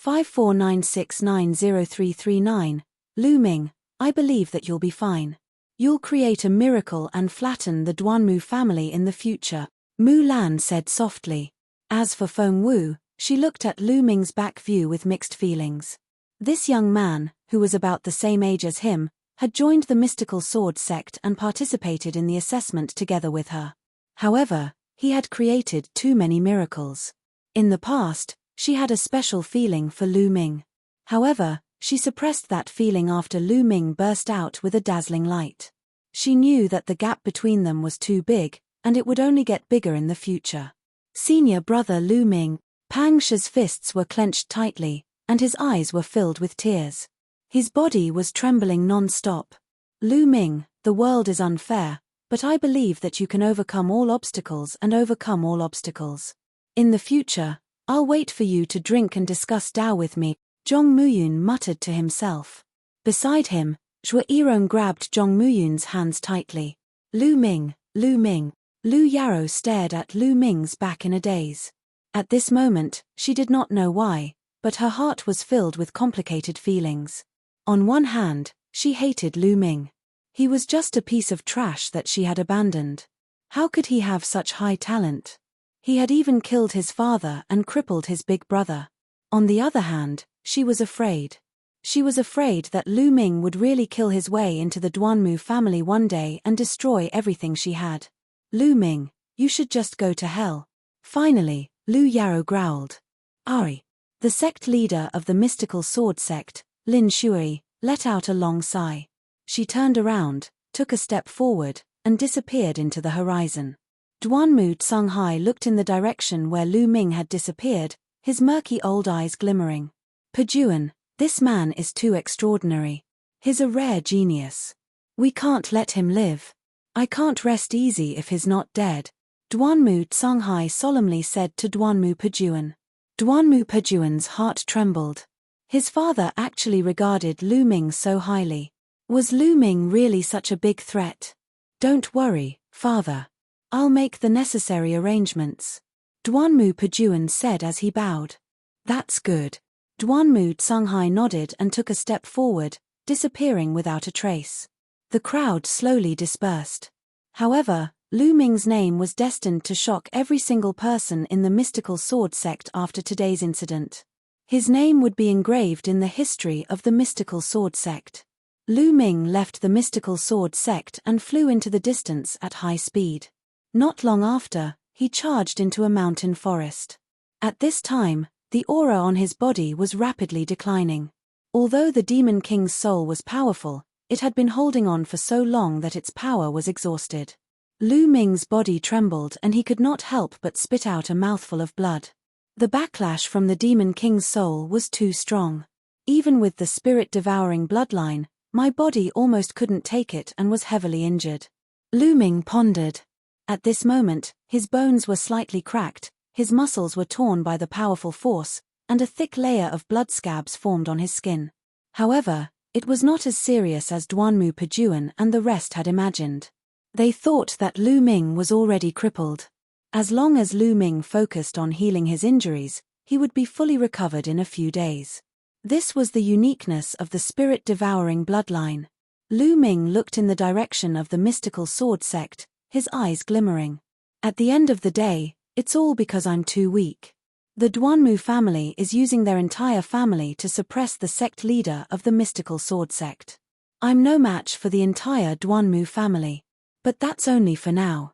5496903339. Lu Ming, I believe that you'll be fine. You'll create a miracle and flatten the Duanmu family in the future, Mulan said softly. As for Feng Wu, she looked at Lu Ming's back view with mixed feelings. This young man, who was about the same age as him, had joined the mystical sword sect and participated in the assessment together with her. However, he had created too many miracles. In the past, she had a special feeling for Lu Ming. However, she suppressed that feeling after Lu Ming burst out with a dazzling light. She knew that the gap between them was too big, and it would only get bigger in the future. Senior brother Lu Ming, Pang Shi's fists were clenched tightly, and his eyes were filled with tears. His body was trembling non-stop. Lu Ming, the world is unfair, but I believe that you can overcome all obstacles and overcome all obstacles. In the future, I'll wait for you to drink and discuss Tao with me, Zhong Muyun muttered to himself. Beside him, Zhuo Yirong grabbed Zhong Muyun's hands tightly. Lu Ming, Lu Ming. Lu Yarrow stared at Lu Ming's back in a daze. At this moment, she did not know why, but her heart was filled with complicated feelings. On one hand, she hated Lu Ming. He was just a piece of trash that she had abandoned. How could he have such high talent? He had even killed his father and crippled his big brother. On the other hand, she was afraid. She was afraid that Lu Ming would really kill his way into the Duanmu family one day and destroy everything she had. Lu Ming, you should just go to hell. Finally, Lu Yarrow growled. Ari. The sect leader of the mystical sword sect, Lin Shui, let out a long sigh. She turned around, took a step forward, and disappeared into the horizon. Duanmu Tsunghai looked in the direction where Lu Ming had disappeared, his murky old eyes glimmering. Pejuan, this man is too extraordinary. He's a rare genius. We can't let him live. I can't rest easy if he's not dead, Duanmu Tsunghai solemnly said to Duanmu Pejuan. Duanmu Pejuan's heart trembled. His father actually regarded Lu Ming so highly. Was Lu Ming really such a big threat? Don't worry, father. I'll make the necessary arrangements, Duanmu Pejuan said as he bowed. That's good. Duanmu Tsunghai nodded and took a step forward, disappearing without a trace. The crowd slowly dispersed. However, Lu Ming's name was destined to shock every single person in the mystical sword sect after today's incident. His name would be engraved in the history of the mystical sword sect. Lu Ming left the mystical sword sect and flew into the distance at high speed. Not long after, he charged into a mountain forest. At this time, the aura on his body was rapidly declining. Although the Demon King's soul was powerful, it had been holding on for so long that its power was exhausted. Lu Ming's body trembled and he could not help but spit out a mouthful of blood. The backlash from the Demon King's soul was too strong. Even with the spirit-devouring bloodline, my body almost couldn't take it and was heavily injured. Lu Ming pondered. At this moment, his bones were slightly cracked, his muscles were torn by the powerful force, and a thick layer of blood scabs formed on his skin. However, it was not as serious as Duanmu Pejuan and the rest had imagined. They thought that Lu Ming was already crippled. As long as Lu Ming focused on healing his injuries, he would be fully recovered in a few days. This was the uniqueness of the spirit-devouring bloodline. Lu Ming looked in the direction of the mystical sword sect, his eyes glimmering. At the end of the day, it's all because I'm too weak. The Duanmu family is using their entire family to suppress the sect leader of the mystical sword sect. I'm no match for the entire Duanmu family. But that's only for now.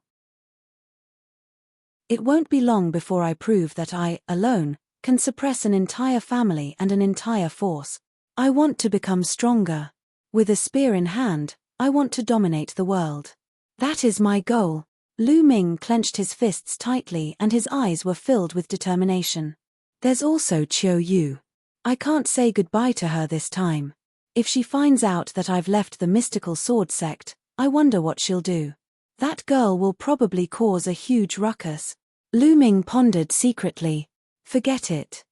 It won't be long before I prove that I, alone, can suppress an entire family and an entire force. I want to become stronger. With a spear in hand, I want to dominate the world. That is my goal. Lu Ming clenched his fists tightly and his eyes were filled with determination. There's also Qiu Yu. I can't say goodbye to her this time. If she finds out that I've left the mystical sword sect, I wonder what she'll do. That girl will probably cause a huge ruckus. Lu Ming pondered secretly. Forget it.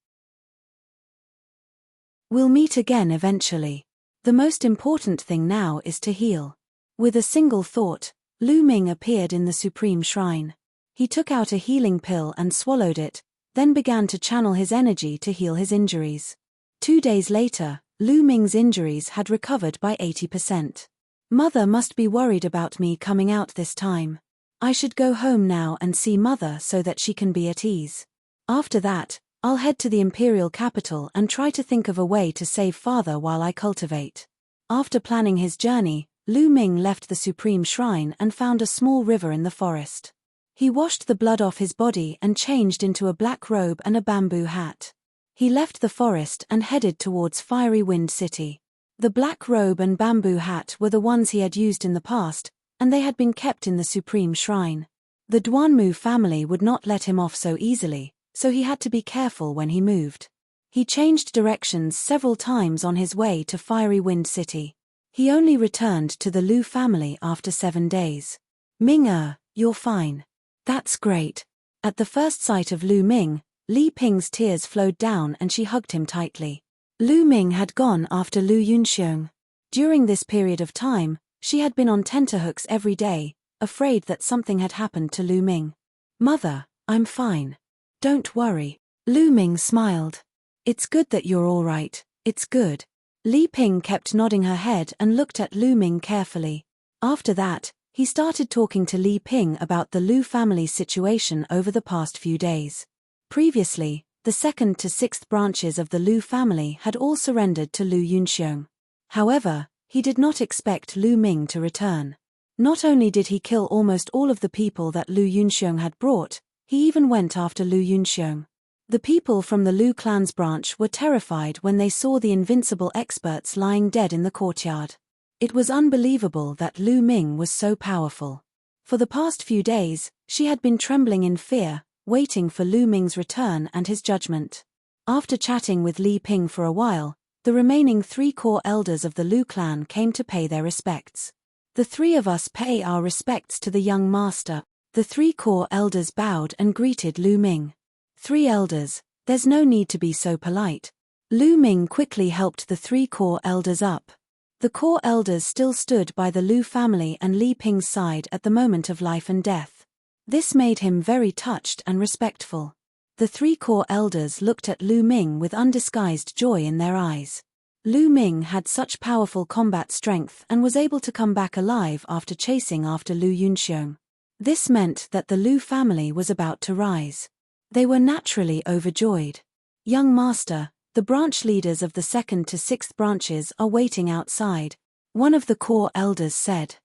We'll meet again eventually. The most important thing now is to heal. With a single thought, Lu Ming appeared in the Supreme Shrine. He took out a healing pill and swallowed it, then began to channel his energy to heal his injuries. 2 days later, Lu Ming's injuries had recovered by 80%. Mother must be worried about me coming out this time. I should go home now and see Mother so that she can be at ease. After that, I'll head to the imperial capital and try to think of a way to save Father while I cultivate. After planning his journey, Lu Ming left the Supreme Shrine and found a small river in the forest. He washed the blood off his body and changed into a black robe and a bamboo hat. He left the forest and headed towards Fiery Wind City. The black robe and bamboo hat were the ones he had used in the past, and they had been kept in the Supreme Shrine. The Duanmu family would not let him off so easily, so he had to be careful when he moved. He changed directions several times on his way to Fiery Wind City. He only returned to the Lu family after 7 days. Ming-er, you're fine. That's great. At the first sight of Lu Ming, Li Ping's tears flowed down and she hugged him tightly. Lu Ming had gone after Lu Yunxiong. During this period of time, she had been on tenterhooks every day, afraid that something had happened to Lu Ming. "Mother, I'm fine. Don't worry." Lu Ming smiled. "It's good that you're all right, it's good." Li Ping kept nodding her head and looked at Lu Ming carefully. After that, he started talking to Li Ping about the Lu family's situation over the past few days. Previously, the 2nd to 6th branches of the Lu family had all surrendered to Lu Yunxiong. However, he did not expect Lu Ming to return. Not only did he kill almost all of the people that Lu Yunxiong had brought, he even went after Lu Yunxiong. The people from the Lu clan's branch were terrified when they saw the invincible experts lying dead in the courtyard. It was unbelievable that Lu Ming was so powerful. For the past few days, she had been trembling in fear, waiting for Lu Ming's return and his judgment. After chatting with Li Ping for a while, the remaining 3 core elders of the Lu clan came to pay their respects. "The 3 of us pay our respects to the young master." The 3 core elders bowed and greeted Lu Ming. "3 elders, there's no need to be so polite." Lu Ming quickly helped the 3 core elders up. The core elders still stood by the Lu family and Li Ping's side at the moment of life and death. This made him very touched and respectful. The 3 core elders looked at Lu Ming with undisguised joy in their eyes. Lu Ming had such powerful combat strength and was able to come back alive after chasing after Lu Yunxiong. This meant that the Lu family was about to rise. They were naturally overjoyed. "Young master, the branch leaders of the 2nd to 6th branches are waiting outside," one of the core elders said.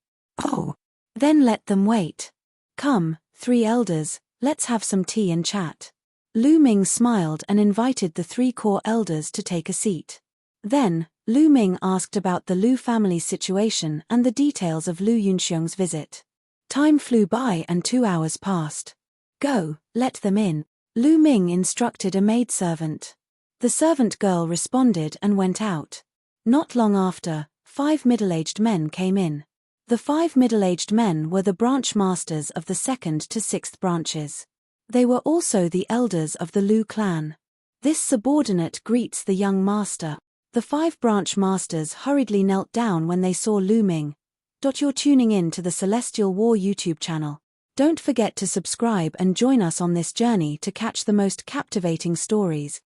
"Oh, then let them wait. Come, 3 elders, let's have some tea and chat." Lu Ming smiled and invited the 3 core elders to take a seat. Then, Lu Ming asked about the Lu family's situation and the details of Lu Yunxiong's visit. Time flew by and 2 hours passed. "Go, let them in," Lu Ming instructed a maidservant. The servant girl responded and went out. Not long after, 5 middle-aged men came in. The 5 middle-aged men were the branch masters of the 2nd to 6th branches. They were also the elders of the Lu clan. This subordinate greets the young master. The 5 branch masters hurriedly knelt down when they saw Lu Ming. You're tuning in to the Celestial War YouTube channel. Don't forget to subscribe and join us on this journey to catch the most captivating stories.